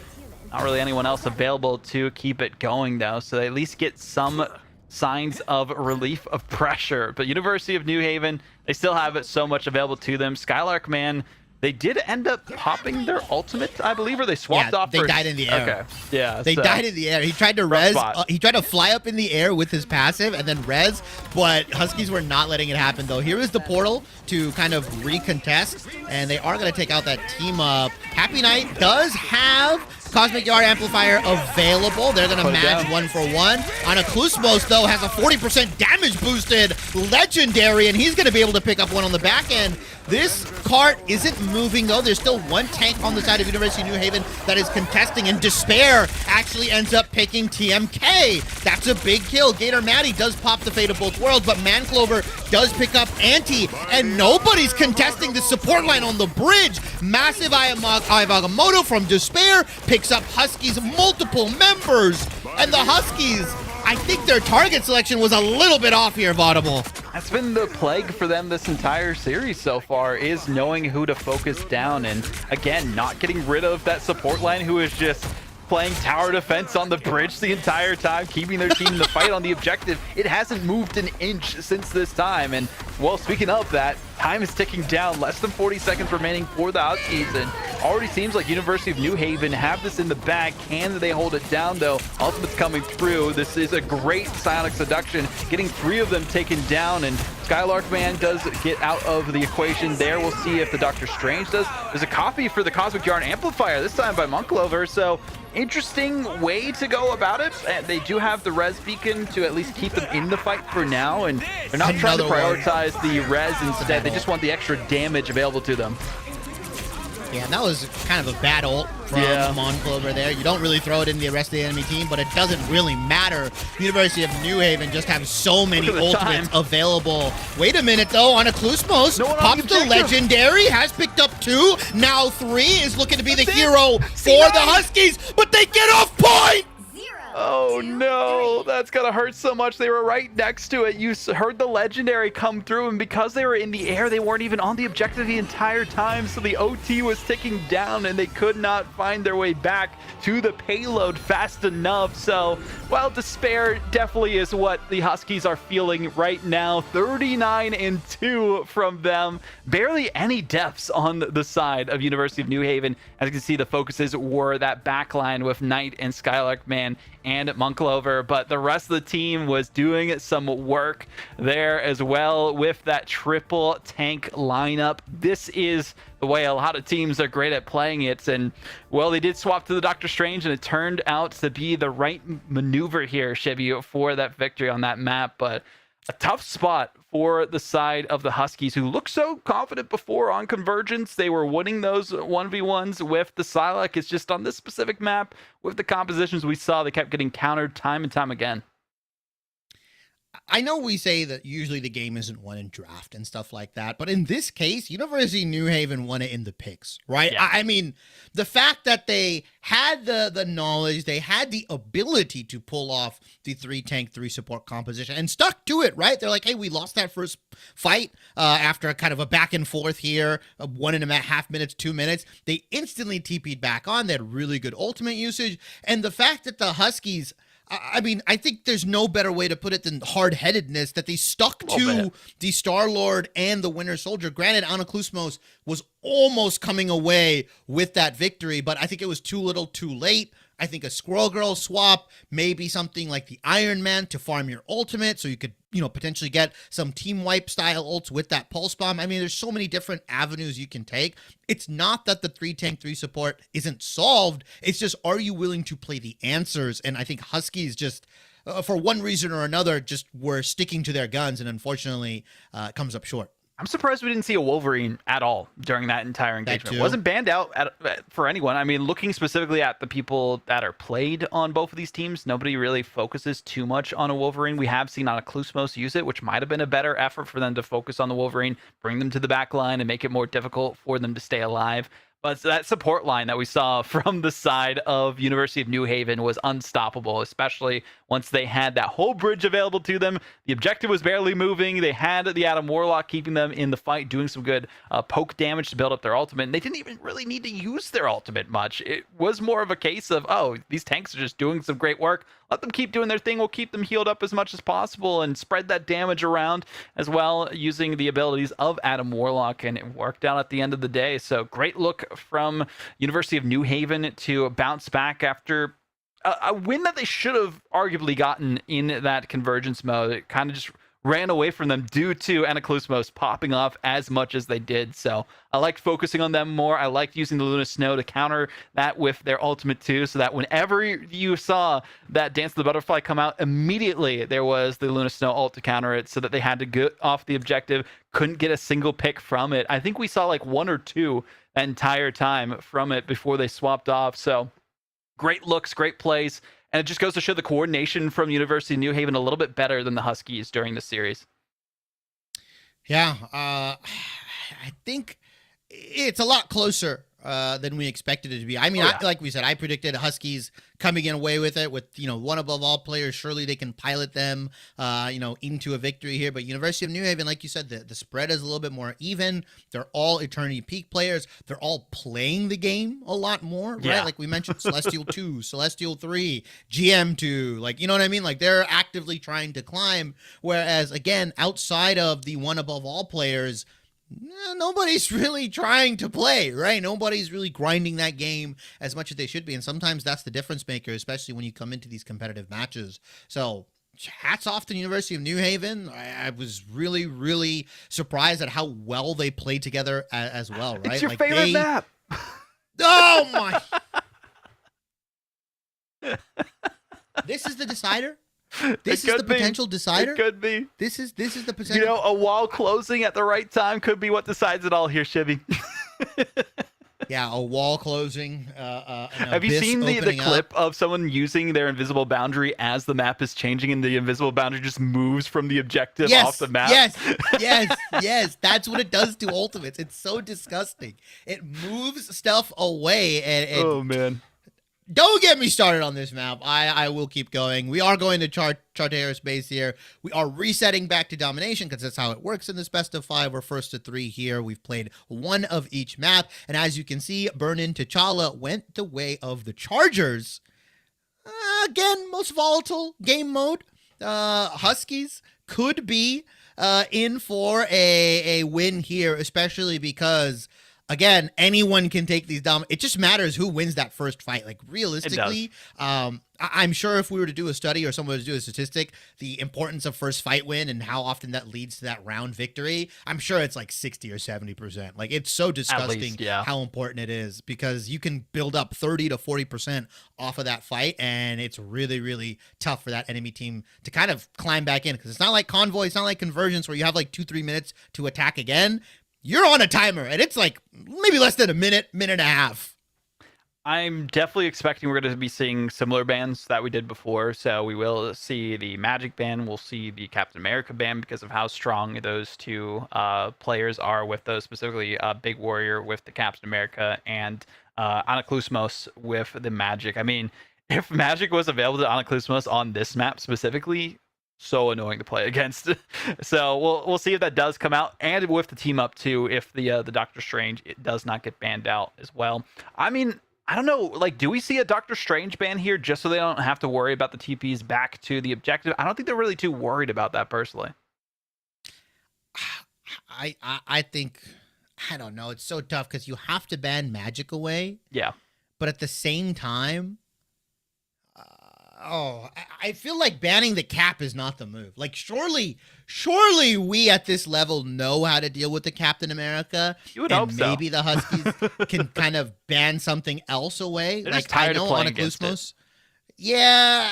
S2: Not really anyone else available to keep it going, though. So they at least get some signs of relief of pressure. But University of New Haven, they still have it so much available to them. Skylark, man, they did end up popping their ultimate, I believe, or they swapped off.
S1: They died in the air.
S2: Okay, yeah.
S1: They died in the air. He tried to res. He tried to fly up in the air with his passive and then res, but Huskies were not letting it happen, though. Here is the portal to kind of recontest, and they are going to take out that team up. Happy Knight does have Cosmic Yard Amplifier available. They're going to match 1-for-1. Anaklusmos, though, has a 40% damage boosted Legendary, and he's going to be able to pick up one on the back end. This cart isn't moving, though. There's still one tank on the side of University of New Haven that is contesting, and Despair actually ends up picking TMK. That's a big kill. Gator Maddie does pop the Fate of Both Worlds, but Manclover does pick up Anti, and nobody's contesting the support line on the bridge. Massive Ayavamoto from Despair picks up Huskies' multiple members, and the Huskies, I think their target selection was a little bit off here, Vaudeville.
S2: That's been the plague for them this entire series so far, is knowing who to focus down, and again, not getting rid of that support line who is just playing tower defense on the bridge the entire time, keeping their team in the fight on the objective. It hasn't moved an inch since this time, and well, speaking of that, time is ticking down. Less than 40 seconds remaining for the Huskies, and already seems like University of New Haven have this in the bag. Can they hold it down, though? Ultimate's coming through. This is a great Psionic Seduction, getting 3 of them taken down, and Skylark Man does get out of the equation there. We'll see if the Doctor Strange does. There's a copy for the Cosmic Yarn Amplifier, this time by Monclover, so interesting way to go about it. They do have the res beacon to at least keep them in the fight for now, and they're not trying to prioritize the res instead. They just want the extra damage available to them.
S1: Yeah, and that was kind of a bad ult from Monclover there. You don't really throw it in the rest of the enemy team, but it doesn't really matter. University of New Haven just have so many ultimates available. Wait a minute, though. Anaklusmos pops the Legendary, has picked up 2. Now 3 is looking to be the hero for the Huskies, but they get off point!
S2: Oh no, that's gonna hurt so much. They were right next to it. You heard the Legendary come through, and because they were in the air, they weren't even on the objective the entire time, so the OT was ticking down and they could not find their way back to the payload fast enough. So, well, despair definitely is what the Huskies are feeling right now. 39-2 from them. Barely any deaths on the side of University of New Haven. As you can see, the focuses were that backline with Knight and Skylark Man and Monclover, but the rest of the team was doing some work there as well with that triple tank lineup. This is the way a lot of teams are great at playing it, and well, they did swap to the Doctor Strange, and it turned out to be the right maneuver here, Shibby, for that victory on that map. But a tough spot for the side of the Huskies, who looked so confident before on Convergence. They were winning those 1v1s with the Psylocke. It's just on this specific map, with the compositions we saw, they kept getting countered time and time again.
S1: I know we say that usually the game isn't won in draft and stuff like that, but in this case, University of New Haven won it in the picks, right? Yeah. I mean, the fact that they had the knowledge, they had the ability to pull off the 3-tank, 3-support composition and stuck to it, right? They're like, hey, we lost that first fight after a kind of a back and forth here, 1.5 minutes, 2 minutes. They instantly TP'd back on. They had really good ultimate usage. And the fact that the Huskies, I mean, I think there's no better way to put it than hard-headedness, that they stuck to the Star-Lord and the Winter Soldier. Granted, Anaklusmos was almost coming away with that victory, but I think it was too little too late. I think a Squirrel Girl swap, maybe something like the Iron Man to farm your ultimate so you could, potentially get some team wipe style ults with that pulse bomb. I mean, there's so many different avenues you can take. It's not that the 3 tank 3 support isn't solved. It's just, are you willing to play the answers? And I think Huskies just, for one reason or another, just were sticking to their guns, and unfortunately comes up short.
S2: I'm surprised we didn't see a Wolverine at all during that entire engagement. It wasn't banned out for anyone. I mean, looking specifically at the people that are played on both of these teams, nobody really focuses too much on a Wolverine. We have seen Anaclusmos use it, which might have been a better effort for them to focus on the Wolverine, bring them to the back line, and make it more difficult for them to stay alive. But that support line that we saw from the side of University of New Haven was unstoppable, especially once they had that whole bridge available to them. The objective was barely moving. They had the Adam Warlock keeping them in the fight, doing some good poke damage to build up their ultimate. And they didn't even really need to use their ultimate much. It was more of a case of, oh, these tanks are just doing some great work. Let them keep doing their thing. We'll keep them healed up as much as possible and spread that damage around as well, using the abilities of Adam Warlock, and it worked out at the end of the day. So great look from University of New Haven to bounce back after a win that they should have arguably gotten in that convergence mode. It kind of just ran away from them due to Anaclusmos popping off as much as they did. So I liked focusing on them more. I liked using the Luna Snow to counter that with their ultimate too, so that whenever you saw that Dance of the Butterfly come out, immediately there was the Luna Snow ult to counter it, so that they had to get off the objective, couldn't get a single pick from it. I think we saw like 1 or 2 that entire time from it before they swapped off. So great looks, great plays. And it just goes to show the coordination from University of New Haven a little bit better than the Huskies during the series.
S1: Yeah, I think it's a lot closer than we expected it to be. I mean, like we said, I predicted Huskies coming in away with it with, one above all players. Surely they can pilot them, into a victory here. But University of New Haven, like you said, the spread is a little bit more even. They're all Eternity Peak players. They're all playing the game a lot more, right?
S2: Yeah.
S1: Like we mentioned, Celestial 2, Celestial 3, GM 2, like, you know what I mean? Like they're actively trying to climb. Whereas, again, outside of the one above all players, nobody's really trying to play, right? Nobody's really grinding that game as much as they should be. And sometimes that's the difference maker, especially when you come into these competitive matches. So hats off to the University of New Haven. I was really, really surprised at how well they played together as well, right?
S2: It's your favorite map.
S1: Oh my. This is the decider? This is the potential decider?
S2: It could be.
S1: This is the potential.
S2: A wall closing at the right time could be what decides it all here, Shibby.
S1: Yeah, a wall closing.
S2: Have you seen the clip of someone using their invisible boundary as the map is changing, and the invisible boundary just moves from the objective off the map?
S1: Yes. That's what it does to ultimates. It's so disgusting. It moves stuff away. And
S2: oh, man.
S1: Don't get me started on this map. I will keep going. We are going to Charterra space here. We are resetting back to domination because that's how it works in this best of 5. We're first to 3 here. We've played 1 of each map. And as you can see, Burn-In T'Challa went the way of the Chargers. Again, most volatile game mode. Huskies could be in for a win here, especially because, again, anyone can take these down. It just matters who wins that first fight. Like, realistically, I'm sure if we were to do a study or someone was to do a statistic, the importance of first fight win and how often that leads to that round victory, I'm sure it's like 60 or 70%. Like, it's so disgusting how important it is, because you can build up 30 to 40% off of that fight, and it's really, really tough for that enemy team to kind of climb back in, because it's not like Convoy, it's not like Convergence where you have like 2-3 minutes to attack again. You're on a timer, and it's like maybe less than a minute and a half.
S2: I'm definitely expecting we're going to be seeing similar bans that we did before. So we will see the Magic ban. We'll see the Captain America ban because of how strong those 2 players are with those, specifically Big Warrior with the Captain America and Anaclusmos with the Magic. I mean, if Magic was available to Anaclusmos on this map specifically, so annoying to play against. So we'll see if that does come out, and with the team up too, if the Doctor Strange, it does not get banned out as well. I mean, I don't know, like, do we see a Doctor Strange ban here just so they don't have to worry about the TPs back to the objective? I don't think they're really too worried about that personally.
S1: I think, I don't know, it's so tough because you have to ban Magic away.
S2: Yeah.
S1: But at the same time, I feel like banning the cap is not the move. Like, surely we at this level know how to deal with the Captain America.
S2: You would
S1: and
S2: hope so.
S1: Maybe the Huskies can kind of ban something else away.
S2: They're
S1: like,
S2: just tired
S1: I know
S2: of playing
S1: on
S2: against it.
S1: Aklusmos. Yeah,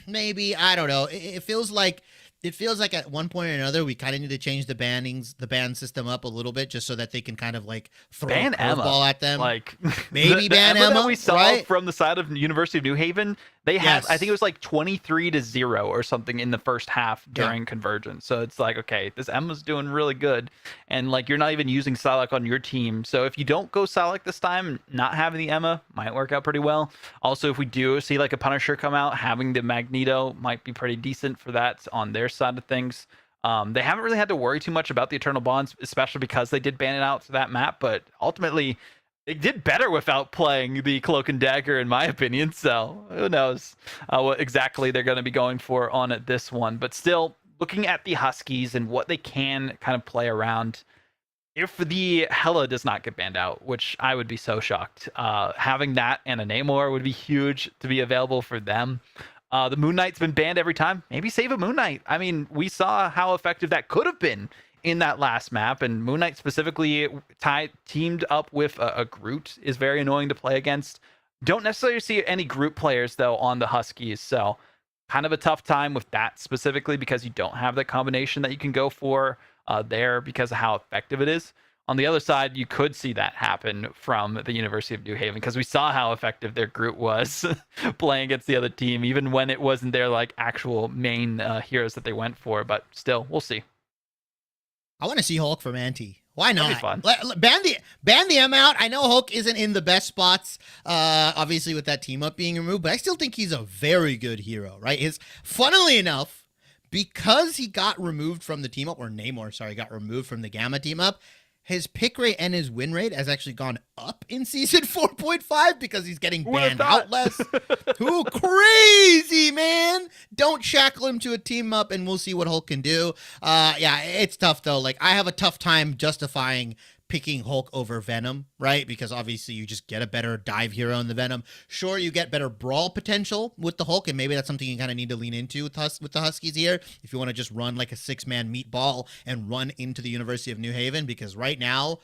S1: maybe. I don't know. It feels like at one point or another we kind of need to change the ban system up a little bit just so that they can kind of like throw
S2: Ban
S1: a curveball at them.
S2: Like
S1: maybe ban
S2: Emma
S1: Emma
S2: that we saw
S1: right?
S2: from the side of University of New Haven. They have, I think it was like 23-0 or something in the first half during convergence. So it's like, okay, this Emma's doing really good. And like, you're not even using Psylocke on your team. So if you don't go Psylocke this time, not having the Emma might work out pretty well. Also, if we do see like a Punisher come out, having the Magneto might be pretty decent for that on their side of things. They haven't really had to worry too much about the Eternal Bonds, especially because they did ban it out to that map. But ultimately, it did better without playing the Cloak and Dagger, in my opinion. So who knows what exactly they're going to be going for on this one. But still, looking at the Huskies and what they can kind of play around, if the Hela does not get banned out, which I would be so shocked, having that and a Namor would be huge to be available for them. The Moon Knight's been banned every time. Maybe save a Moon Knight. I mean, we saw how effective that could have been in that last map, and Moon Knight specifically teamed up with a Groot is very annoying to play against. Don't necessarily see any Groot players though on the Huskies, so kind of a tough time with that specifically because you don't have that combination that you can go for there because of how effective it is. On the other side, you could see that happen from the University of New Haven because we saw how effective their Groot was playing against the other team, even when it wasn't their like actual main heroes that they went for. But still, we'll see.
S1: I want to see Hulk from Anti. Why not?
S2: Fun.
S1: Ban the M out. I know Hulk isn't in the best spots, obviously with that team up being removed, but I still think he's a very good hero, right? Funnily enough, because he got removed from the team up, or Namor, sorry, got removed from the Gamma team up, his pick rate and his win rate has actually gone up in season 4.5 because he's getting banned out less. Who crazy, man? Don't shackle him to a team up and we'll see what Hulk can do. Yeah, it's tough though. Like, I have a tough time justifying picking Hulk over Venom, right? Because obviously you just get a better dive hero in the Venom. Sure, you get better brawl potential with the Hulk, and maybe that's something you kind of need to lean into with the Huskies here if you want to just run like a 6-man meatball and run into the University of New Haven, because right now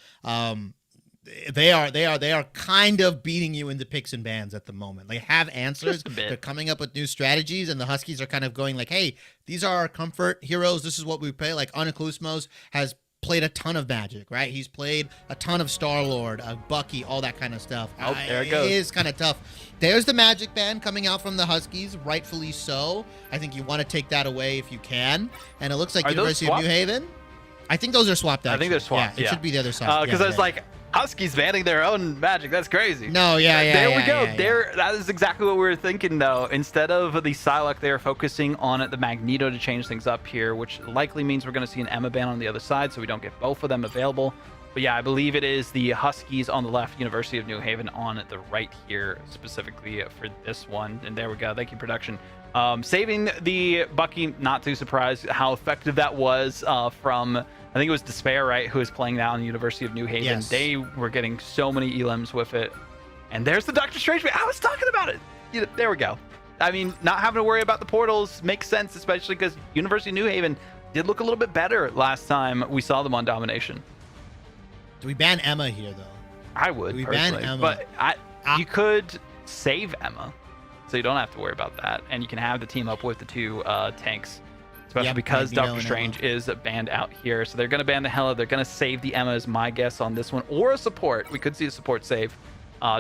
S1: they are kind of beating you in the picks and bans at the moment. They have answers. They're coming up with new strategies, and the Huskies are kind of going like, hey, these are our comfort heroes. This is what we play. Like, Anaklusmos has played a ton of Magic, right? He's played a ton of Star-Lord, Bucky, all that kind of stuff.
S2: Oh, there it goes.
S1: It is kind of tough. There's the Magic ban coming out from the Huskies, rightfully so. I think you want to take that away if you can. And it looks like University of New Haven. I think those are swapped.
S2: I think they're swapped.
S1: Yeah, it should be the other side.
S2: Because I was like, Huskies banning their own Magic. That's crazy.
S1: No,
S2: There we go. That is exactly what we were thinking, though. Instead of the Psylocke, they are focusing on the Magneto to change things up here, which likely means we're going to see an Emma ban on the other side, so we don't get both of them available. But yeah, I believe it is the Huskies on the left, University of New Haven on the right here, specifically for this one. And there we go. Thank you, production. Saving the Bucky, not too surprised how effective that was from, I think it was Despair, right, who is playing that on the University of New Haven.
S1: Yes.
S2: They were getting so many elims with it. And there's the Doctor Strange. I was talking about it. There we go. I mean, not having to worry about the portals makes sense, especially because University of New Haven did look a little bit better last time we saw them on Domination.
S1: Do we ban Emma here, though?
S2: I would,
S1: Do we
S2: personally.
S1: ban Emma?
S2: But you could save Emma, so you don't have to worry about that. And you can have the team up with the two tanks, especially because Doctor Strange is banned out here. So they're going to ban the Hela. They're going to save the Emma, is my guess on this one. Or a support. We could see a support save,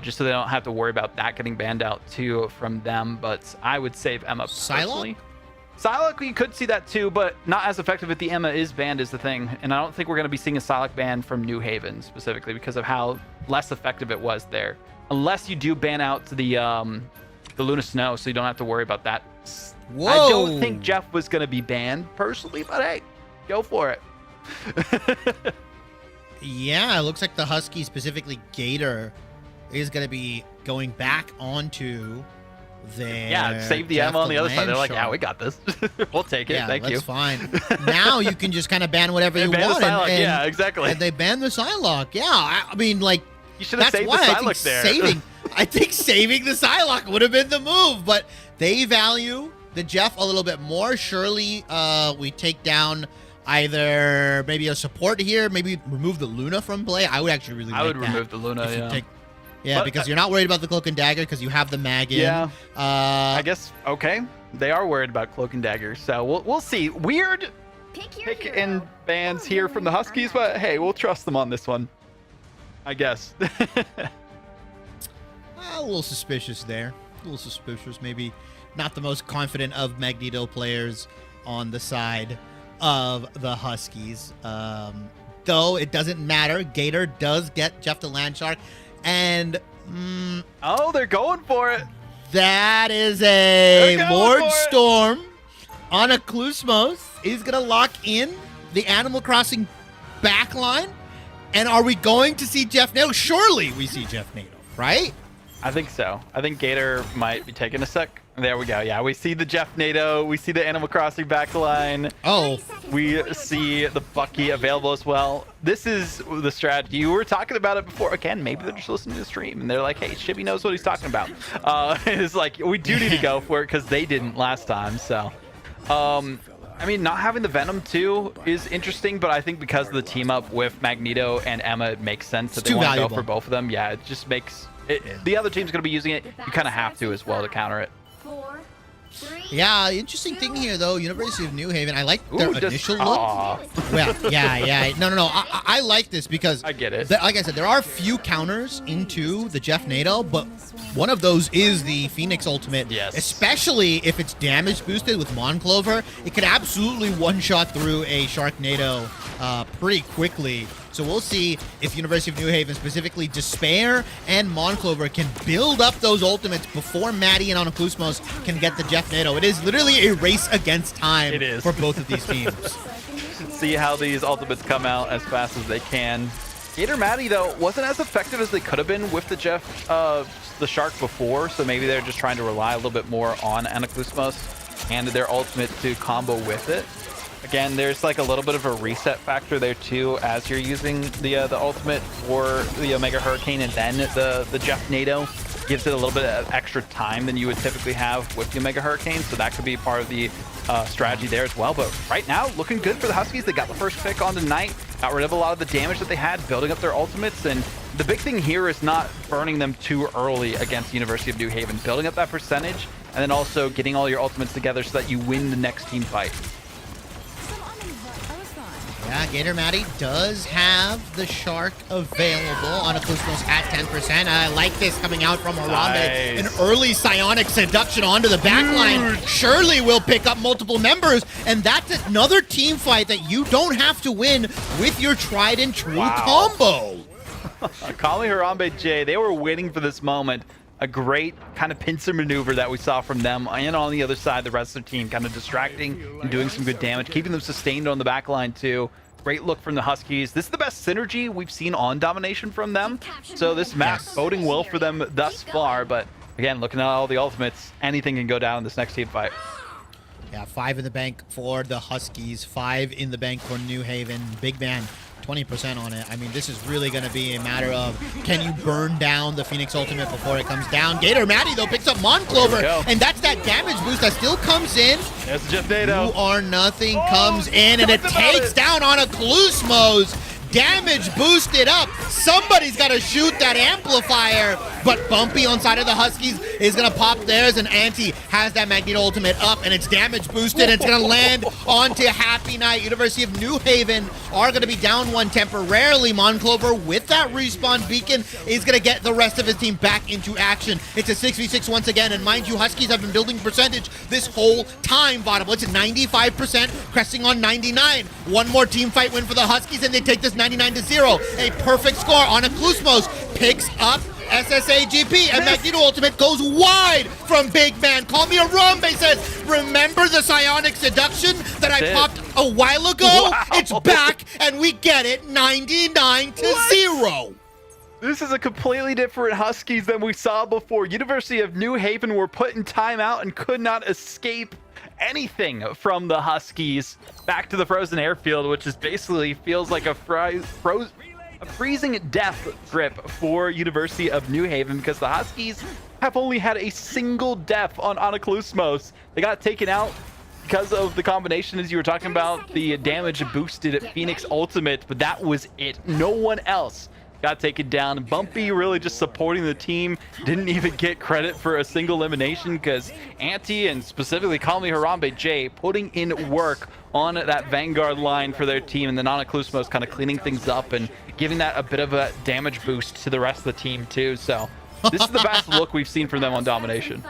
S2: just so they don't have to worry about that getting banned out, too, from them. But I would save Emma personally. Psylocke, you could see that too, but not as effective if the Emma is banned is the thing. And I don't think we're going to be seeing a Psylocke ban from New Haven specifically because of how less effective it was there. Unless you do ban out the Luna Snow, so you don't have to worry about that.
S1: Whoa.
S2: I don't think Jeff was going to be banned personally, but hey, go for it.
S1: Yeah, it looks like the Husky, specifically Gator, is going to be going back onto
S2: save the Emma on the other side. They're like, yeah, we got this. We'll take it.
S1: Yeah,
S2: Thank you.
S1: That's fine. Now you can just kind of ban whatever you want.
S2: Yeah, exactly.
S1: And they banned the Psylocke. Yeah, I mean, like,
S2: you should have saved the Psylocke there.
S1: I think saving the Psylocke would have been the move, but They value the Jeff a little bit more. Surely we take down either maybe a support here, maybe remove the Luna from play. I would actually really like that.
S2: I would remove the Luna,
S1: yeah. Because you're not worried about the Cloak and Dagger because you have the mag in.
S2: Yeah. I guess, okay. They are worried about Cloak and Dagger, so we'll see. Weird pick in bans here from the Huskies, but hey, we'll trust them on this one, I guess.
S1: A little suspicious there. A little suspicious. Maybe not the most confident of Magneto players on the side of the Huskies. Though it doesn't matter. Gator does get Jeff the Landshark. And
S2: oh, they're going for it.
S1: That is a Lord Storm on a Klusmos. He's going to lock in the Animal Crossing backline. And are we going to see Jeff NATO? Surely we see Jeff NATO, right?
S2: I think so. I think Gator might be taking a sec. There we go. Yeah, we see the Jeff NATO. We see the Animal Crossing backline.
S1: Oh.
S2: We see the Bucky available as well. This is the strategy. You were talking about it before. Again, maybe they're just listening to the stream and they're like, hey, Shibby knows what he's talking about. It's like, we do need to go for it because they didn't last time. So, I mean, not having the Venom too is interesting, but I think because of the team up with Magneto and Emma, it makes sense that they want to go for both of them. Yeah, it just makes it, the other team's going to be using it. You kind of have to as well to counter it.
S1: Yeah, interesting thing here, though. University of New Haven. I like their initial look. Well, yeah. No. I like this because
S2: I get it.
S1: Like I said, there are few counters into the Jeff NATO, but one of those is the Phoenix Ultimate.
S2: Yes.
S1: Especially if it's damage boosted with Monclover, it could absolutely one-shot through a Sharknado pretty quickly. So we'll see if University of New Haven, specifically Despair and Monclover, can build up those ultimates before Maddie and Anaklusmos can get the Jeff NATO. It is literally a race against time for both of these teams.
S2: See how these ultimates come out as fast as they can. Gator Maddie, though, wasn't as effective as they could have been with the Jeff, the Shark before, so maybe they're just trying to rely a little bit more on Anaklusmos and their ultimate to combo with it. Again, there's like a little bit of a reset factor there too, as you're using the ultimate for the Omega Hurricane and then the Jeff NATO gives it a little bit of extra time than you would typically have with the Omega Hurricane, so that could be part of the strategy there as well. But right now, looking good for the Huskies. They got the first pick on tonight, got rid of a lot of the damage that they had, building up their ultimates, and the big thing here is not burning them too early against University of New Haven, building up that percentage, and then also getting all your ultimates together so that you win the next team fight.
S1: Yeah, Gator Maddie does have the Shark available on a Klusmos at 10%. I like this coming out from Harambe.
S2: Nice.
S1: An early Psionic seduction onto the backline. Surely will pick up multiple members, and that's another team fight that you don't have to win with your tried and true combo.
S2: Call me Harambe J. They were waiting for this moment. A great kind of pincer maneuver that we saw from them, and on the other side, the rest of the team kind of distracting and doing some good damage, keeping them sustained on the back line too. Great look from the Huskies. This is the best synergy we've seen on Domination from them, so this map boding well for them thus far, but again, looking at all the ultimates, anything can go down in this next team fight.
S1: Yeah, 5 in the bank for the Huskies, 5 in the bank for New Haven. Big man, 20% on it. I mean, this is really going to be a matter of, can you burn down the Phoenix Ultimate before it comes down? Gator Maddie, though, picks up Monclover, and that's that damage boost that still comes in.
S2: There's Jeff NATO.
S1: You are nothing comes in, and it takes down on a Klusmos. Damage boosted up. Somebody's got to shoot that amplifier, but Bumpy on side of the Huskies is going to pop theirs, and Anti has that Magneto Ultimate up, and it's damage boosted, and it's going to land onto Happy Night. University of New Haven are going to be down one temporarily. Monclover, with that respawn beacon, is going to get the rest of his team back into action. It's a 6v6 once again, and mind you, Huskies have been building percentage this whole time, Bottom. It's at 95%, cresting on 99. One more team fight win for the Huskies, and they take this 99-0. A perfect score on a Klusmos. Picks up SSAGP, and Magneto Ultimate goes wide from Big Man. Call me a Harambe says, remember the Psionic Seduction that I popped a while ago?
S2: Wow.
S1: It's back, and we get it 99-0.
S2: This is a completely different Huskies than we saw before. University of New Haven were put in timeout and could not escape anything from the Huskies. Back to the frozen airfield, which is basically feels like a a freezing death grip for University of New Haven because the Huskies have only had a single death on Anaklusmos. They got taken out because of the combination, as you were talking about, the damage boosted Phoenix ultimate, but that was it. No one else got taken down. Bumpy really just supporting the team. Didn't even get credit for a single elimination because Anti and specifically Calmly Harambe J putting in work on that Vanguard line for their team, and then Anaklusmos kind of cleaning things up and giving that a bit of a damage boost to the rest of the team too. So this is the best look we've seen from them on domination.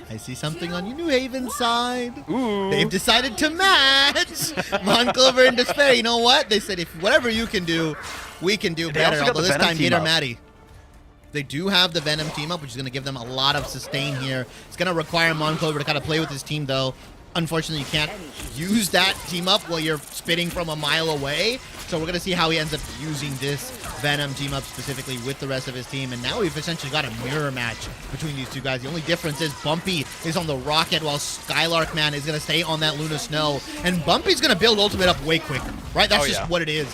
S1: I see something on your New Haven side.
S2: Ooh.
S1: They've decided to match. Monclover and Despair. You know what? They said, if whatever you can do, we can do better. Although this time, Gator Maddie. They do have the Venom team up, which is going to give them a lot of sustain here. It's going to require Monclover to kind of play with his team, though. Unfortunately, you can't use that team up while you're spitting from a mile away. So we're going to see how he ends up using this Venom team up specifically with the rest of his team. And now we've essentially got a mirror match between these two guys. The only difference is Bumpy is on the Rocket while Skylark Man is going to stay on that Luna Snow. And Bumpy's going to build ultimate up way quicker, right? That's just what it is.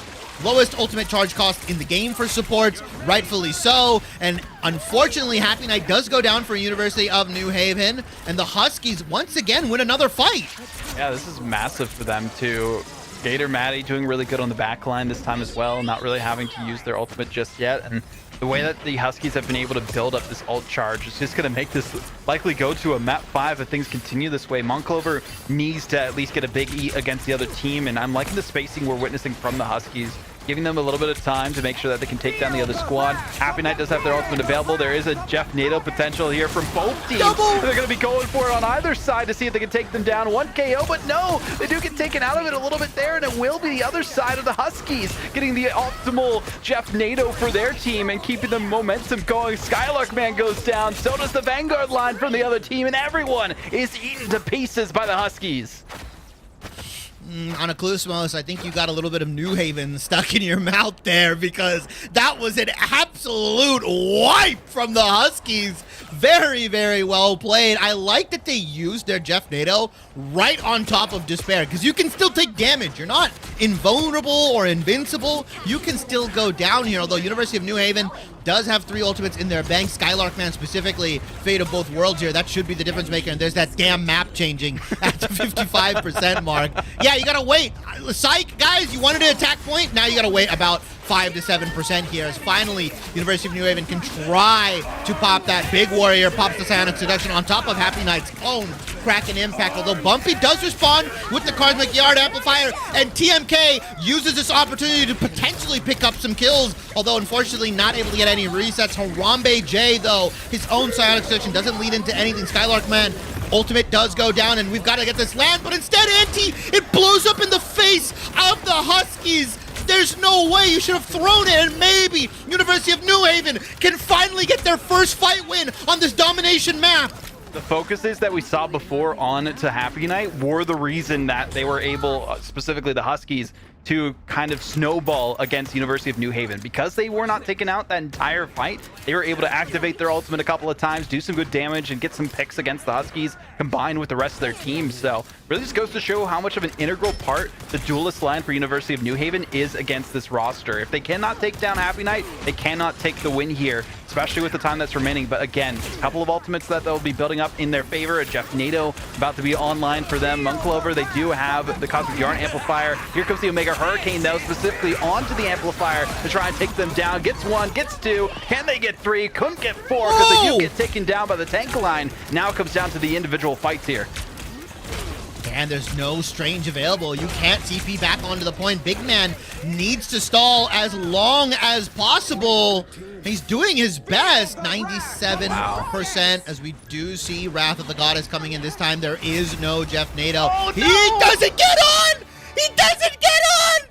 S1: Lowest ultimate charge cost in the game for supports, rightfully so. And unfortunately, Happy Knight does go down for University of New Haven, and the Huskies once again win another fight.
S2: Yeah, this is massive for them too. Gator Maddie doing really good on the back line this time as well, not really having to use their ultimate just yet. And the way that the Huskies have been able to build up this ult charge is just going to make this likely go to a map 5 if things continue this way. Monclover needs to at least get a big E against the other team, and I'm liking the spacing we're witnessing from the Huskies, giving them a little bit of time to make sure that they can take down the other squad. Happy Knight does have their ultimate available. There is a Jeff NATO potential here from both teams. They're going to be going for it on either side to see if they can take them down. 1 KO, but no, they do get taken out of it a little bit there, and it will be the other side of the Huskies getting the optimal Jeff NATO for their team and keeping the momentum going. Skylark Man goes down, so does the Vanguard line from the other team, and everyone is eaten to pieces by the Huskies.
S1: Anaklusmos, I think you got a little bit of New Haven stuck in your mouth there, because that was an absolute wipe from the Huskies. Very, very well played. I like that they used their Jeff NATO right on top of Despair, because you can still take damage. You're not invulnerable or invincible. You can still go down here, although University of New Haven does have 3 ultimates in their bank. Skylark Man specifically, Fate of Both Worlds here. That should be the difference maker. And there's that damn map changing at the 55% mark. Yeah, you gotta wait. Psych, guys, you wanted to attack point. Now you gotta wait about 5 to 7% here, as finally University of New Haven can try to pop that big warrior, pops the Psionic Seduction on top of Happy Knight's own Kraken Impact, although Bumpy does respond with the Cosmic Yard Amplifier, and TMK uses this opportunity to potentially pick up some kills, although unfortunately not able to get any resets. Harambe J, though, his own Psionic Seduction doesn't lead into anything. Skylark Man ultimate does go down, and we've got to get this land, but instead, it blows up in the face of the Huskies. There's no way. You should have thrown it, and maybe University of New Haven can finally get their first fight win on this domination map.
S2: The focuses that we saw before on to Happy Knight were the reason that they were able, specifically the Huskies, to kind of snowball against University of New Haven. Because they were not taken out that entire fight, they were able to activate their ultimate a couple of times, do some good damage, and get some picks against the Huskies combined with the rest of their team. So really just goes to show how much of an integral part the duelist line for University of New Haven is against this roster. If they cannot take down Happy Knight, they cannot take the win here, especially with the time that's remaining. But again, a couple of ultimates that they'll be building up in their favor. A Jeff NATO about to be online for them. Monclover, they do have the Cosmic Yarn Amplifier. Here comes the Omega Hurricane, though, specifically onto the Amplifier to try and take them down. Gets 1, gets 2. Can they get 3? Couldn't get 4 because they do get taken down by the tank line. Now it comes down to the individual fights here.
S1: And there's no Strange available. You can't TP back onto the point. Big Man needs to stall as long as possible. He's doing his best. 97%, as we do see Wrath of the Goddess coming in this time. There is no Jeff NATO.
S2: Oh, no!
S1: He doesn't get on! He doesn't get on!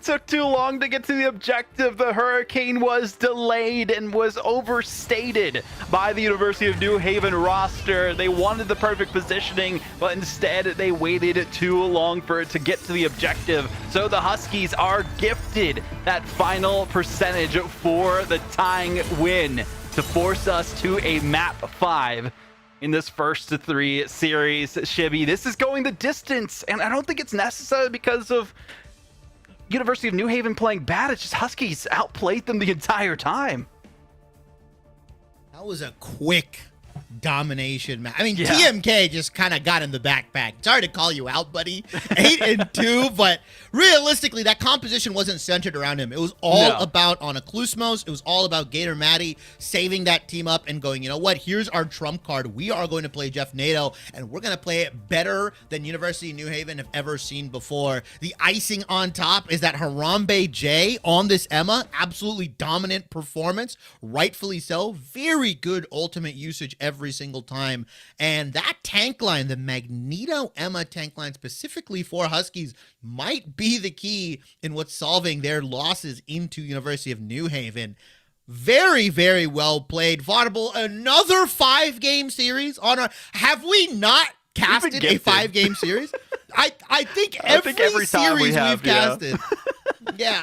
S2: Took too long to get to the objective. The Hurricane was delayed and was overstated by the University of New Haven roster. They wanted the perfect positioning, but instead they waited too long for it to get to the objective. So the Huskies are gifted that final percentage for the tying win to force us to a map 5. in this first to 3 series. Shibby, this is going the distance, and I don't think it's necessary because of University of New Haven playing bad. It's just Huskies outplayed them the entire time.
S1: That was a quick domination match. I mean,
S2: Yeah.
S1: TMK just kind of got in the backpack. Sorry to call you out, buddy. 8-2, but realistically, that composition wasn't centered around him. It was all about on a Klusmos. It was all about Gator Matty saving that team up and going, you know what? Here's our trump card. We are going to play Jeff Nato, and we're going to play it better than University of New Haven have ever seen before. The icing on top is that Harambe J on this Emma, absolutely dominant performance, rightfully so. Very good ultimate usage every single time. And that tank line, the Magneto Emma tank line specifically for Huskies, might be the key in what's solving their losses into University of New Haven. Very, very well played. Vaudable, another 5-game series on our... Have we not casted a 5-game series? I think every
S2: time
S1: series
S2: we've
S1: casted. Yeah.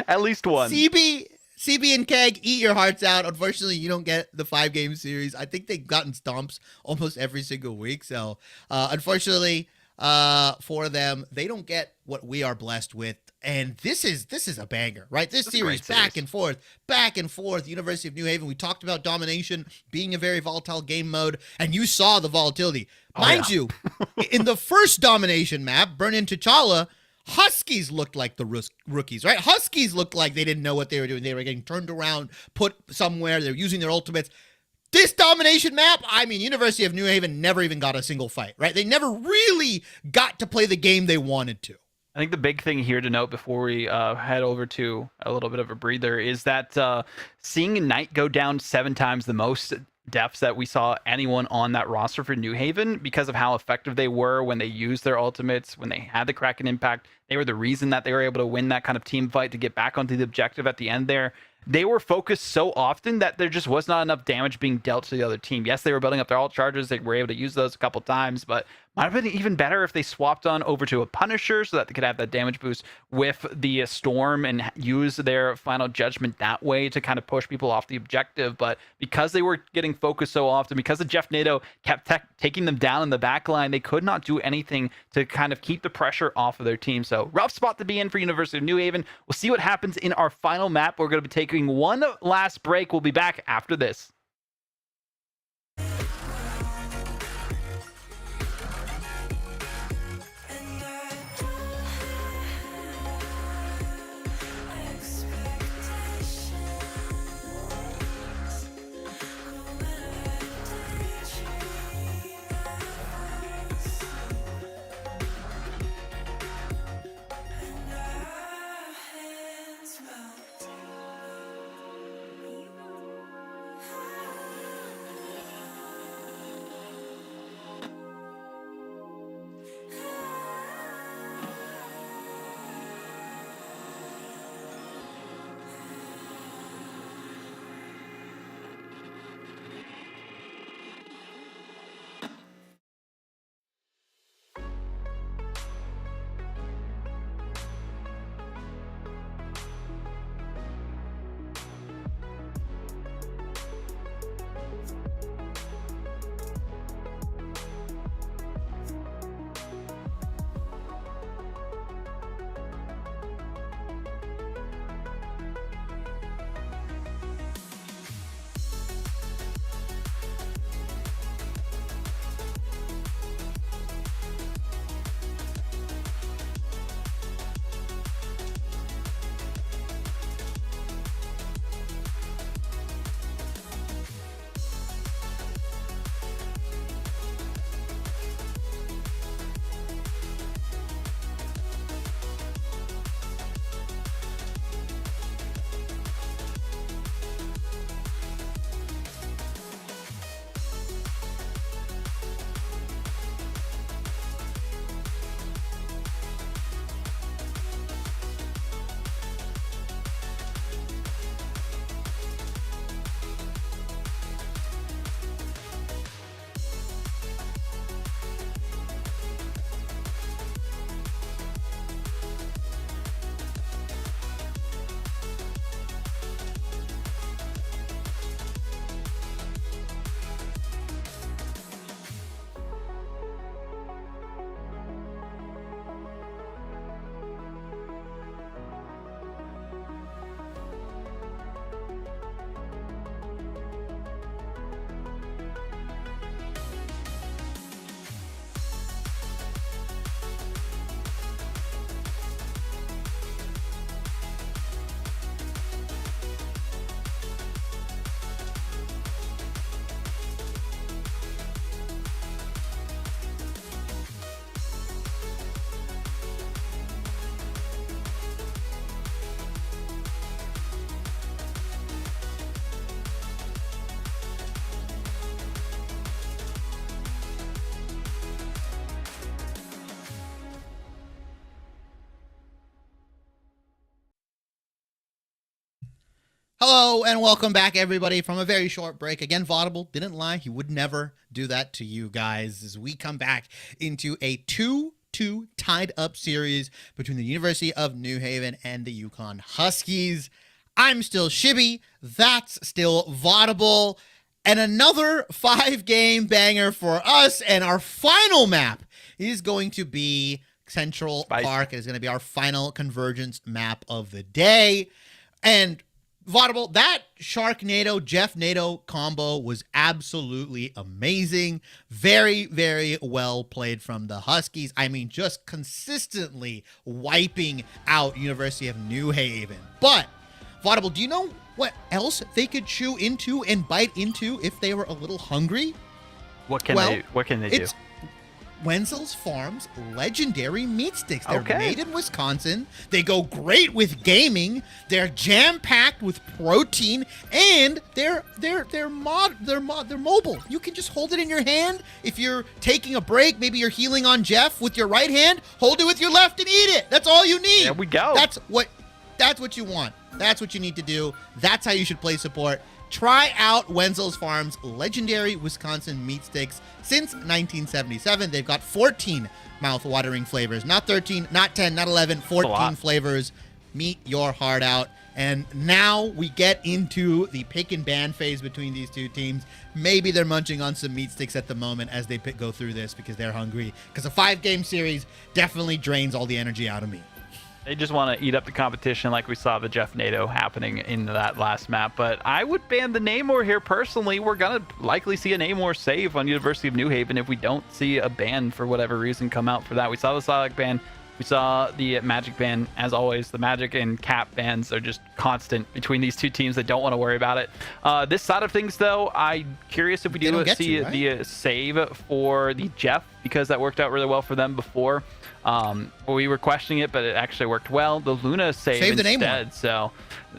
S2: At least one.
S1: CB and Keg, eat your hearts out. Unfortunately, you don't get the 5-game series. I think they've gotten stomps almost every single week. So, unfortunately, for them, they don't get what we are blessed with. And this is a banger, right? This series, back and forth. University of New Haven. We talked about domination being a very volatile game mode, and you saw the volatility. Mind you, in the first domination map, Burn-In T'Challa, Huskies looked like the rookies, right? Huskies looked like they didn't know what they were doing. They were getting turned around, put somewhere. They're using their ultimates. This domination map, I mean, University of New Haven never even got a single fight, right? They never really got to play the game they wanted to.
S2: I think the big thing here to note before we head over to a little bit of a breather is that seeing Knight go down 7 times the most deaths that we saw anyone on that roster for New Haven, because of how effective they were when they used their ultimates, when they had the Kraken impact. They were the reason that they were able to win that kind of team fight to get back onto the objective at the end there. They were focused so often that there just was not enough damage being dealt to the other team. Yes, they were building up their ult charges. They were able to use those a couple times, but might have been even better if they swapped on over to a Punisher so that they could have that damage boost with the Storm and use their final judgment that way to kind of push people off the objective. But because they were getting focused so often, because the Jeff Nato kept taking them down in the back line, they could not do anything to kind of keep the pressure off of their team. So rough spot to be in for University of New Haven. We'll see what happens in our final map. We're going to be taking one last break. We'll be back after this.
S1: Hello and welcome back, everybody, from a very short break. Again, Vaudable didn't lie. He would never do that to you guys as we come back into a 2-2 tied up series between the University of New Haven and the Yukon Huskies. I'm still Shibby. That's still Vaudable. And another 5-game banger for us. And our final map is going to be Central Park. It is going to be our final convergence map of the day. And Vaudable, that Sharknado, Jeff NATO combo was absolutely amazing. Very, very well played from the Huskies. I mean, just consistently wiping out University of New Haven. But, Vaudable, do you know what else they could chew into and bite into if they were a little hungry?
S2: What can they do?
S1: Wenzel's Farms legendary meat sticks. They're made in Wisconsin. They go great with gaming. They're jam-packed with protein, and they're mobile. You can just hold it in your hand. If you're taking a break, maybe you're healing on Jeff with your right hand, hold it with your left and eat it. That's all you need.
S2: There we go.
S1: That's what you want. That's what you need to do. That's how you should play support. Try out Wenzel's Farms legendary Wisconsin meat sticks. Since 1977, they've got 14 mouth-watering flavors. Not 13, not 10, not 11, 14 flavors. Meet your heart out. And now we get into the pick and ban phase between these two teams. Maybe they're munching on some meat sticks at the moment as they go through this because they're hungry. Because a 5-game series definitely drains all the energy out of me.
S2: They just want to eat up the competition like we saw the Jeff NATO happening in that last map. But I would ban the Namor here personally. We're going to likely see a Namor save on University of New Haven if we don't see a ban for whatever reason come out for that. We saw the Psylocke ban. We saw the Magic ban. As always, the Magic and Cap bans are just constant between these two teams that don't want to worry about it. This side of things, though, I'm curious if we do see the save for the Jeff, because that worked out really well for them before. We were questioning it, but it actually worked well. The Luna save instead. So,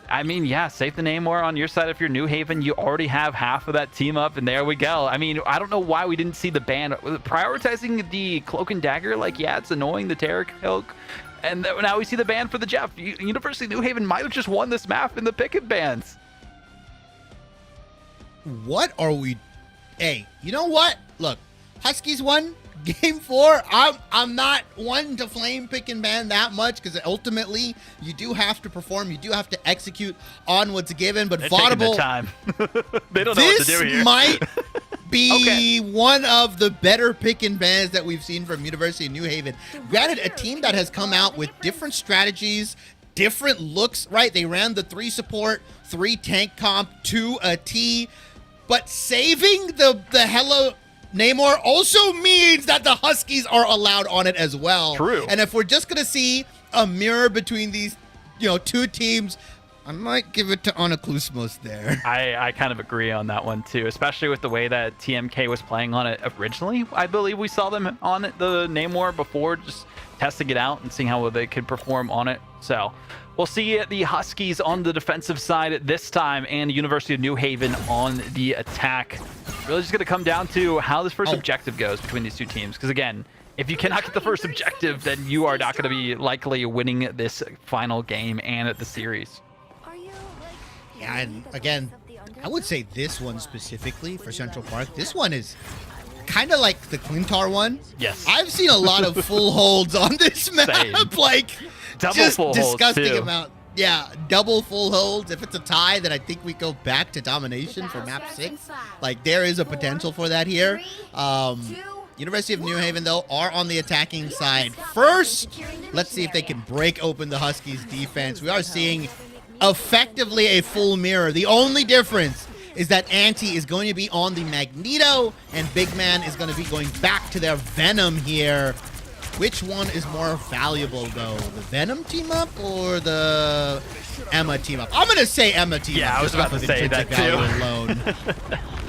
S2: I mean, yeah, save the Namor on your side. If you're New Haven, you already have half of that team up, and there we go. I mean, I don't know why we didn't see the ban. Prioritizing the Cloak and Dagger, like, yeah, it's annoying, the Terra Cloak. And now we see the ban for the Jeff. University of New Haven might have just won this map in the pick and bans.
S1: What are we... Hey, you know what? Look, Huskies won Game 4. I'm not one to flame pick and ban that much because ultimately you do have to perform. You do have to execute on what's given. But Vaudable,
S2: time. They don't know what to do here.
S1: This might be one of the better pick and bans that we've seen from University of New Haven. Granted, a team that has come out with different strategies, different looks, right? They ran the 3 support, 3 tank comp to a T. But saving the Hello Namor also means that the Huskies are allowed on it as well.
S2: True.
S1: And if we're just going to see a mirror between these, two teams, I might give it to Anaklusmos there.
S2: I kind of agree on that one too, especially with the way that TMK was playing on it originally. I believe we saw them on it, the Namor before, just testing it out and seeing how well they could perform on it. So we'll see the Huskies on the defensive side this time and University of New Haven on the attack. Really just going to come down to how this first objective goes between these two teams. Because again, if you cannot get the first objective, then you are not going to be likely winning this final game and the series.
S1: Yeah, and again, I would say this one specifically for Central Park, this one is kind of like the Clintar one.
S2: Yes.
S1: I've seen a lot of full holds on this map.
S2: Same.
S1: Like,
S2: double
S1: just
S2: full
S1: disgusting
S2: holds too.
S1: amount. Yeah, double full holds. If it's a tie, then I think we go back to domination for map 6. Like, there is a potential for that here. University of New Haven, though, are on the attacking side first. Let's see if they can break open the Huskies' defense. We are seeing effectively a full mirror. The only difference is that Anti is going to be on the Magneto, and Big Man is going to be going back to their Venom here. Which one is more valuable, though? The Venom team-up or the Emma team-up? I'm going to say Emma team-up.
S2: Yeah, I was about to say that, too.
S1: Alone.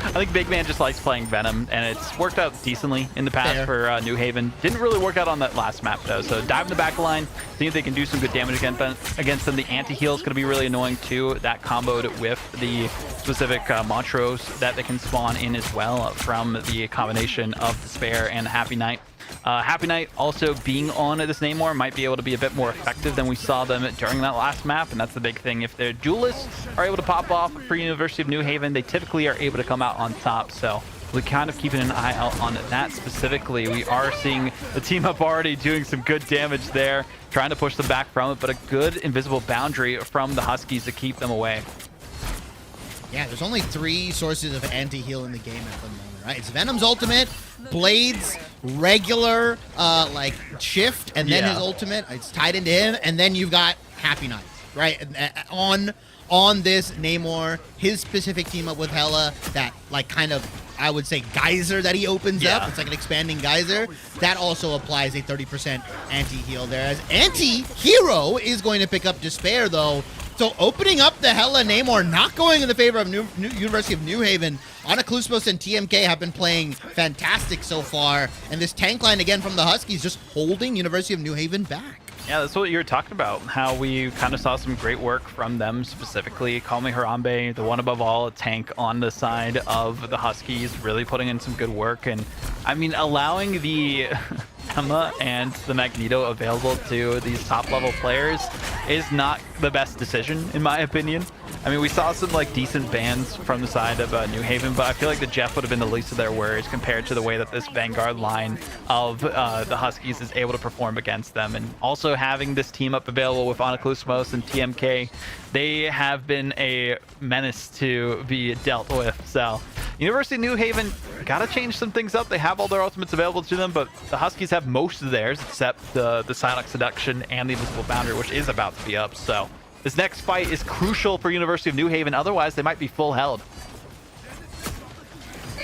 S2: I think Big Man just likes playing Venom, and it's worked out decently in the past for New Haven. Didn't really work out on that last map, though. So dive in the back line, see if they can do some good damage against them. The anti-heal is going to be really annoying, too. That comboed with the specific Montrose that they can spawn in as well from the combination of Despair and Happy Knight. Happy Knight also being on this Namor might be able to be a bit more effective than we saw them during that last map, and that's the big thing. If their duelists are able to pop off for University of New Haven, they typically are able to come out on top, so we're kind of keeping an eye out on that specifically. We are seeing the team up already doing some good damage there, trying to push them back from it, but a good invisible boundary from the Huskies to keep them away.
S1: Yeah, there's only 3 sources of anti-heal in the game at the moment, right? It's Venom's ultimate, Blade's regular, like, shift, and then his ultimate. It's tied into him, and then you've got Happy Knight, right? On this Namor, his specific team up with Hela, that, like, kind of, I would say, geyser that he opens up. It's like an expanding geyser. That also applies a 30% anti-heal there. As anti-hero is going to pick up Despair, though. So opening up the Hela Namor, not going in the favor of University of New Haven. Anaclusmos and TMK have been playing fantastic so far. And this tank line, again, from the Huskies, just holding University of New Haven back.
S2: Yeah, that's what you were talking about, how we kind of saw some great work from them specifically. Call Me Harambe, the one above all, a tank on the side of the Huskies, really putting in some good work. And, I mean, allowing the Emma and the Magneto available to these top-level players is not the best decision, in my opinion. I mean, we saw some, like, decent bans from the side of New Haven, but I feel like the Jeff would have been the least of their worries compared to the way that this Vanguard line of the Huskies is able to perform against them. And also having this team up available with Anaclusmos and TMK, they have been a menace to be dealt with. So University of New Haven gotta change some things up. They have all their ultimates available to them, but the Huskies have most of theirs except the Psylocke Seduction and the Invisible Boundary, which is about to be up. So this next fight is crucial for University of New Haven. Otherwise, they might be full held.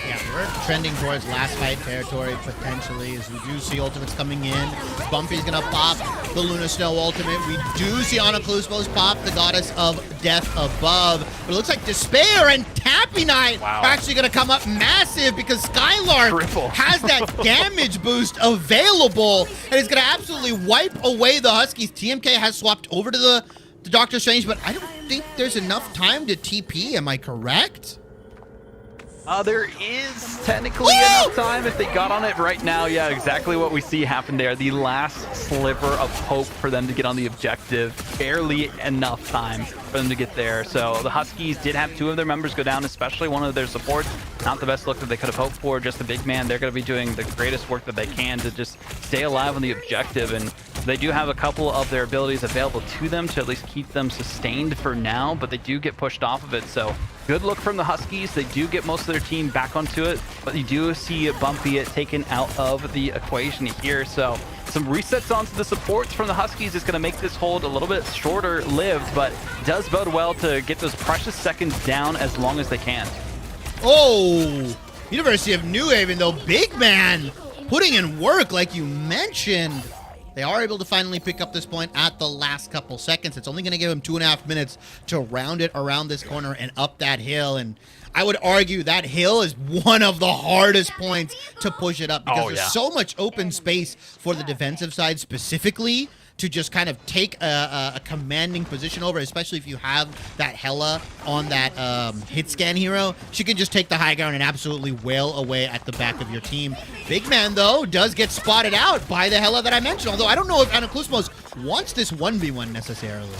S1: Yeah, we're trending towards last fight territory potentially, as we do see ultimates coming in. Bumpy's gonna pop the Luna Snow ultimate. We do see Anaclusmos pop the Goddess of Death above. But it looks like Despair and Happy Knight are actually gonna come up massive, because Skylark has that damage boost available and is gonna absolutely wipe away the Huskies. TMK has swapped over to the Doctor Strange, but I don't think there's enough time to TP. Am I correct?
S2: There is technically enough time if they got on it right now. Yeah, exactly what we see happen there. The last sliver of hope for them to get on the objective. Barely enough time for them to get there. So the Huskies did have 2 of their members go down, especially one of their supports. Not the best look that they could have hoped for. Just a big man. They're going to be doing the greatest work that they can to just stay alive on the objective. And they do have a couple of their abilities available to them to at least keep them sustained for now, but they do get pushed off of it. So good look from the Huskies. They do get most of their team back onto it, but you do see Bumpy taken out of the equation here. So some resets onto the supports from the Huskies is going to make this hold a little bit shorter lived, but does bode well to get those precious seconds down as long as they can.
S1: Oh, University of New Haven, though, big man putting in work like you mentioned. They are able to finally pick up this point at the last couple seconds. It's only going to give them 2.5 minutes to round it around this corner and up that hill. And I would argue that hill is one of the hardest points to push it up, because there's so much open space for the defensive side specifically to just kind of take a commanding position over, especially if you have that Hela on that hit scan hero. She can just take the high ground and absolutely wail away at the back of your team. Big man, though, does get spotted out by the Hela that I mentioned, although I don't know if Anaclusmos wants this 1v1 necessarily.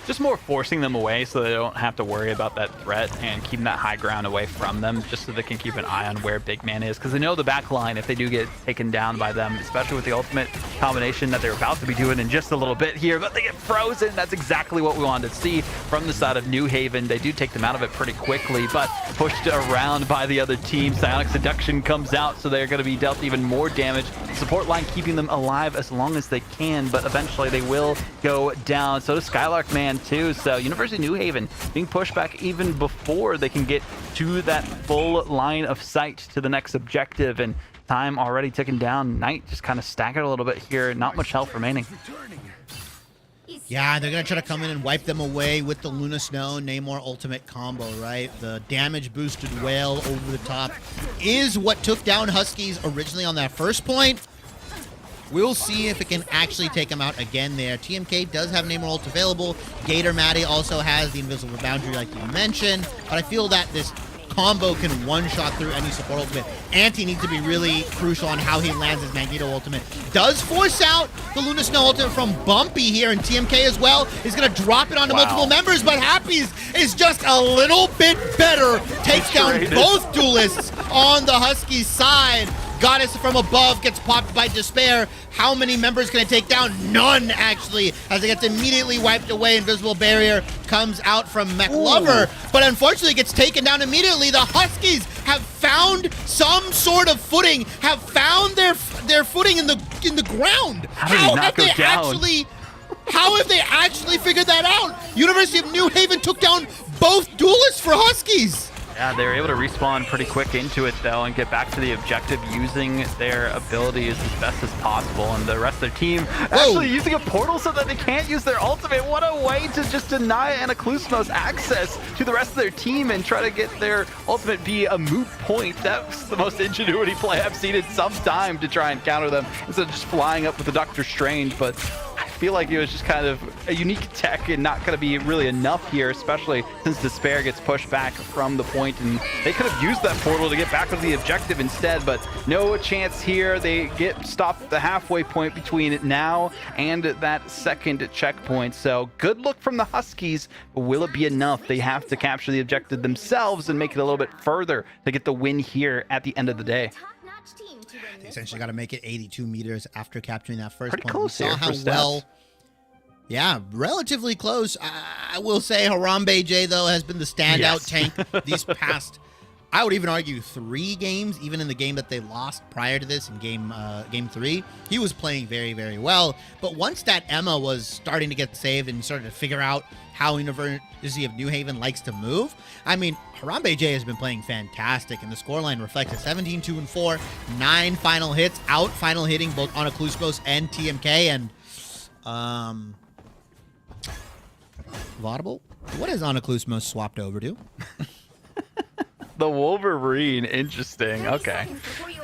S2: Just more forcing them away so they don't have to worry about that threat and keeping that high ground away from them, just so they can keep an eye on where Big Man is. Because they know the back line, if they do get taken down by them, especially with the ultimate combination that they're about to be doing in just a little bit here, but they get frozen. That's exactly what we wanted to see from the side of New Haven. They do take them out of it pretty quickly, but pushed around by the other team. Psionic Seduction comes out, so they're going to be dealt even more damage. Support line keeping them alive as long as they can, but eventually they will go down. So does Skylark Man too. So University of New Haven being pushed back even before they can get to that full line of sight to the next objective, and time already ticking down. Knight just kind of staggered a little bit here. Not much health remaining.
S1: Yeah, they're going to try to come in and wipe them away with the Luna Snow Namor ultimate combo, right? The damage boosted whale over the top is what took down Huskies originally on that first point. We'll see if it can actually take him out again there. TMK does have Namor ult available. Gator Maddie also has the invisible boundary like you mentioned. But I feel that this combo can one-shot through any support ultimate. Anti needs to be really crucial on how he lands his Magneto ultimate. Does force out the Luna Snow ultimate from Bumpy here, and TMK as well is going to drop it onto multiple members, but Happy's is just a little bit better. Takes down both duelists on the Huskies side. Goddess from above gets popped by Despair. How many members can it take down? None, actually, as it gets immediately wiped away. Invisible Barrier comes out from McLover, but unfortunately gets taken down immediately. The Huskies have found some sort of footing, have found their footing in the ground. How have they actually figured that out? University of New Haven took down both duelists for Huskies.
S2: Yeah, they were able to respawn pretty quick into it, though, and get back to the objective using their abilities as best as possible. And the rest of their team actually using a portal so that they can't use their ultimate. What a way to just deny Anaclusmos access to the rest of their team and try to get their ultimate be a moot point. That's the most ingenuity play I've seen in some time to try and counter them instead of just flying up with the Doctor Strange. But I feel like it was just kind of a unique tech and not going to be really enough here, especially since Despair gets pushed back from the point, and they could have used that portal to get back to the objective instead, but no chance here. They get stopped at the halfway point between now and that second checkpoint. So good look from the Huskies, but will it be enough? They have to capture the objective themselves and make it a little bit further to get the win here at the end of the day.
S1: They essentially got to make it 82 meters after capturing that first point.
S2: Close
S1: we saw how well. Yeah, relatively close. I will say Harambe J, though, has been the standout tank these past, I would even argue, 3 games, even in the game that they lost prior to this in game 3. He was playing very, very well. But once that Emma was starting to get saved and started to figure out how University of New Haven likes to move, I mean, Harambe J has been playing fantastic, and the scoreline reflects it. 17-2-4, 9 final hits, out final hitting both Anaclusmos and TMK, and Vaudable? What has Anaclusmos swapped over to?
S2: The Wolverine, interesting. Okay.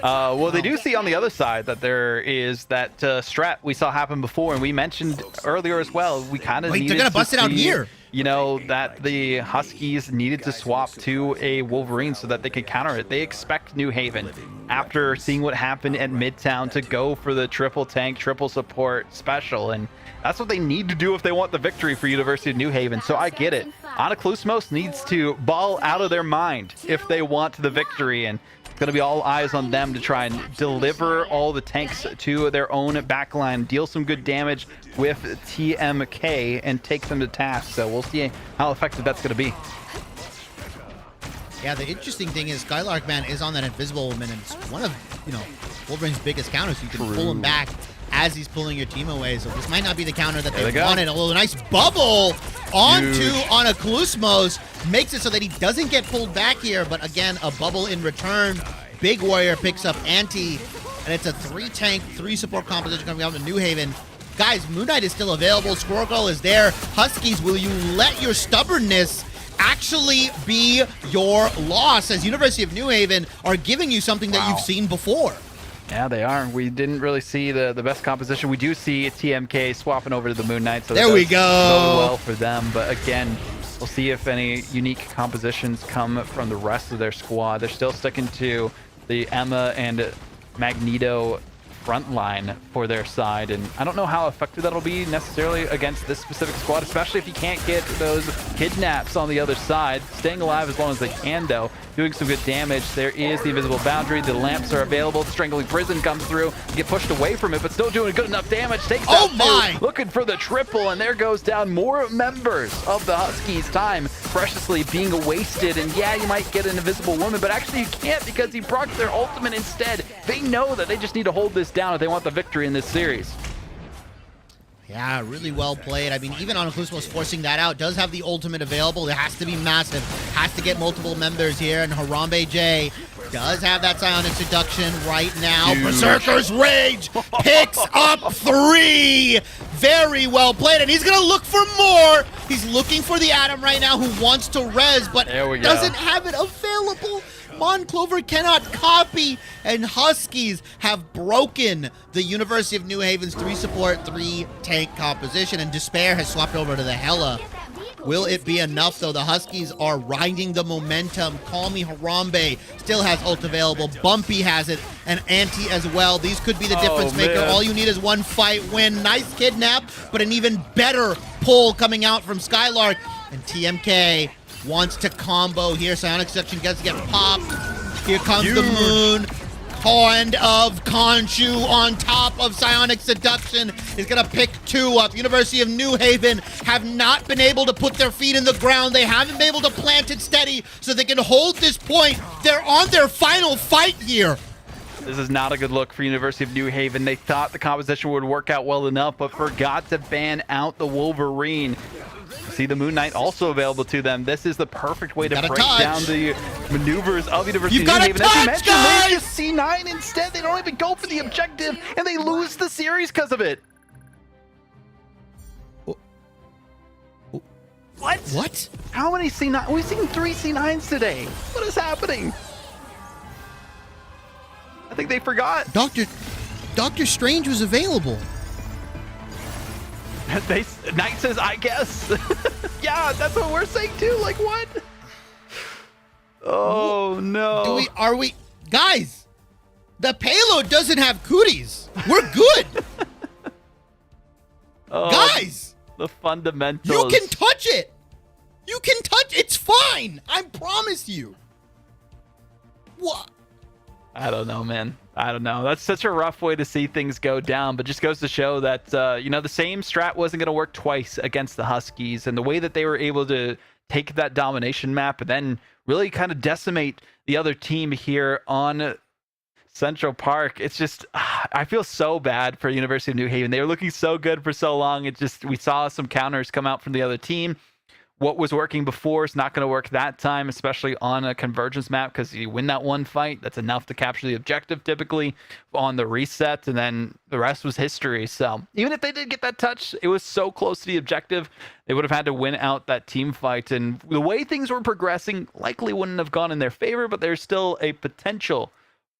S2: Well, they do see on the other side that there is that strat we saw happen before, and we mentioned earlier as well. We kind of needed
S1: they're gonna bust it out here.
S2: You know, that the Huskies needed to swap to a Wolverine so that they could counter it. They expect New Haven, after seeing what happened at Midtown, to go for the triple tank, triple support special, and that's what they need to do if they want the victory for University of New Haven. So I get it. Anaclusmos needs to ball out of their mind if they want the victory, and it's going to be all eyes on them to try and deliver all the tanks to their own backline, deal some good damage with TMK, and take them to task. So we'll see how effective that's going to be.
S1: Yeah, the interesting thing is Skylark Man is on that invisible woman, and it's one of, Wolverine's biggest counters. You can pull him back as he's pulling your team away. So this might not be the counter that they wanted. A little nice bubble onto Anaclusmos makes it so that he doesn't get pulled back here, but again, a bubble in return. Big Warrior picks up Anti, and it's a 3-tank, 3-support composition coming out of New Haven. Guys, Moon Knight is still available. Squirrel Girl is there. Huskies, will you let your stubbornness actually be your loss, as University of New Haven are giving you something that you've seen before?
S2: Yeah, they are. We didn't really see the best composition. We do see TMK swapping over to the Moon Knight, so
S1: there we go.
S2: Well for them. But again, we'll see if any unique compositions come from the rest of their squad. They're still sticking to the Emma and Magneto front line for their side, and I don't know how effective that'll be necessarily against this specific squad, especially if you can't get those kidnaps on the other side. Staying alive as long as they can, though, doing some good damage. There is the invisible boundary. The lamps are available. Strangling Prison comes through. You get pushed away from it, but still doing good enough damage. Takes out two, looking for the triple, and there goes down more members of the Huskies. Time preciously being wasted, and yeah, you might get an invisible woman, but actually you can't because he procs their ultimate instead. They know that they just need to hold this down if they want the victory in this series.
S1: Yeah, really well played. I mean, even Anaclusmos forcing that out, does have the ultimate available. It has to be massive, has to get multiple members here, and Harambe J does have that Psionic Seduction right now. Berserker's Rage picks up 3. Very well played, and he's going to look for more. He's looking for the Atom right now, who wants to res, but doesn't have it available. Monclover cannot copy, and Huskies have broken the University of New Haven's 3-support, 3-tank composition, and Despair has swapped over to the Hela. Will it be enough, though? The Huskies are riding the momentum. Call me Harambe still has ult available. Bumpy has it, and Anti as well. These could be the difference maker.
S2: Man.
S1: All you need is one fight win. Nice kidnap, but an even better pull coming out from Skylark. And TMK wants to combo here. Psionic Seduction gets to get popped. Here comes the moon. Hand of Khonshu on top of Psionic Seduction is going to pick 2 up. University of New Haven have not been able to put their feet in the ground. They haven't been able to plant it steady so they can hold this point. They're on their final fight here.
S2: This is not a good look for University of New Haven. They thought the composition would work out well enough, but forgot to ban out the Wolverine. See the Moon Knight also available to them. This is the perfect way to break down the maneuvers of University of New Haven. As you mentioned, they just C9 instead. They don't even go for the objective, and they lose the series because of it. What? How many C9? We've seen 3 C9s today. What is happening? I think they forgot.
S1: Doctor Strange was available.
S2: Knight says, I guess. Yeah, that's what we're saying too. Like, what? Oh, no.
S1: Are we... Guys, the payload doesn't have cooties. We're good. Guys.
S2: The fundamentals.
S1: You can touch it. You can touch... It's fine. I promise you. What?
S2: I don't know, man. I don't know. That's such a rough way to see things go down, but just goes to show that, the same strat wasn't going to work twice against the Huskies, and the way that they were able to take that domination map and then really kind of decimate the other team here on Central Park. It's just, I feel so bad for University of New Haven. They were looking so good for so long. We saw some counters come out from the other team. What was working before is not going to work that time, especially on a convergence map, because you win that one fight, that's enough to capture the objective typically on the reset, and then the rest was history. So even if they did get that touch, it was so close to the objective, they would have had to win out that team fight. And the way things were progressing likely wouldn't have gone in their favor, but there's still a potential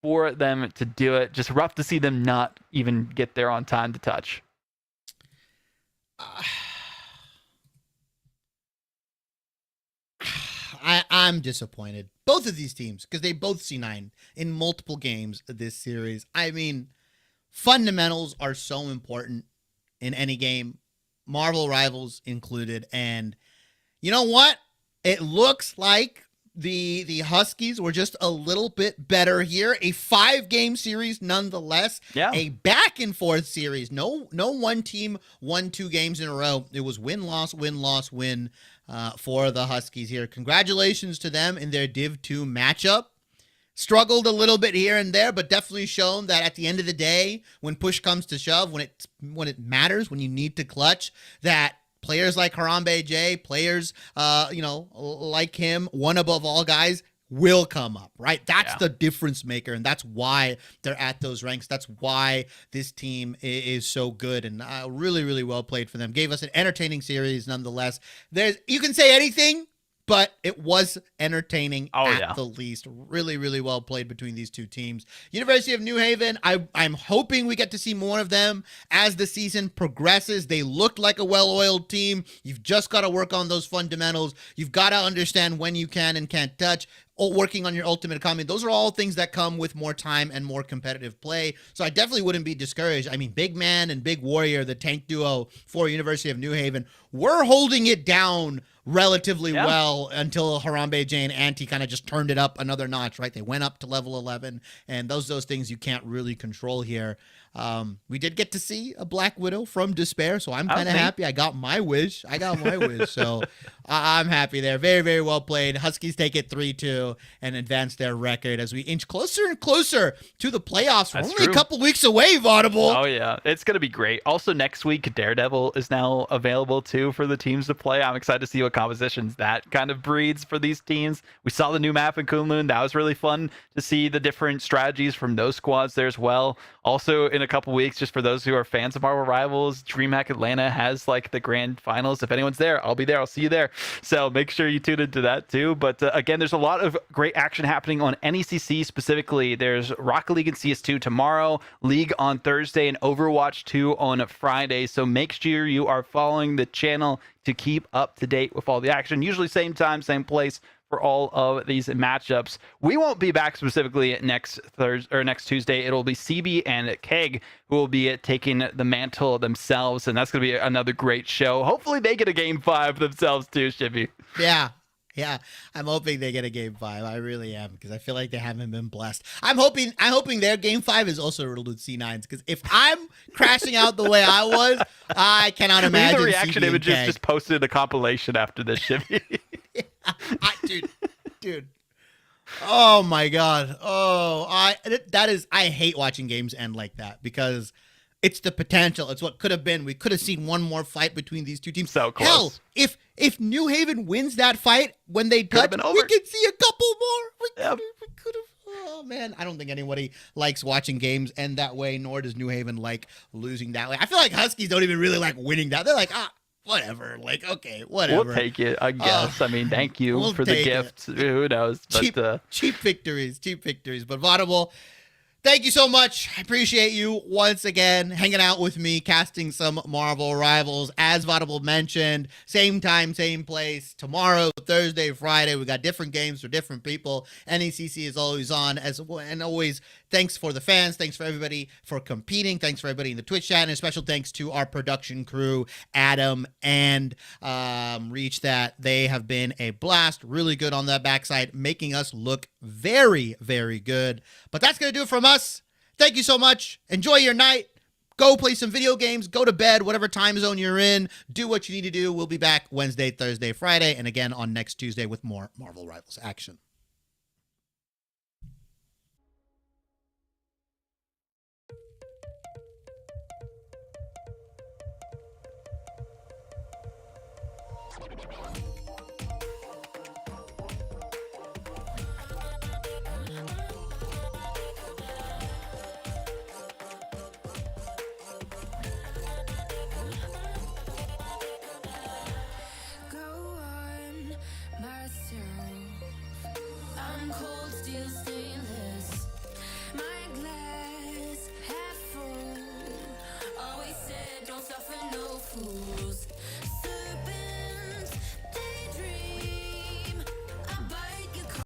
S2: for them to do it. Just rough to see them not even get there on time to touch.
S1: I'm disappointed. Both of these teams, because they both C9 in multiple games this series. I mean, fundamentals are so important in any game, Marvel Rivals included. And you know what? It looks like the Huskies were just a little bit better here. A 5-game series nonetheless.
S2: Yeah.
S1: A back and forth series. No one team won 2 games in a row. It was win-loss, win-loss, win for the Huskies here. Congratulations to them in their Div 2 matchup. Struggled a little bit here and there, but definitely shown that at the end of the day, when push comes to shove, when it matters, when you need to clutch, that players like Harambe J, players like him, one above all guys, will come up, right? That's the difference maker, and that's why they're at those ranks. That's why this team is so good, and really, really well played for them. Gave us an entertaining series nonetheless. You can say anything, but it was entertaining at the least. Really, really well played between these two teams. University of New Haven, I'm hoping we get to see more of them as the season progresses. They looked like a well-oiled team. You've just got to work on those fundamentals. You've got to understand when you can and can't touch. Working on your ultimate economy. Those are all things that come with more time and more competitive play. So I definitely wouldn't be discouraged. I mean, Big Man and Big Warrior, the tank duo for University of New Haven, were holding it down relatively well until Harambe J and Anti kind of just turned it up another notch, right? They went up to level 11, and those things you can't really control here. We did get to see a Black Widow from Despair, so I'm kind of happy. I got my wish. So I'm happy there. Very, very well played. Huskies take it 3-2 and advance their record as we inch closer and closer to the playoffs. We're only a couple weeks away, Vaudable.
S2: Oh, yeah. It's going to be great. Also, next week, Daredevil is now available, too, for the teams to play. I'm excited to see what compositions that kind of breeds for these teams. We saw the new map in Kunlun. That was really fun to see the different strategies from those squads there as well. Also, in a couple weeks, just for those who are fans of Marvel Rivals, DreamHack Atlanta has the grand finals. If anyone's there, I'll be there. I'll see you there. So make sure you tune into that too. But again, there's a lot of great action happening on NECC specifically. There's Rocket League and CS2 tomorrow, League on Thursday, and Overwatch 2 on Friday. So make sure you are following the channel, to keep up to date with all the action. Usually same time, same place for all of these matchups. We won't be back specifically next Thursday or next Tuesday. It'll be CB and Keg who will be taking the mantle themselves, and that's going to be another great show. Hopefully they get a game 5 themselves too, Shippy.
S1: Yeah, I'm hoping they get a game 5. I really am, because I feel like they haven't been blessed. I'm hoping their game 5 is also riddled with C9s, because if I'm crashing out the way I was, I cannot imagine.
S2: The reaction
S1: CB
S2: images just posted a compilation after this, Shippy.
S1: Dude. Oh my God. Oh, I hate watching games end like that, because it's the potential. It's what could have been. We could have seen one more fight between these two teams.
S2: So close.
S1: Hell, if New Haven wins that fight when they touch, we could see a couple more. We could have. Oh man, I don't think anybody likes watching games end that way, nor does New Haven like losing that way. I feel like Huskies don't even really like winning that. They're like, whatever. Like, okay, whatever.
S2: We'll take it, I guess. I mean, thank you for the gift. Who knows? But,
S1: cheap victories. But Vaudable, thank you so much. I appreciate you once again hanging out with me, casting some Marvel Rivals. As Vaudable mentioned, same time, same place. Tomorrow, Thursday, Friday, we got different games for different people. NECC is always on, and always thanks for the fans. Thanks for everybody for competing. Thanks for everybody in the Twitch chat, and a special thanks to our production crew, Adam and Reach. That they have been a blast. Really good on that backside, making us look very, very good. But that's going to do it from us. Thank you so much. Enjoy your night. Go play some video games. Go to bed, whatever time zone you're in. Do what you need to do. We'll be back Wednesday, Thursday, Friday, and again on next Tuesday with more Marvel Rivals action.